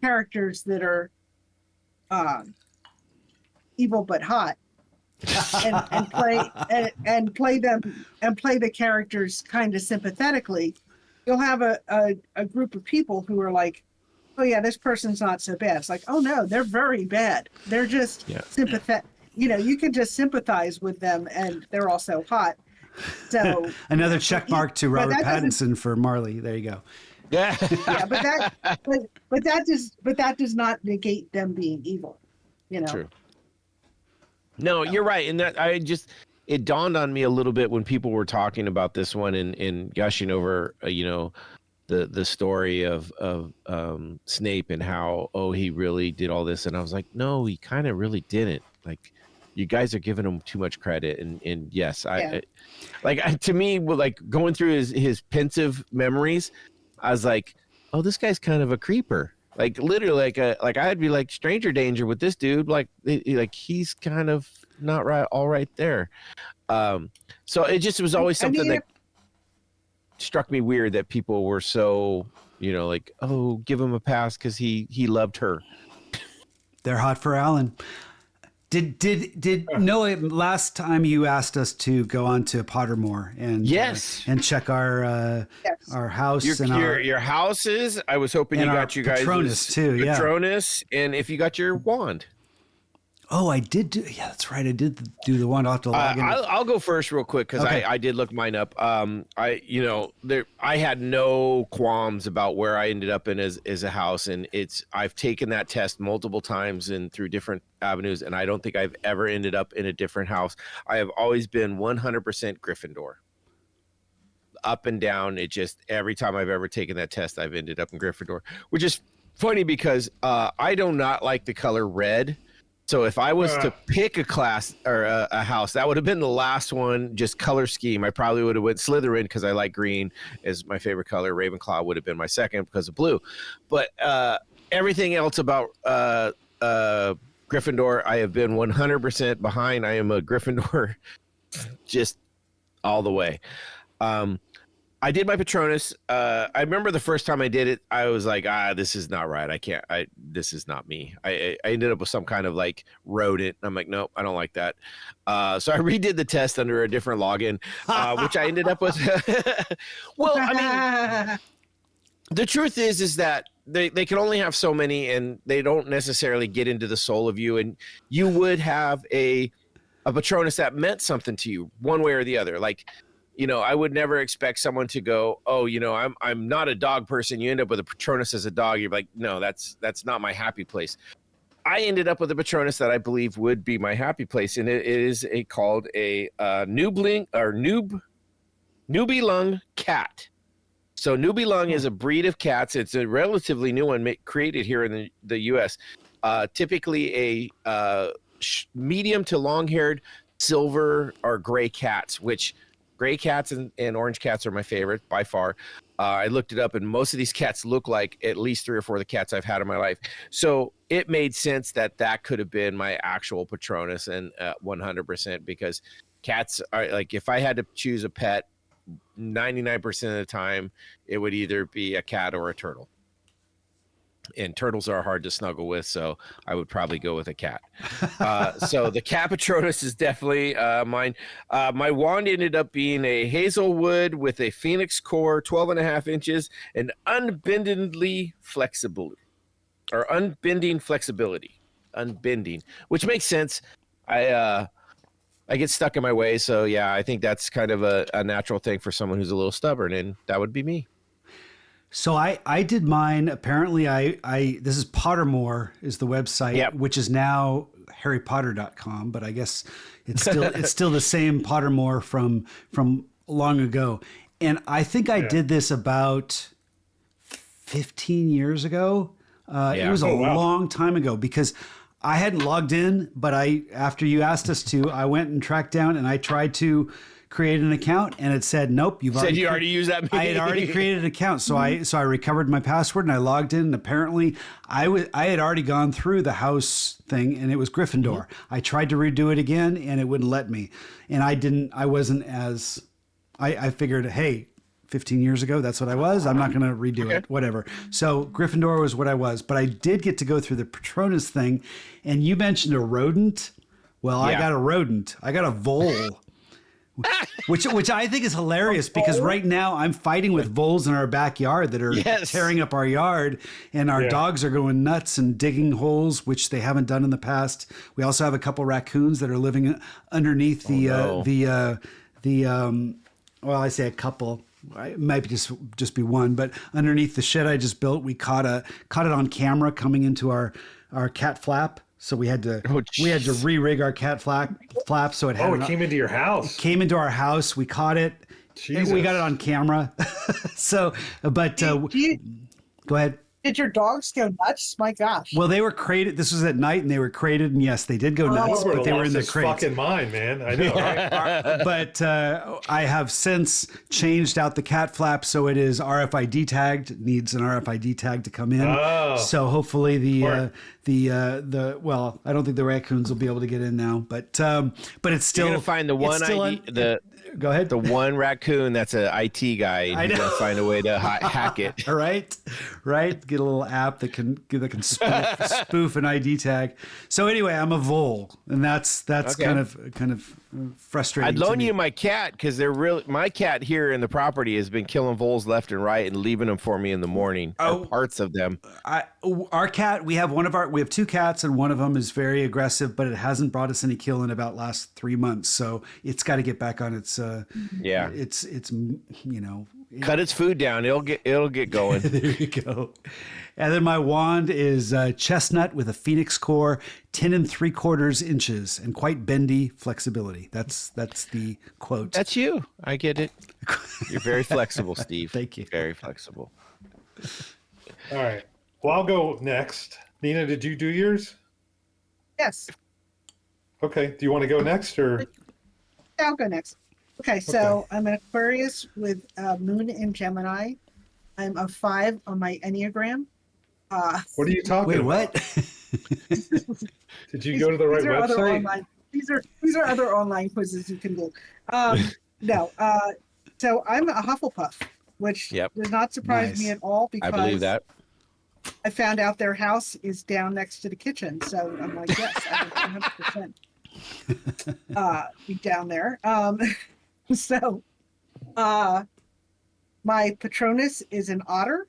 characters that are evil but hot, and play the characters kind of sympathetically, you'll have a group of people who are like, oh yeah, this person's not so bad. It's like, oh no, they're very bad. They're just sympathetic. You know, you can just sympathize with them, and they're also hot. So Another check mark to but Robert that doesn't- Pattinson for Marley. There you go. Yeah. yeah, but that does not negate them being evil. You know. True. No, you're right. And that it dawned on me a little bit when people were talking about this one and gushing over, you know, the story of Snape and how, oh, he really did all this. And I was like, no, he kind of really didn't. Like, you guys are giving him too much credit. And yes, to me, like going through his pensive memories, I was like, oh, this guy's kind of a creeper. Like, literally, like I'd be like stranger danger with this dude. Like he's kind of not right, all right there. So it was always something that struck me weird, that people were so, you know, like, oh, give him a pass because he loved her. They're hot for Alan. Did Noah, last time you asked us to go on to Pottermore and Yes, and check our house your houses. I was hoping you got you guys Patronus too. Yeah, Patronus, and if you got your wand. Oh, I did do. Yeah, that's right. I did do the one. I'll have to log in. I'll go first real quick because Okay. I did look mine up. I had no qualms about where I ended up in as a house, and I've taken that test multiple times and through different avenues, and I don't think I've ever ended up in a different house. I have always been 100% Gryffindor. Up and down. It just, every time I've ever taken that test, I've ended up in Gryffindor, which is funny because I do not like the color red. So if I was to pick a class or a house, that would have been the last one, just color scheme. I probably would have went Slytherin because I like green is my favorite color. Ravenclaw would have been my second because of blue. But everything else about Gryffindor, I have been 100% behind. I am a Gryffindor just all the way. I did my Patronus. I remember the first time I did it, I was like, this is not right. This is not me. I ended up with some kind of like rodent. I'm like, nope, I don't like that. So I redid the test under a different login, which I ended up with. Well, I mean, the truth is that they can only have so many, and they don't necessarily get into the soul of you. And you would have a Patronus that meant something to you one way or the other. Like, you know, I would never expect someone to go, oh, you know, I'm not a dog person. You end up with a Patronus as a dog. You're like, no, that's not my happy place. I ended up with a Patronus that I believe would be my happy place, and it is called a Noobling or Nubelung cat. So Nubelung is a breed of cats. It's a relatively new one created here in the U.S. Typically a medium to long-haired silver or gray cats, which gray cats and orange cats are my favorite by far. I looked it up, and most of these cats look like at least 3 or 4 of the cats I've had in my life. So it made sense that could have been my actual Patronus, and 100%, because cats are like, if I had to choose a pet 99% of the time, it would either be a cat or a turtle. And turtles are hard to snuggle with, so I would probably go with a cat. So the cat Patronus is definitely mine. My wand ended up being a hazelwood with a phoenix core, 12.5 inches, and unbendingly flexible, or unbending flexibility. Unbending, which makes sense. I get stuck in my way, so yeah, I think that's kind of a natural thing for someone who's a little stubborn, and that would be me. So I did mine. Apparently, this is Pottermore is the website, Yep. which is now harrypotter.com, but I guess it's still the same Pottermore from long ago. And I think I did this about 15 years ago. It was a long time ago because I hadn't logged in, but after you asked us to, I went and tracked down and I tried to create an account, and it said, "Nope, you already used that." I had already created an account, so I recovered my password and I logged in, and apparently I had already gone through the house thing, and it was Gryffindor. I tried to redo it again, and it wouldn't let me, and I wasn't as I figured, hey, 15 years ago, that's what I was. I'm not going to redo it, whatever. So Gryffindor was what I was, but I did get to go through the Patronus thing, and you mentioned a rodent. Well, I got a rodent. I got a vole. Which I think is hilarious because right now I'm fighting with voles in our backyard that are tearing up our yard, and our dogs are going nuts and digging holes, which they haven't done in the past. We also have a couple raccoons that are living underneath well, I say a couple. It might just be one, but underneath the shed I just built, we caught it on camera coming into our cat flap. So we had to re-rig our cat flap so it had. It came into your house. It came into our house. We caught it. Jesus. We got it on camera. So, but go ahead. Did your dogs go nuts? My gosh. Well, they were crated. This was at night, and they were crated, and yes, they did go nuts, but they were in the crates. Fucking mine, man. I know, right? But I have since changed out the cat flap so it is RFID tagged. It needs an RFID tag to come in. Oh. So hopefully the well, I don't think the raccoons will be able to get in now, but it's still. You're gonna find the one ID. Go ahead. The one raccoon that's an IT guy. And he's gonna find a way to hack it. All right. Get a little app that can spoof an ID tag. So anyway, I'm a vole, and that's okay. kind of frustrating. I'd loan you my cat because my cat here in the property has been killing voles left and right and leaving them for me in the morning. Or parts of them. Our cat, we have two cats, and one of them is very aggressive, but it hasn't brought us any kill in about last 3 months. So it's got to get back on its. It's cut its food down. It'll get going. There you go. And then my wand is chestnut with a phoenix core, 10 3/4 inches, and quite bendy flexibility. That's the quote. That's you. I get it. You're very flexible, Steve. Thank you. Very flexible. All right. Well, I'll go next. Nina, did you do yours? Yes. Okay. Do you want to go next or? Yeah, I'll go next. Okay, so I'm an Aquarius with Moon in Gemini. I'm a 5 on my Enneagram. What are you talking about? What? Did you go to the right website? These are other online quizzes you can do. No. So I'm a Hufflepuff, which does not surprise me at all because I believe that. I found out their house is down next to the kitchen. So I'm like, yes, I 100% be down there. So my Patronus is an otter.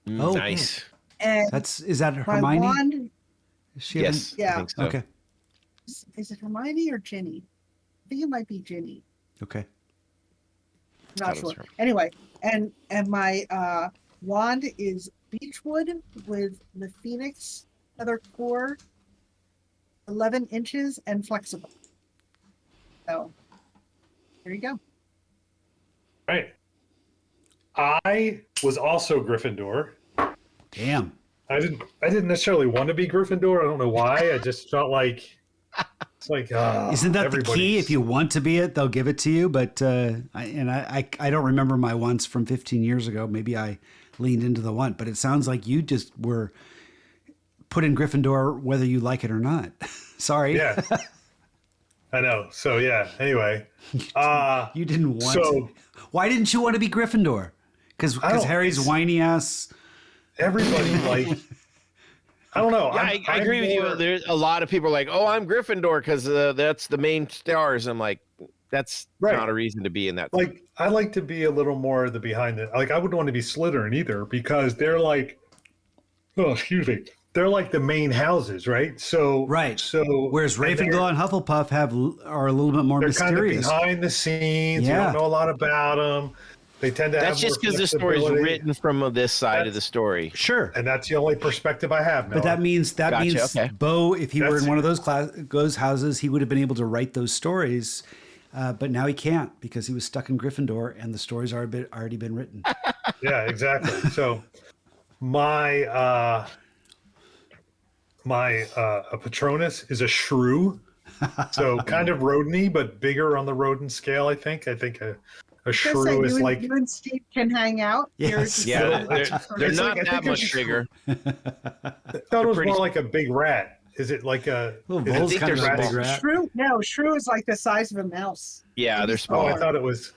Oh, nice. And is that Hermione? My wand, yes. Yeah. I think so. Okay. Is it Hermione or Ginny? I think it might be Ginny. Okay. Not sure. Anyway, and my wand is beechwood with the phoenix feather core, 11 inches and flexible. So there you go. Right. I was also Gryffindor. Damn. I didn't necessarily want to be Gryffindor. I don't know why. I just felt like it's like isn't that the key? If you want to be it, they'll give it to you. But I don't remember my wants from 15 years ago. Maybe I leaned into the want, but it sounds like you just were put in Gryffindor whether you like it or not. Sorry. Yeah. I know. So yeah. Anyway, You didn't want. So Why didn't you want to be Gryffindor? Because Harry's whiny ass. Everybody like. I don't know. Yeah, I agree with you. There's a lot of people are like, "Oh, I'm Gryffindor because that's the main stars." I'm like, that's not a reason to be in that. Like, I like to be a little more the behind the. Like, I wouldn't want to be Slytherin either because they're like, oh, excuse me, they're like the main houses, right? So So whereas Ravenclaw and Hufflepuff are a little bit more mysterious. Kind of behind the scenes. You don't know a lot about them. They tend to have. That's just because the story is written from this side of the story. Sure, and that's the only perspective I have. But that means Bo, if he were in one of those houses, he would have been able to write those stories. But now he can't because he was stuck in Gryffindor, and the stories are already been written. Yeah, exactly. So my Patronus is a shrew, so kind of rodent-y, but bigger on the rodent scale. I think a shrew is like you and Steve can hang out. Yes. Yeah, they're not that much bigger. I thought it was more like a big rat. Is it like a bull's kind of a big rat? Shrew? No, shrew is like the size of a mouse. Yeah, they're small. I thought it was.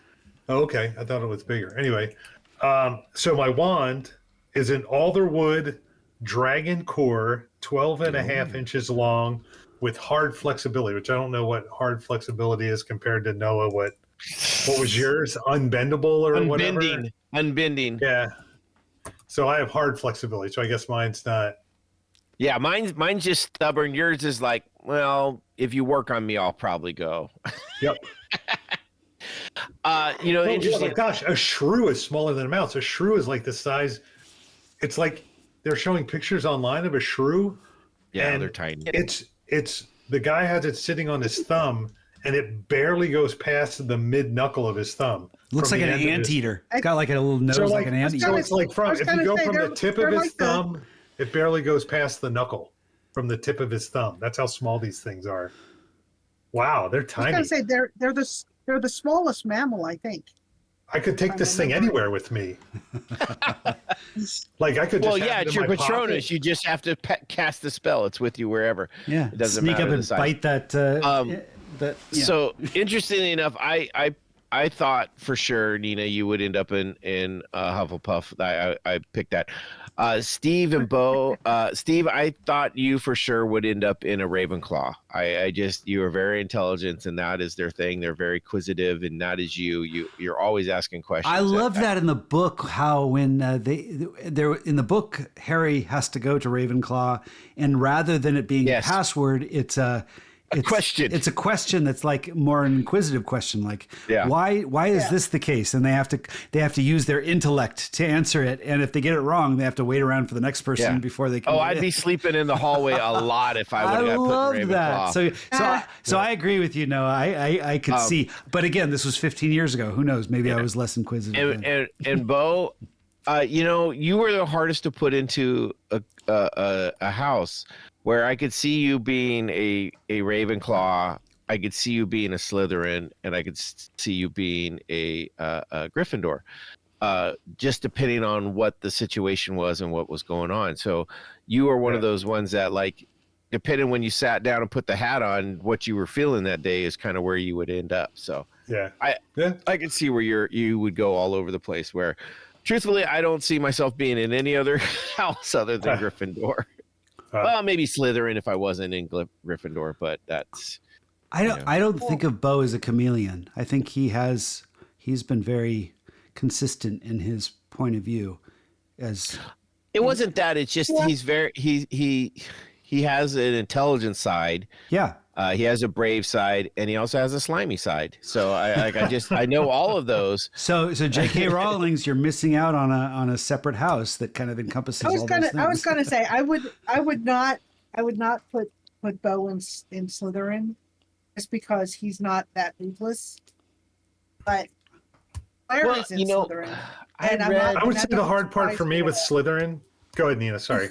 Oh, okay, I thought it was bigger. Anyway, so my wand is an alderwood dragon core, 12 and a half inches long, with hard flexibility. Which I don't know what hard flexibility is compared to Noah. What was yours? Unbendable or whatever? Unbending. Yeah. So I have hard flexibility. So I guess mine's not. Yeah, mine's just stubborn. Yours is like, well, if you work on me, I'll probably go. Yep. Interesting. Oh, gosh, a shrew is smaller than a mouse. A shrew is like the size. It's like they're showing pictures online of a shrew. Yeah, and they're tiny. It's the guy has it sitting on his thumb, and it barely goes past the mid knuckle of his thumb. Looks like an anteater. It's got like a little nose like an anteater. So it's like if you go from the tip of his thumb. It barely goes past the knuckle from the tip of his thumb. That's how small these things are. Wow, they're tiny. I was gonna say they're the smallest mammal, I think. I could take this thing anywhere with me. Like I could. Well, yeah, it's your Patronus. You just have to cast the spell. It's with you wherever. Yeah, it doesn't sneak matter up and bite that. So interestingly enough, I thought for sure, Nina, you would end up in Hufflepuff. I picked that. Steve and Bo, Steve, I thought you for sure would end up in a Ravenclaw. You are very intelligent, and that is their thing. They're very inquisitive, and that is you. You're always asking questions. I love that in the book. How when they're in the book, Harry has to go to Ravenclaw, and rather than it being a password, it's a question. It's a question that's like more an inquisitive question, like why is this the case? And they have to use their intellect to answer it. And if they get it wrong, they have to wait around for the next person before they can. Oh, I'd be sleeping in the hallway a lot if I would have got put in Ravenclaw. So I agree with you. No, I could see, but again, this was 15 years ago. Who knows? Maybe I was less inquisitive. And Bo, you were the hardest to put into a house. Where I could see you being a Ravenclaw, I could see you being a Slytherin, and I could see you being a Gryffindor, just depending on what the situation was and what was going on. So you are one of those ones that, like, depending when you sat down and put the hat on, what you were feeling that day is kind of where you would end up. So I could see where you would go all over the place. Where, truthfully, I don't see myself being in any other house other than Gryffindor. Well, maybe Slytherin if I wasn't in Gryffindor, but that's. I don't think of Bo as a chameleon. I think he's been very consistent in his point of view. It wasn't that. It's just he has an intelligent side. Yeah. He has a brave side, and he also has a slimy side. So I know all of those. So J.K. Rowling's, you're missing out on a separate house that kind of encompasses all those things. I was gonna say I would not put Bo in Slytherin, just because he's not that ruthless. But Claire is in Slytherin. I would say the hard part for me with Slytherin. Go ahead, Nina. Sorry,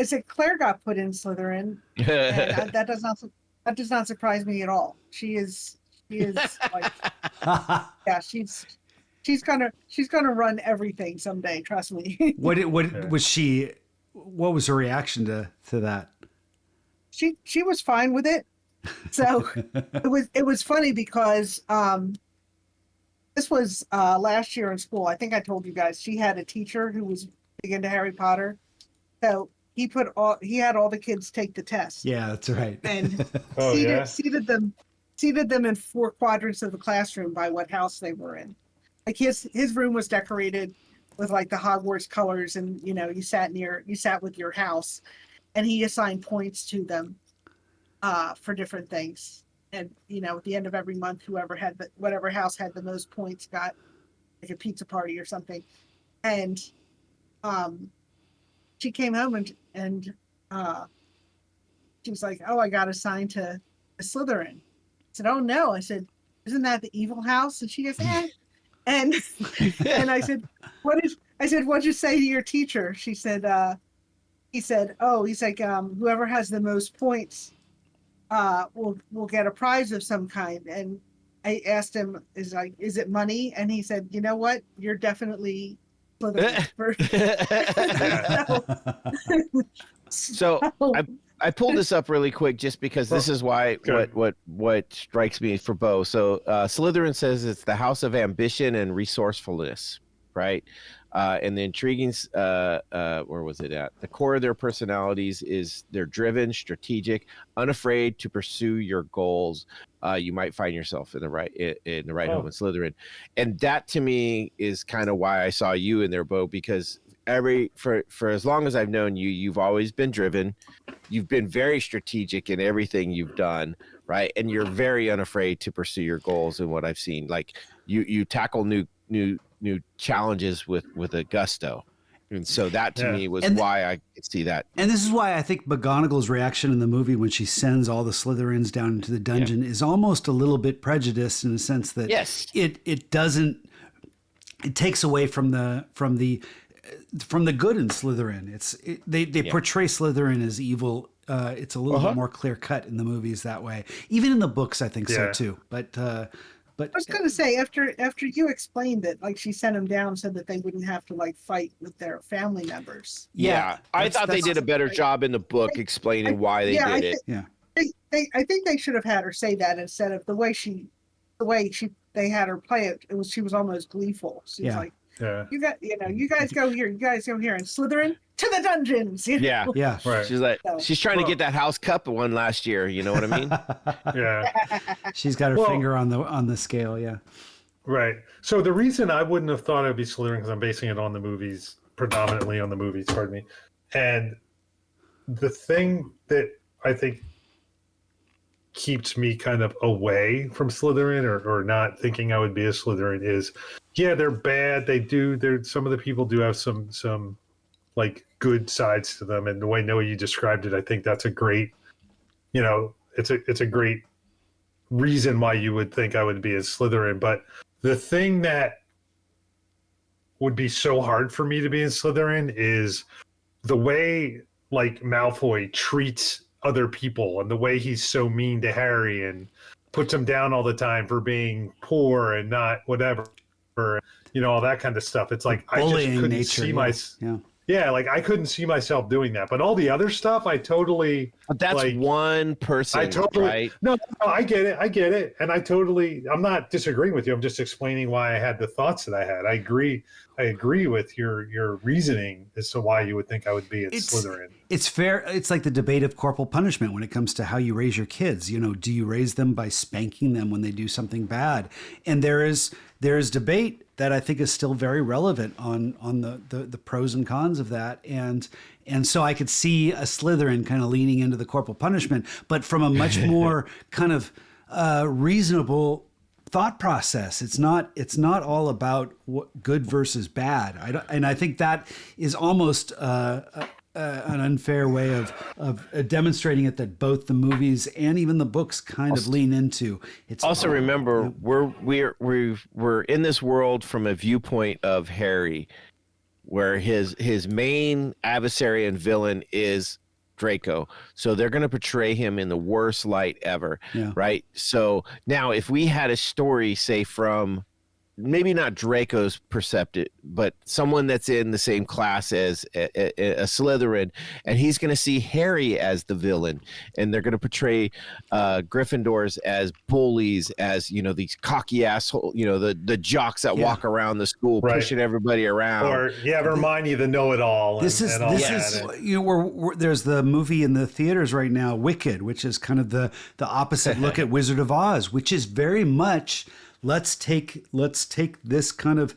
I said Claire got put in Slytherin, and that does not surprise me at all. She is like, she's gonna run everything someday. Trust me. What was she? What was her reaction to that? she was fine with it. So it was funny because this was last year in school. I think I told you guys she had a teacher who was big into Harry Potter. So he had all the kids take the test. Yeah, that's right. And Oh, yeah? seated them in 4 quadrants of the classroom by what house they were in. Like his room was decorated with like the Hogwarts colors, and you sat with your house, and he assigned points to them for different things. And at the end of every month, whatever house had the most points got like a pizza party or something. And she came home and she was like, "Oh, I got assigned to Slytherin." I said, "Oh no." I said, "Isn't that the evil house?" And she goes, "Eh." And I said, "What'd you say to your teacher?" She said, he's like, "Whoever has the most points will get a prize of some kind." And I asked him, "Is it money?" And he said, "You know what? You're definitely Slytherin." So I pulled this up really quick just because this is why what strikes me for Bo. So Slytherin says it's the house of ambition and resourcefulness, right? And the intriguing, where was it at? The core of their personalities is they're driven, strategic, unafraid to pursue your goals. You might find yourself in the right home in Slytherin, and that to me is kind of why I saw you in there, Bo, because for as long as I've known you, you've always been driven. You've been very strategic in everything you've done, right? And you're very unafraid to pursue your goals. And what I've seen, like you tackle new challenges with a gusto. And so that to me was why I could see that. And this is why I think McGonagall's reaction in the movie when she sends all the Slytherins down into the dungeon is almost a little bit prejudiced in the sense that it takes away from the good in Slytherin. They portray Slytherin as evil. It's a little bit more clear cut in the movies that way. Even in the books, I think so too. But I was going to say, after you explained it, like she sent them down so that they wouldn't have to like fight with their family members. Yeah, I thought they did a better job in the book explaining why they did it. I think they should have had her say that instead of the way they had her play it. She was almost gleeful. She was like, "You guys go here, you guys go here, and Slytherin to the dungeons." Yeah, right. She's like, she's trying to get that house cup one last year. You know what I mean? Yeah. She's got her finger on the scale. Yeah. Right. So the reason I wouldn't have thought it would be Slytherin, because I'm basing it on the movies, predominantly on the movies, pardon me. And the thing that I think keeps me kind of away from Slytherin or not thinking I would be a Slytherin is, they're bad. Some of the people do have some like good sides to them. And the way Noah you described it, I think that's a great, it's a great reason why you would think I would be a Slytherin. But the thing that would be so hard for me to be in Slytherin is the way like Malfoy treats other people and the way he's so mean to Harry and puts him down all the time for being poor and not whatever, all that kind of stuff. It's like I just couldn't see myself. Yeah, like I couldn't see myself doing that. But all the other stuff, I totally. But that's one person, right? No, I get it, and I'm not disagreeing with you. I'm just explaining why I had the thoughts that I had. I agree with your reasoning as to why you would think I would be in Slytherin. It's fair. It's like the debate of corporal punishment when it comes to how you raise your kids. Do you raise them by spanking them when they do something bad? And there is debate that I think is still very relevant on the pros and cons of that. And so I could see a Slytherin kind of leaning into the corporal punishment, but from a much more kind of reasonable thought process. It's not all about good versus bad. I think that is almost an unfair way of demonstrating it that both the movies and even the books kind of lean into. It's also remember we're in this world from a viewpoint of Harry, where his main adversary and villain is Draco. So they're going to portray him in the worst light ever, right? So now if we had a story, say from maybe not Draco's perceptive, but someone that's in the same class as a Slytherin, and he's going to see Harry as the villain, and they're going to portray Gryffindors as bullies, as these cocky asshole, the jocks that walk around the school pushing everybody around, or Hermione the know-it-all. This is there's the movie in the theaters right now, Wicked, which is kind of the opposite look at Wizard of Oz, which is very much let's take this kind of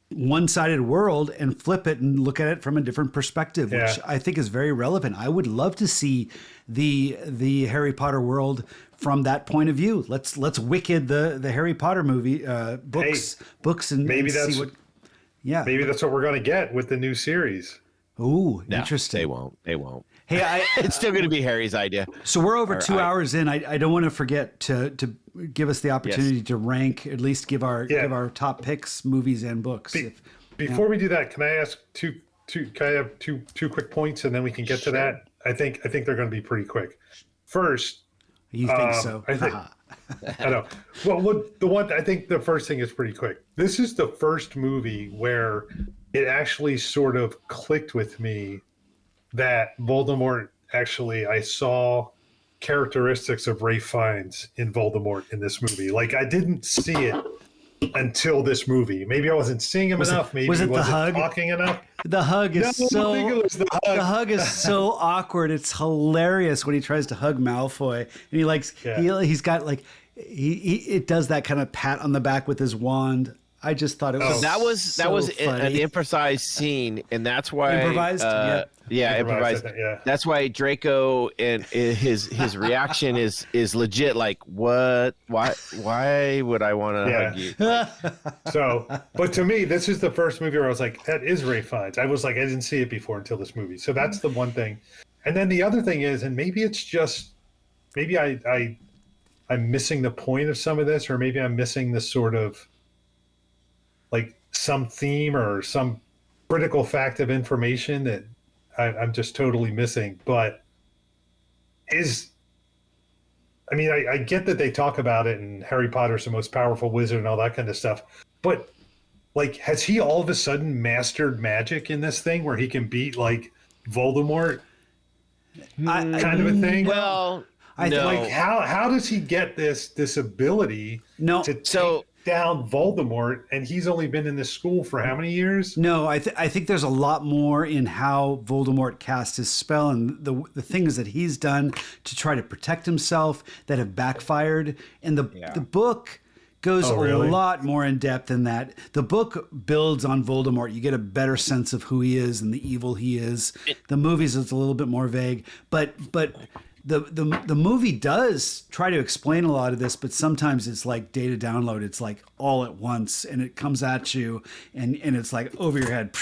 one-sided world and flip it and look at it from a different perspective, which I think is very relevant. I would love to see the Harry Potter world from that point of view. Let's Wicked the Harry Potter movie books and maybe see what. Yeah, maybe that's what we're going to get with the new series. Ooh, interesting. They won't. Hey, it's still going to be Harry's idea. So we're over 2 hours in. I don't want to forget to give us the opportunity to rank, at least give our top picks, movies and books. Before we do that, can I ask can I have two quick points, and then we can get to that? I think they're going to be pretty quick. First, you think so? I think, I know. Well, I think the first thing is pretty quick. This is the first movie where it actually sort of clicked with me that Voldemort, actually, I saw characteristics of Ralph Fiennes in Voldemort in this movie. Like, I didn't see it until this movie. Maybe I wasn't seeing him enough. Maybe he wasn't talking enough. The hug is the hug is so awkward. It's hilarious when he tries to hug Malfoy, and he's got like it does that kind of pat on the back with his wand. I just thought it was that was an improvised scene, and that's why improvised. Improvised. That's why Draco and his reaction is legit. Like, what? Why would I want to hug you? So, but to me, this is the first movie where I was like, that is Ralph Fiennes. I was like, I didn't see it before until this movie. So that's the one thing. And then the other thing is, and maybe it's just, maybe I'm missing the point of some of this, or maybe I'm missing the sort of like some theme or some critical fact of information that I'm just totally missing. But I get that they talk about it and Harry Potter's the most powerful wizard and all that kind of stuff. But like, has he all of a sudden mastered magic in this thing where he can beat like Voldemort? Kind of a thing? Well, like how does he get this ability to take down Voldemort, and he's only been in this school for how many years? No, I think there's a lot more in how Voldemort cast his spell and the things that he's done to try to protect himself that have backfired. And the book goes a lot more in depth than that. The book builds on Voldemort. You get a better sense of who he is and the evil he is. The movies, it's a little bit more vague, but the movie does try to explain a lot of this, but sometimes it's like data download. It's like all at once, and it comes at you, and it's like over your head.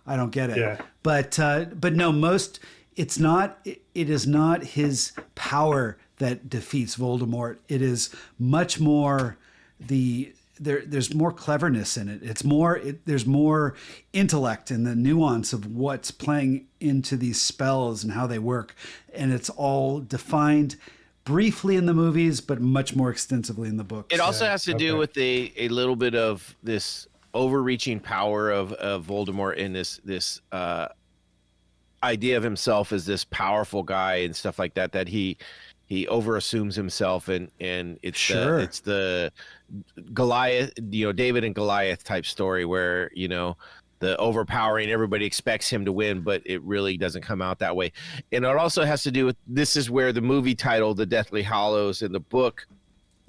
I don't get it. Yeah. But no, it's not. It is not his power that defeats Voldemort. It is much more there's more cleverness in it. There's more intellect in the nuance of what's playing into these spells and how they work. And it's all defined briefly in the movies, but much more extensively in the books. It also has to do with a little bit of this overreaching power of Voldemort in this idea of himself as this powerful guy and stuff like that, that he overassumes himself, and it's the Goliath, David and Goliath type story where, the overpowering, everybody expects him to win, but it really doesn't come out that way. And it also has to do with, this is where the movie title, The Deathly Hallows, and the book,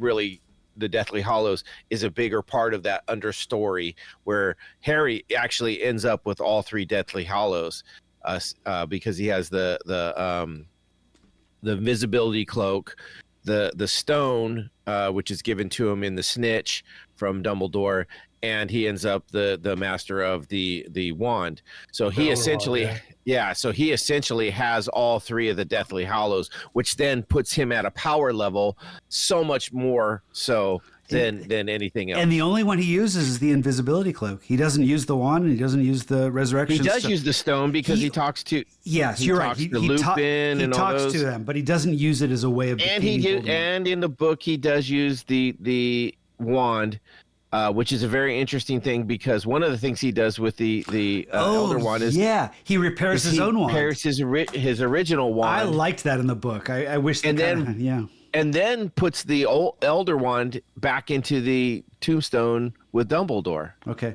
really, The Deathly Hallows, is a bigger part of that understory, where Harry actually ends up with all three Deathly Hallows, because he has the invisibility cloak, the stone, which is given to him in the snitch from Dumbledore, and he ends up the master of the wand. So he essentially has all three of the Deathly Hallows, which then puts him at a power level so much more so than anything else. And the only one he uses is the invisibility cloak. He doesn't use the wand, and he doesn't use the resurrection. He does use the stone because he talks to. Yes, you're right. He talks to them, but he doesn't use it as a way of. And and in the book he does use the wand which is a very interesting thing because one of the things he does with the Elder Wand is he repairs his own wand. Repairs his original wand. I liked that in the book. I wish. And then puts the old Elder Wand back into the tombstone with Dumbledore. Okay.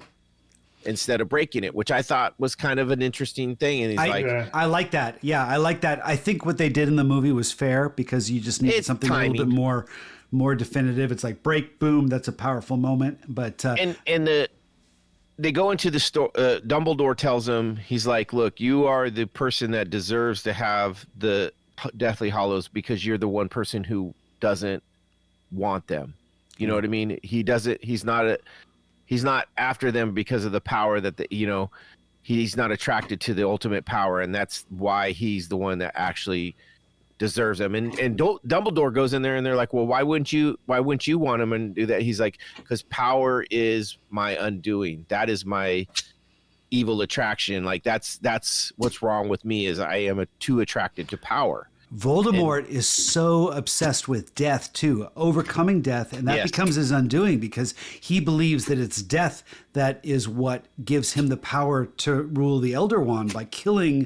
Instead of breaking it, which I thought was kind of an interesting thing. And I like that. Yeah, I like that. I think what they did in the movie was fair because you just needed something a little bit more definitive. It's like break, boom. That's a powerful moment. But they go into the store. Dumbledore tells him, he's like, "Look, you are the person that deserves to have the Deathly Hallows because you're the one person who doesn't want them." You know what I mean? He doesn't. He's not after them because of the power that he's not attracted to the ultimate power, and that's why he's the one that actually deserves them. And Dumbledore goes in there, and they're like, "Well, why wouldn't you want him and do that?" He's like, "Because power is my undoing. That is my evil attraction. Like that's what's wrong with me is I am too attracted to power." Voldemort is so obsessed with death too, overcoming death, and that becomes his undoing because he believes that it's death that is what gives him the power to rule the Elder Wand by killing,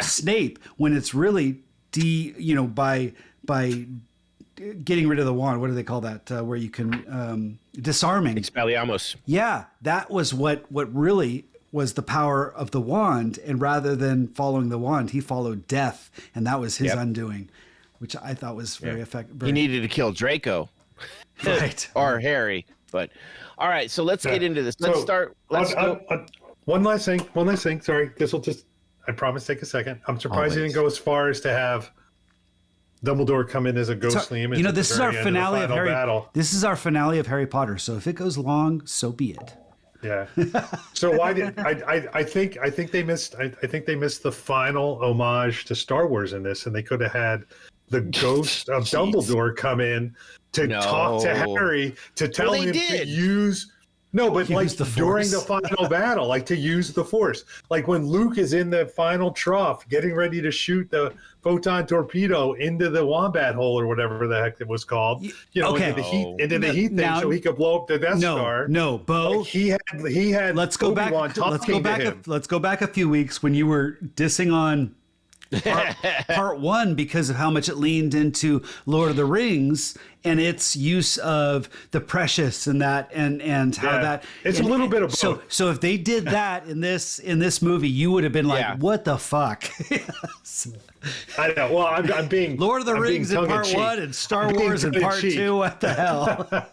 Snape, when it's really by getting rid of the wand. What do they call that? Where you can disarming. Expelliarmus. Yeah, that was what really was the power of the wand, and rather than following the wand, he followed death, and that was his undoing, which I thought was very effective. He needed to kill Draco, right, or Harry. But all right, so let's get into this. Let's start. Let's go. One last thing. Sorry, this will I promise take a second. I'm surprised he didn't go as far as to have Dumbledore come in as a ghostly image. This is our finale of Harry. This is our finale of Harry Potter. So if it goes long, so be it. Yeah. So why did I think they missed the final homage to Star Wars in this, and they could have had the ghost of Dumbledore come in to talk to Harry to tell him to use during the final battle, like to use the Force. Like when Luke is in the final trough getting ready to shoot the photon torpedo into the wombat hole or whatever the heck it was called, into the heat thing so he could blow up the Death Star. No, Bo. Like he had let's go back a few weeks when you were dissing on part one because of how much it leaned into Lord of the Rings and its use of the precious and that and how that it's a little bit of both. So if they did that in this movie, you would have been like, what the fuck? I know. Well, I'm being Lord of the Rings in part one and Star Wars in part two. What the hell?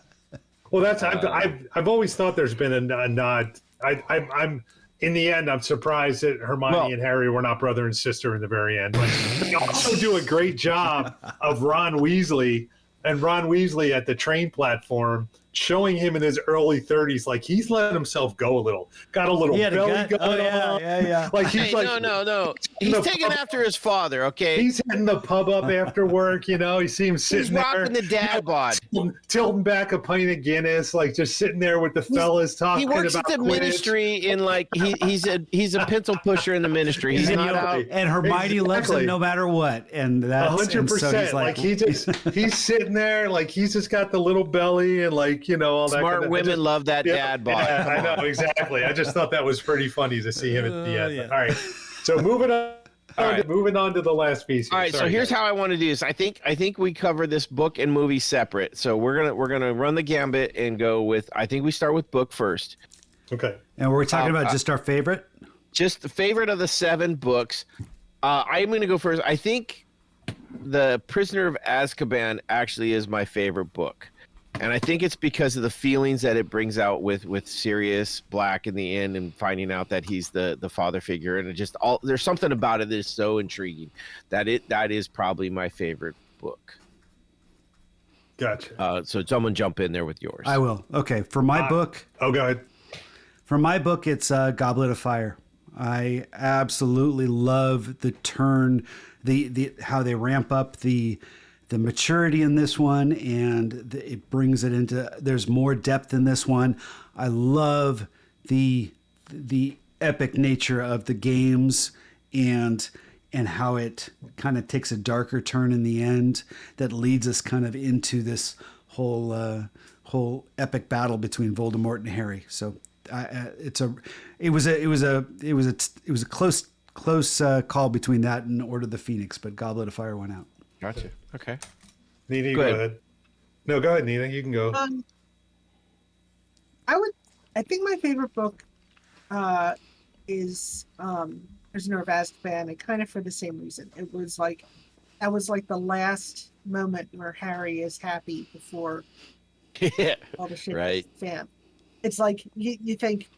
Well, that's I've always thought there's been a nod. I'm in the end, I'm surprised that Hermione and Harry were not brother and sister in the very end. Like, they also do a great job of Ron Weasley at the train platform, showing him in his early 30s, like he's letting himself go a little. Got a little belly going on. Yeah. Like he's no. He's taking after his father, okay? He's hitting the pub up after work, You see him sitting there. He's rocking the dad bod. Tilting back a pint of Guinness, like just sitting there with the fellas talking about He works at the Quidditch. Ministry in like he's a pencil pusher in the Ministry. He's not out. And Hermione loves him no matter what. And that's 100%. So like he's sitting there, like he's just got the little belly and like all that. Smart women love that dad bod. Yeah, I know exactly. I just thought that was pretty funny to see him at the end. Yeah. All right, so moving on to the last piece. All right, so here's how I want to do this. I think we cover this book and movie separate. So we're gonna run the gambit and go with. I think we start with book first. Okay. And we're talking about just our favorite. Just the favorite of the 7 books. I'm going to go first. I think The Prisoner of Azkaban actually is my favorite book. And I think it's because of the feelings that it brings out with Sirius Black in the end and finding out that he's the father figure. And it just there's something about it that is so intriguing that is probably my favorite book. Gotcha. So someone jump in there with yours. I will. Okay. For my book. Oh, go ahead. For my book, it's Goblet of Fire. I absolutely love the turn, the how they ramp up the maturity in this one, and it brings it into. There's more depth in this one. I love the epic nature of the games and how it kind of takes a darker turn in the end that leads us kind of into this whole epic battle between Voldemort and Harry. So it was a close call between that and Order of the Phoenix, but Goblet of Fire went out. Gotcha. Okay. Nina, you go ahead. No, go ahead, Nina. You can go. I think my favorite book is Prisoner of Azkaban, and kind of for the same reason. That was like the last moment where Harry is happy before all the shit right. hits the fan. It's like you think,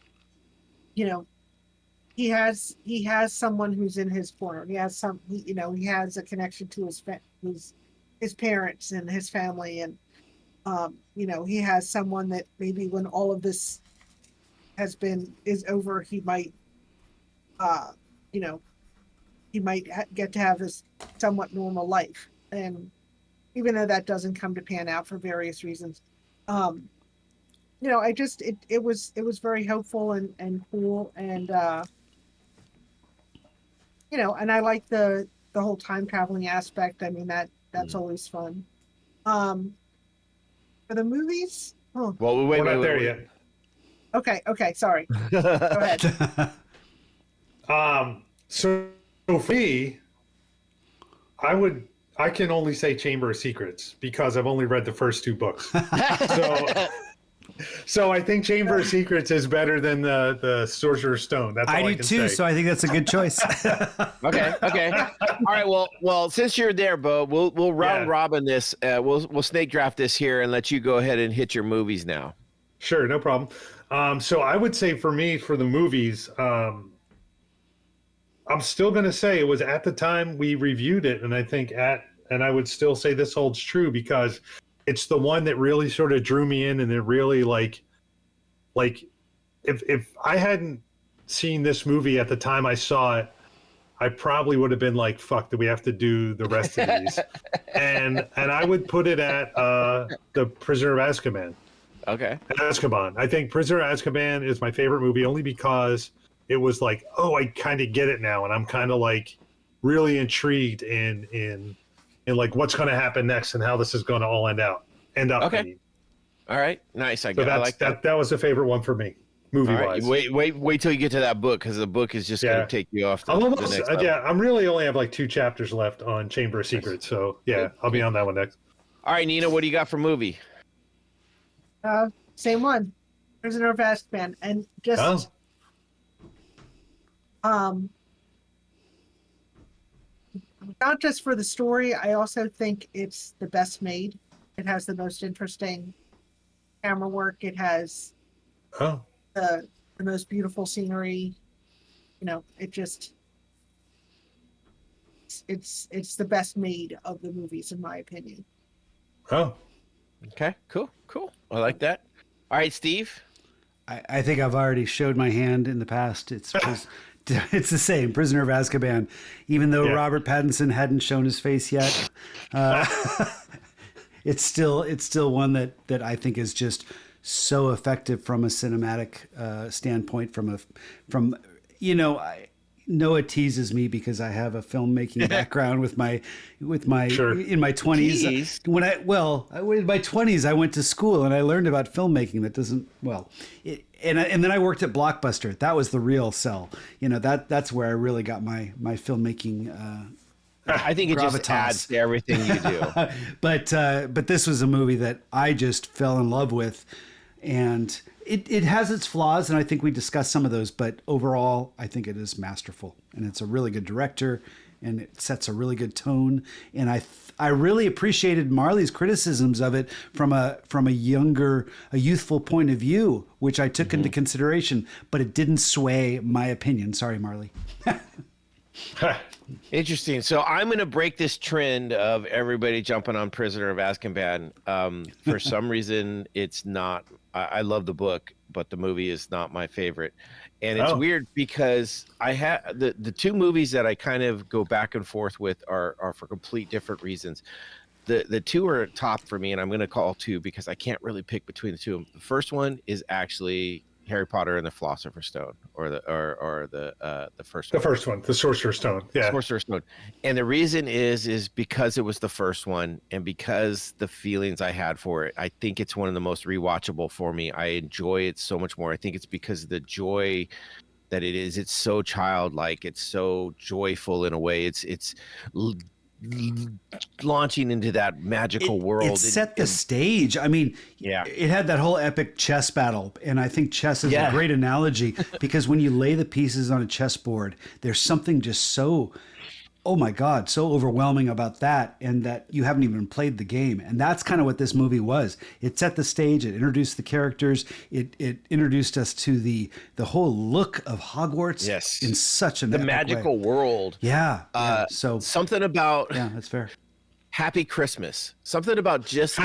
he has someone who's in his corner. He has he has a connection to his parents and his family, and he has someone that maybe when all of this is over, he might get to have this somewhat normal life. And even though that doesn't come to pan out for various reasons, it was very hopeful and cool, and and I like the whole time traveling aspect. I mean, that's always fun. For the movies, well, we're not there yet. Okay, sorry. Go ahead. So for me, I can only say Chamber of Secrets because I've only read the first 2 books. So I think Chamber of Secrets is better than the Sorcerer's Stone. That's all I do can too. say. So I think that's a good choice. Okay. All right. Well, since you're there, Bo, we'll round robin this. We'll snake draft this here and let you go ahead and hit your movies now. Sure, no problem. So I would say for me, for the movies, I'm still going to say it was at the time we reviewed it, and I think and I would still say this holds true because it's the one that really sort of drew me in, and it really like if I hadn't seen this movie at the time I saw it, I probably would have been like, fuck, do we have to do the rest of these? and I would put it at the Prisoner of Azkaban. Okay. Azkaban. I think Prisoner of Azkaban is my favorite movie only because it was like, oh, I kind of get it now, and I'm kind of like really intrigued in like what's going to happen next and how this is going to all end up. Okay. I mean. All right. Nice. I like that. That was a favorite one for me, movie wise. Right. Wait till you get to that book because the book is just going to take you off the next level. I'm really only have like 2 chapters left on Chamber of Secrets, so I'll be on that one next. All right, Nina, what do you got for movie? Same one, Prisoner of Azkaban, and just not just for the story. I also think it's the best made. It has the most interesting camera work. It has the most beautiful scenery. It just it's the best made of the movies in my opinion. Okay, cool. I like that. All right, Steve. I think I've already showed my hand in the past. It's the same, Prisoner of Azkaban. Even though Robert Pattinson hadn't shown his face yet, it's still one that I think is just so effective from a cinematic standpoint. Noah teases me because I have a filmmaking background with my in my 20s. In my 20s I went to school and I learned about filmmaking. That doesn't and then I worked at Blockbuster. That was the real sell. That's where I really got my filmmaking. I think it just adds to everything you do. But this was a movie that I just fell in love with, and it has its flaws, and I think we discussed some of those, but overall, I think it is masterful, and it's a really good director, and it sets a really good tone. And I really appreciated Marley's criticisms of it from a youthful point of view, which I took into consideration, but it didn't sway my opinion. Sorry, Marley. Interesting. So I'm going to break this trend of everybody jumping on Prisoner of Azkaban. For some reason, it's not. I love the book, but the movie is not my favorite. And it's weird because I have the 2 movies that I kind of go back and forth with are for complete different reasons. The 2 are top for me, and I'm going to call 2 because I can't really pick between the 2 of them. The first one is actually Harry Potter and the Philosopher's Stone, or the first The one. first one, the Sorcerer's Stone. Yeah. Sorcerer's Stone. And the reason is because it was the first one, and because the feelings I had for it. I think it's one of the most rewatchable for me. I enjoy it so much more. I think it's because of the joy that it is. It's so childlike. It's so joyful in a way. It's launching into that magical world. It set the stage. I mean, yeah, it had that whole epic chess battle, and I think chess is a great analogy because when you lay the pieces on a chessboard, there's something just so, oh my God, so overwhelming about that, and that you haven't even played the game. And that's kind of what this movie was. It set the stage, it introduced the characters, it introduced us to the whole look of Hogwarts in such an epic magical way. world. Yeah. So something about that's fair. Happy Christmas. Something about just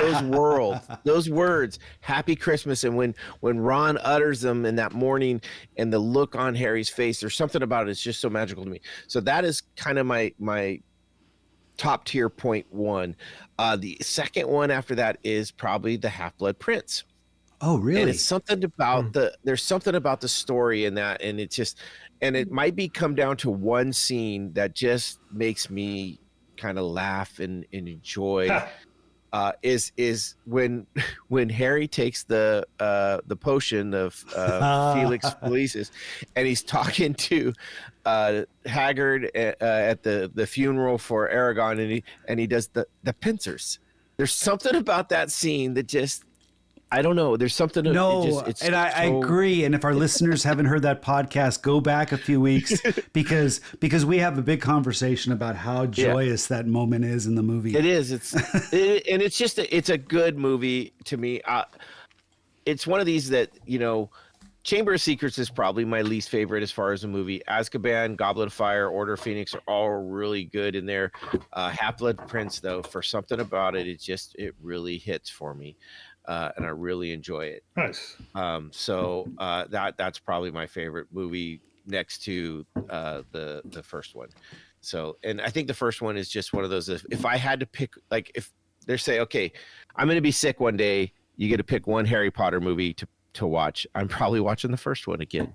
those words, Happy Christmas. And when Ron utters them in that morning and the look on Harry's face, there's something about it. It's just so magical to me. So that is kind of my top tier point one. The second one after that is probably the Half-Blood Prince. Oh, really? And it's something about there's something about the story in that. And it's just, and it might come down to one scene that just makes me kind of laugh and enjoy is when Harry takes the potion of Felix Felicis, and he's talking to Hagrid at the funeral for Aragorn, and he does the pincers. There's something about that scene that just, I don't know. There's something. I agree. And if our listeners haven't heard that podcast, go back a few weeks because we have a big conversation about how joyous that moment is in the movie. It is. And it's just it's a good movie to me. It's one of these that, Chamber of Secrets is probably my least favorite as far as a movie. Azkaban, Goblet of Fire, Order of Phoenix are all really good in there. Half-Blood Prince, though, for something about it, it really hits for me. And I really enjoy it. Nice. So that's probably my favorite movie next to the first one. So, and I think the first one is just one of those. If I had to pick, like, if they say, okay, I'm going to be sick one day, you get to pick one Harry Potter movie to watch, I'm probably watching the first one again.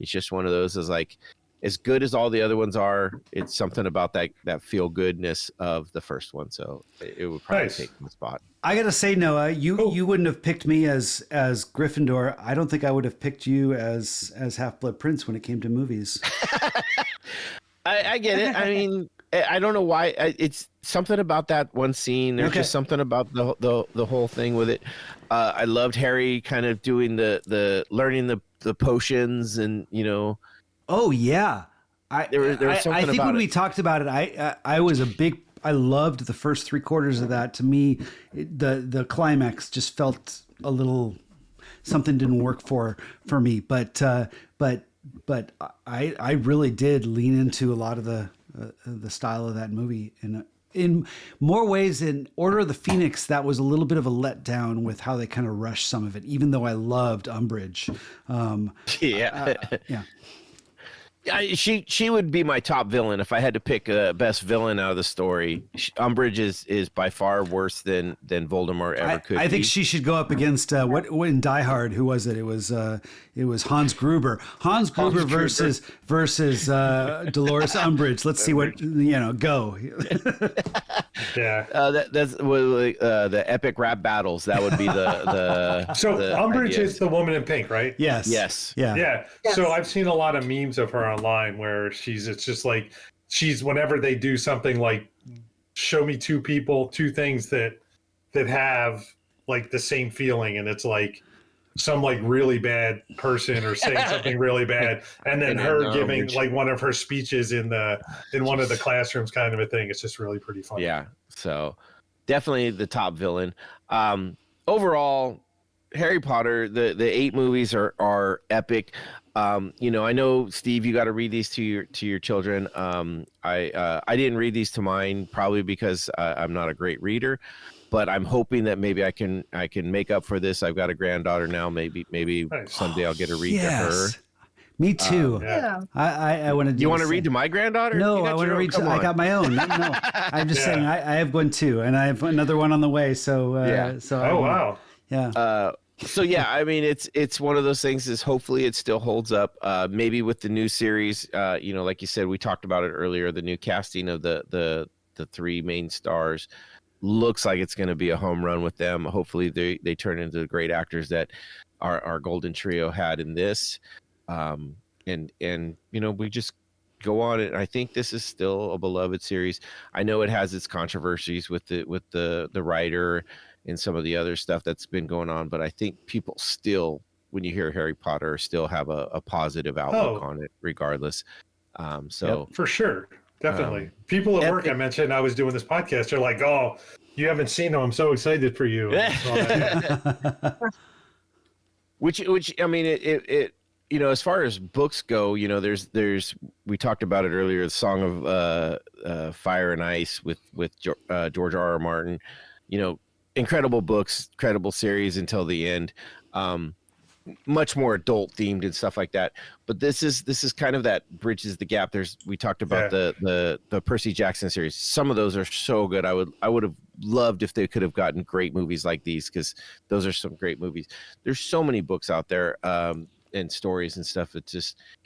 It's just one of those. Is like, as good as all the other ones are, it's something about that feel goodness of the first one. So it would probably take the spot. I gotta say, Noah, you wouldn't have picked me as Gryffindor. I don't think I would have picked you as Half-Blood Prince when it came to movies. I get it. I mean, I don't know why. It's something about that one scene. There's just something about the whole thing with it. I loved Harry kind of doing the learning the potions, and Oh yeah, I think when we talked about it, I loved the first 3/4 of that. To me, the climax just felt a little, something didn't work for me. But I really did lean into a lot of the style of that movie, and in more ways. In Order of the Phoenix, that was a little bit of a letdown with how they kind of rushed some of it, even though I loved Umbridge. Yeah. She would be my top villain if I had to pick a best villain out of the story. Umbridge is by far worse than Voldemort ever could. I think she should go up against what in Die Hard. Who was it? It was Hans Gruber. Hans Gruber versus Dolores Umbridge. Let's see what go. Yeah. That's the epic rap battles. That would be the. So Umbridge is the woman in pink, right? Yes. Yes. Yeah. Yeah. Yes. So I've seen a lot of memes of her online where it's just like she's, whenever they do something like show me two things that have like the same feeling, and it's like some like really bad person or saying something really bad, and then her giving like one of her speeches in one of the classrooms, kind of a thing. It's just really pretty funny. Yeah. So definitely the top villain. Overall, Harry Potter, the 8 movies are epic. I know, Steve, you got to read these to your children. I didn't read these to mine, probably because I'm not a great reader, but I'm hoping that maybe I can make up for this. I've got a granddaughter now. Maybe someday I'll get to read to her. Me too. Yeah. I want to. You want to read to my granddaughter? No, I want to read. I got my own. No, I'm just saying I have one too, and I have another one on the way. So wow. Yeah. So yeah, I mean, it's one of those things. Is hopefully it still holds up. Maybe with the new series, like you said, we talked about it earlier. The new casting of the three main stars looks like it's going to be a home run with them. Hopefully they turn into the great actors that our golden trio had in this. And we just go on it. I think this is still a beloved series. I know it has its controversies with the writer and some of the other stuff that's been going on, but I think people still, when you hear Harry Potter, still have a positive outlook on it regardless. For sure. Definitely. People at work, I mentioned I was doing this podcast. They're like, "Oh, you haven't seen them. I'm so excited for you." which I mean, it as far as books go, there's we talked about it earlier, the Song of Fire and Ice with George R.R. Martin. Incredible books, incredible series until the end. Much more adult themed and stuff like that. But this is kind of that bridges the gap. We talked about the Percy Jackson series. Some of those are so good. I would have loved if they could have gotten great movies like these, because those are some great movies. There's so many books out there and stories and stuff.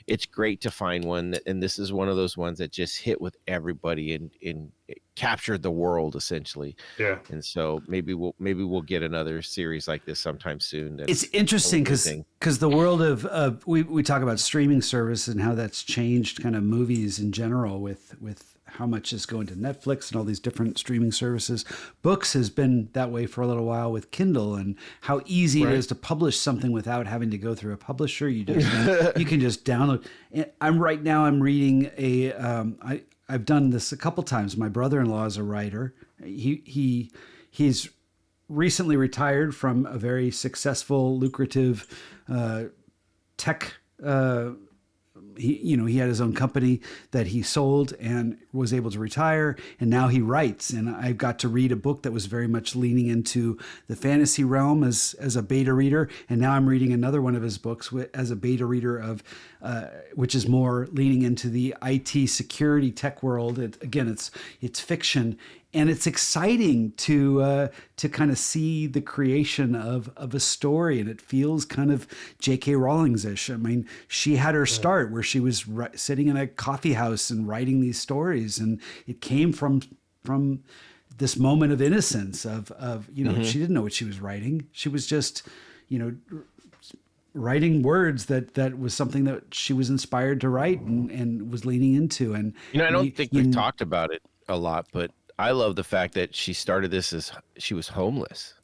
It's great to find one and this is one of those ones that just hit with everybody and captured the world essentially. Yeah. And so maybe we'll get another series like this sometime soon. It's interesting because the world of we talk about streaming service and how that's changed kind of movies in general with how much is going to Netflix and all these different streaming services. Books has been that way for a little while with Kindle, and how easy it is to publish something without having to go through a publisher. You can just download. I'm reading I've done this a couple times. My brother-in-law is a writer. He's recently retired from a very successful, lucrative tech. He had his own company that he sold and was able to retire, and now he writes. And I got to read a book that was very much leaning into the fantasy realm as a beta reader, and now I'm reading another one of his books as a beta reader of which is more leaning into the IT security tech world. It's fiction. And it's exciting to kind of see the creation of a story, and it feels kind of J.K. Rowling's-ish. I mean, she had her start where she was sitting in a coffee house and writing these stories, and it came from this moment of innocence of she didn't know what she was writing. She was just writing words that was something that she was inspired to write and was leaning into. And I don't think we've talked about it a lot, but I love the fact that she started this as she was homeless.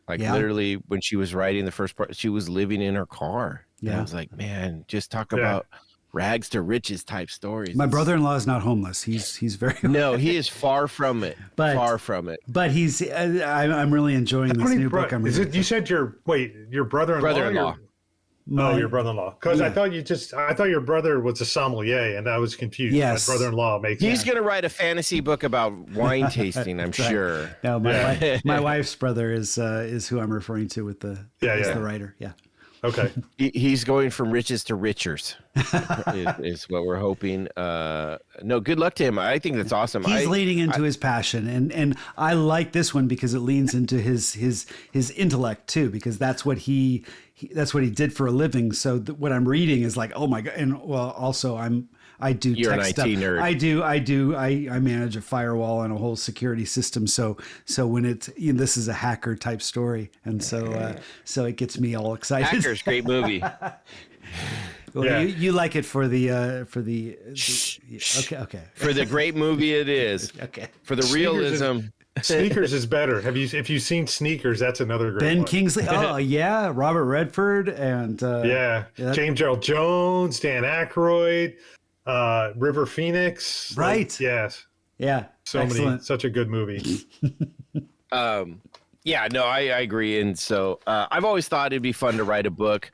Literally when she was writing the first part, she was living in her car. Yeah. And I was like, man, just talk about rags to riches type stories. My brother-in-law is not homeless. He's very no, he is far from it. Far from it. But he's I'm really enjoying this new book. You said your brother-in-law? Brother-in-law. Your brother-in-law. Because I thought your brother was a sommelier, and I was confused. Yes. My brother-in-law makes. He's going to write a fantasy book about wine tasting, I'm sure. No, my wife's brother is who I'm referring to with the writer. Yeah. Okay. He's going from riches to richers is what we're hoping. No, good luck to him. I think that's awesome. He's leading into his passion, and I like this one because it leans into his intellect too, because that's what he did for a living. So what I'm reading is like, oh my God. And well, also I do You're tech an IT stuff. nerd. I manage a firewall and a whole security system. So when this is a hacker type story. And so it gets me all excited. Hackers, great movie. Well, you like it for the okay. For the great movie it is. Okay. For the realism. Sneakers is better. If you've seen Sneakers, that's another great Ben one. Kingsley. Oh yeah, Robert Redford and James Earl Jones, Dan Aykroyd, River Phoenix. Right. Yes. Yeah. Such a good movie. Yeah, no, I agree. And so I've always thought it'd be fun to write a book.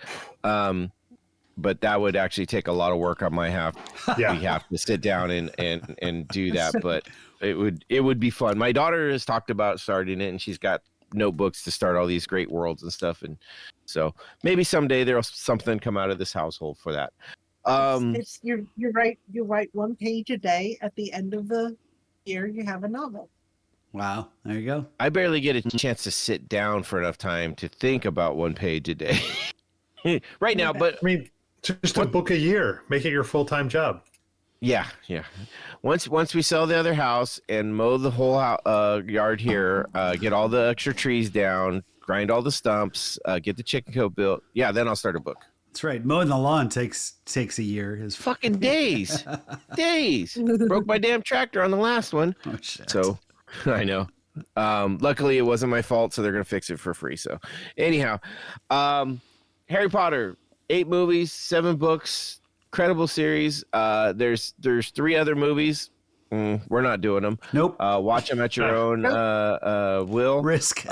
But that would actually take a lot of work on my half. Yeah. We have to sit down and do that, but it would be fun. My daughter has talked about starting it, and she's got notebooks to start all these great worlds and stuff. And so maybe someday there'll something come out of this household for that. You're right. You write one page a day. At the end of the year, you have a novel. Wow. There you go. I barely get a chance to sit down for enough time to think about one page a day right now. But I mean, just a book a year. Make it your full-time job. yeah. Once we sell the other house and mow the whole yard here, get all the extra trees down, grind all the stumps, get the chicken coop built. Yeah, then I'll start a book. That's right. Mowing the lawn takes a year. Is Fucking days. Broke my damn tractor on the last one. Oh shit. So I know. Luckily it wasn't my fault, so they're gonna fix it for free. So anyhow, Harry Potter, 8 movies, 7 books, incredible series. There's 3 other movies. We're not doing them. Nope. Watch them at your own will. Risk.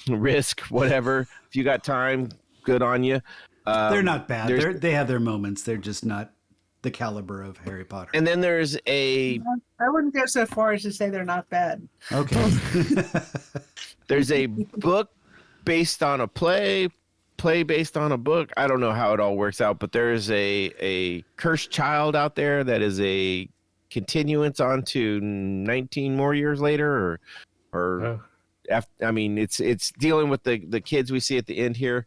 Risk, whatever. If you got time, good on you. They're not bad. They have their moments. They're just not the caliber of Harry Potter. And then there's I wouldn't go so far as to say they're not bad. Okay. there's a book based on a play based on a book. I don't know how it all works out, but there is a cursed child out there that is a continuance onto 19 more years later, or after, I mean, it's dealing with the kids we see at the end here.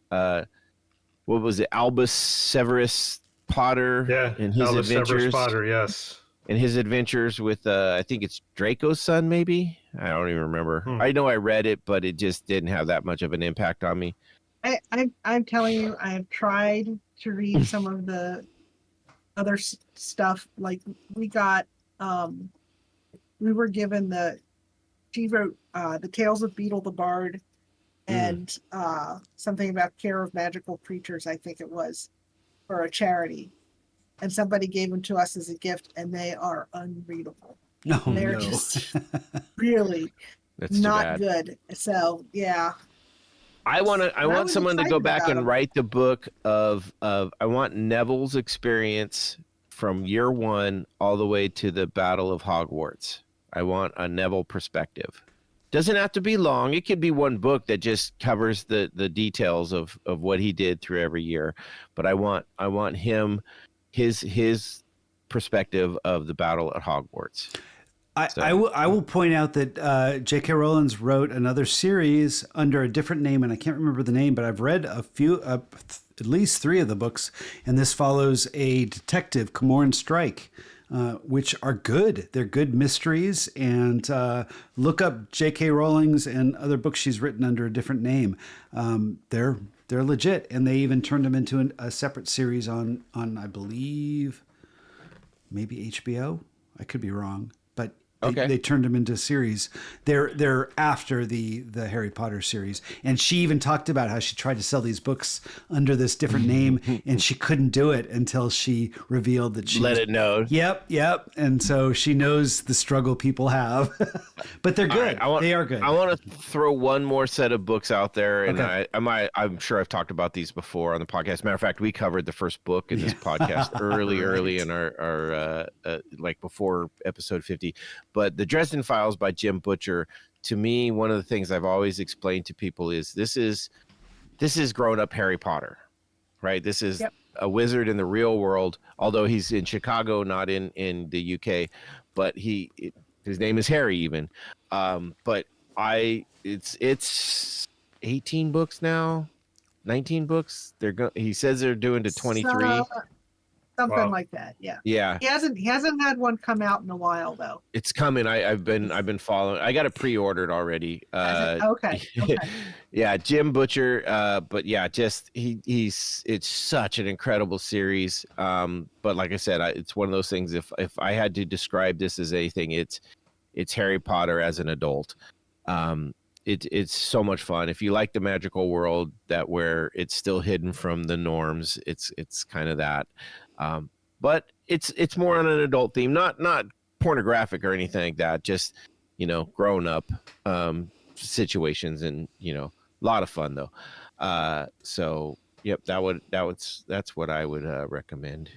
What was it? Albus Severus Potter. Yeah, and his Albus adventures. Severus Potter, yes. And his adventures with, I think it's Draco's son, maybe? I don't even remember. I know I read it, but it just didn't have that much of an impact on me. I'm telling you, I have tried to read some of the other stuff. Like we got, we were given she wrote the Tales of Beetle the Bard and something about care of magical creatures, I think it was, for a charity. And somebody gave them to us as a gift, and they are unreadable. They're just really not good. So yeah. I want someone to go back and write the book of I want Neville's experience from year 1 all the way to the Battle of Hogwarts. I want a Neville perspective. Doesn't have to be long. It could be one book that just covers the details of what he did through every year. But I want him his perspective of the battle at Hogwarts. I will point out that J.K. Rowling wrote another series under a different name, and I can't remember the name, but I've read a few, at least 3 of the books, and this follows a detective, Camoran Strike, which are good. They're good mysteries, and look up J.K. Rowling's and other books she's written under a different name. They're legit, and they even turned them into a separate series on I believe maybe HBO. I could be wrong, but they turned them into a series. They're after the Harry Potter series, and she even talked about how she tried to sell these books under this different name, and she couldn't do it until she revealed that she let it know. Yep, and so she knows the struggle people have, but they're good. Right, they are good. I want to throw one more set of books out there, and I'm sure I've talked about these before on the podcast. Matter of fact, we covered the first book in this podcast early in our like before episode 50. But the Dresden Files by Jim Butcher, to me, one of the things I've always explained to people is this is grown up Harry Potter, right? This is a wizard in the real world, although he's in Chicago, not in the UK, but his name is Harry even. But it's 18 books now, 19 books. He says they're doing to 23. Something like that, yeah. Yeah. He hasn't had one come out in a while though. It's coming. I've been following. I got it pre-ordered already. Okay. Yeah, Jim Butcher. But yeah, just it's such an incredible series. But like I said, it's one of those things. If I had to describe this as anything, it's Harry Potter as an adult. It's so much fun. If you like the magical world where it's still hidden from the norms, it's kind of that. But it's more on an adult theme, not pornographic or anything like that. Just grown up situations, and a lot of fun though. So yep, that's what I would recommend.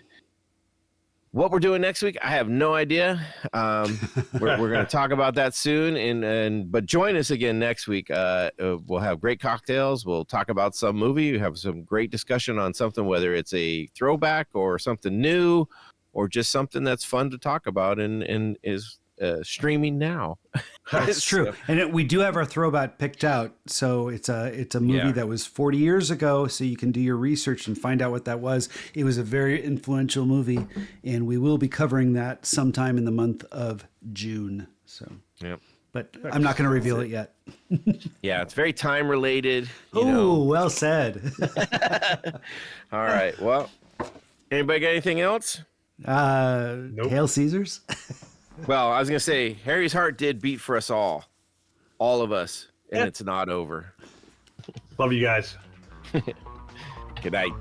What we're doing next week, I have no idea. We're going to talk about that soon, but join us again next week. We'll have great cocktails. We'll talk about some movie. We have some great discussion on something, whether it's a throwback or something new, or just something that's fun to talk about and is streaming now. That's true, and we do have our throwback picked out. So it's a movie that was 40 years ago. So you can do your research and find out what that was. It was a very influential movie, and we will be covering that sometime in the month of June. So, but I'm not going to reveal it yet. Yeah, it's very time related. Oh, well said. All right. Well, anybody got anything else? Hail Caesars. Well, I was going to say, Harry's heart did beat for us all of us, and it's not over. Love you guys. Good night.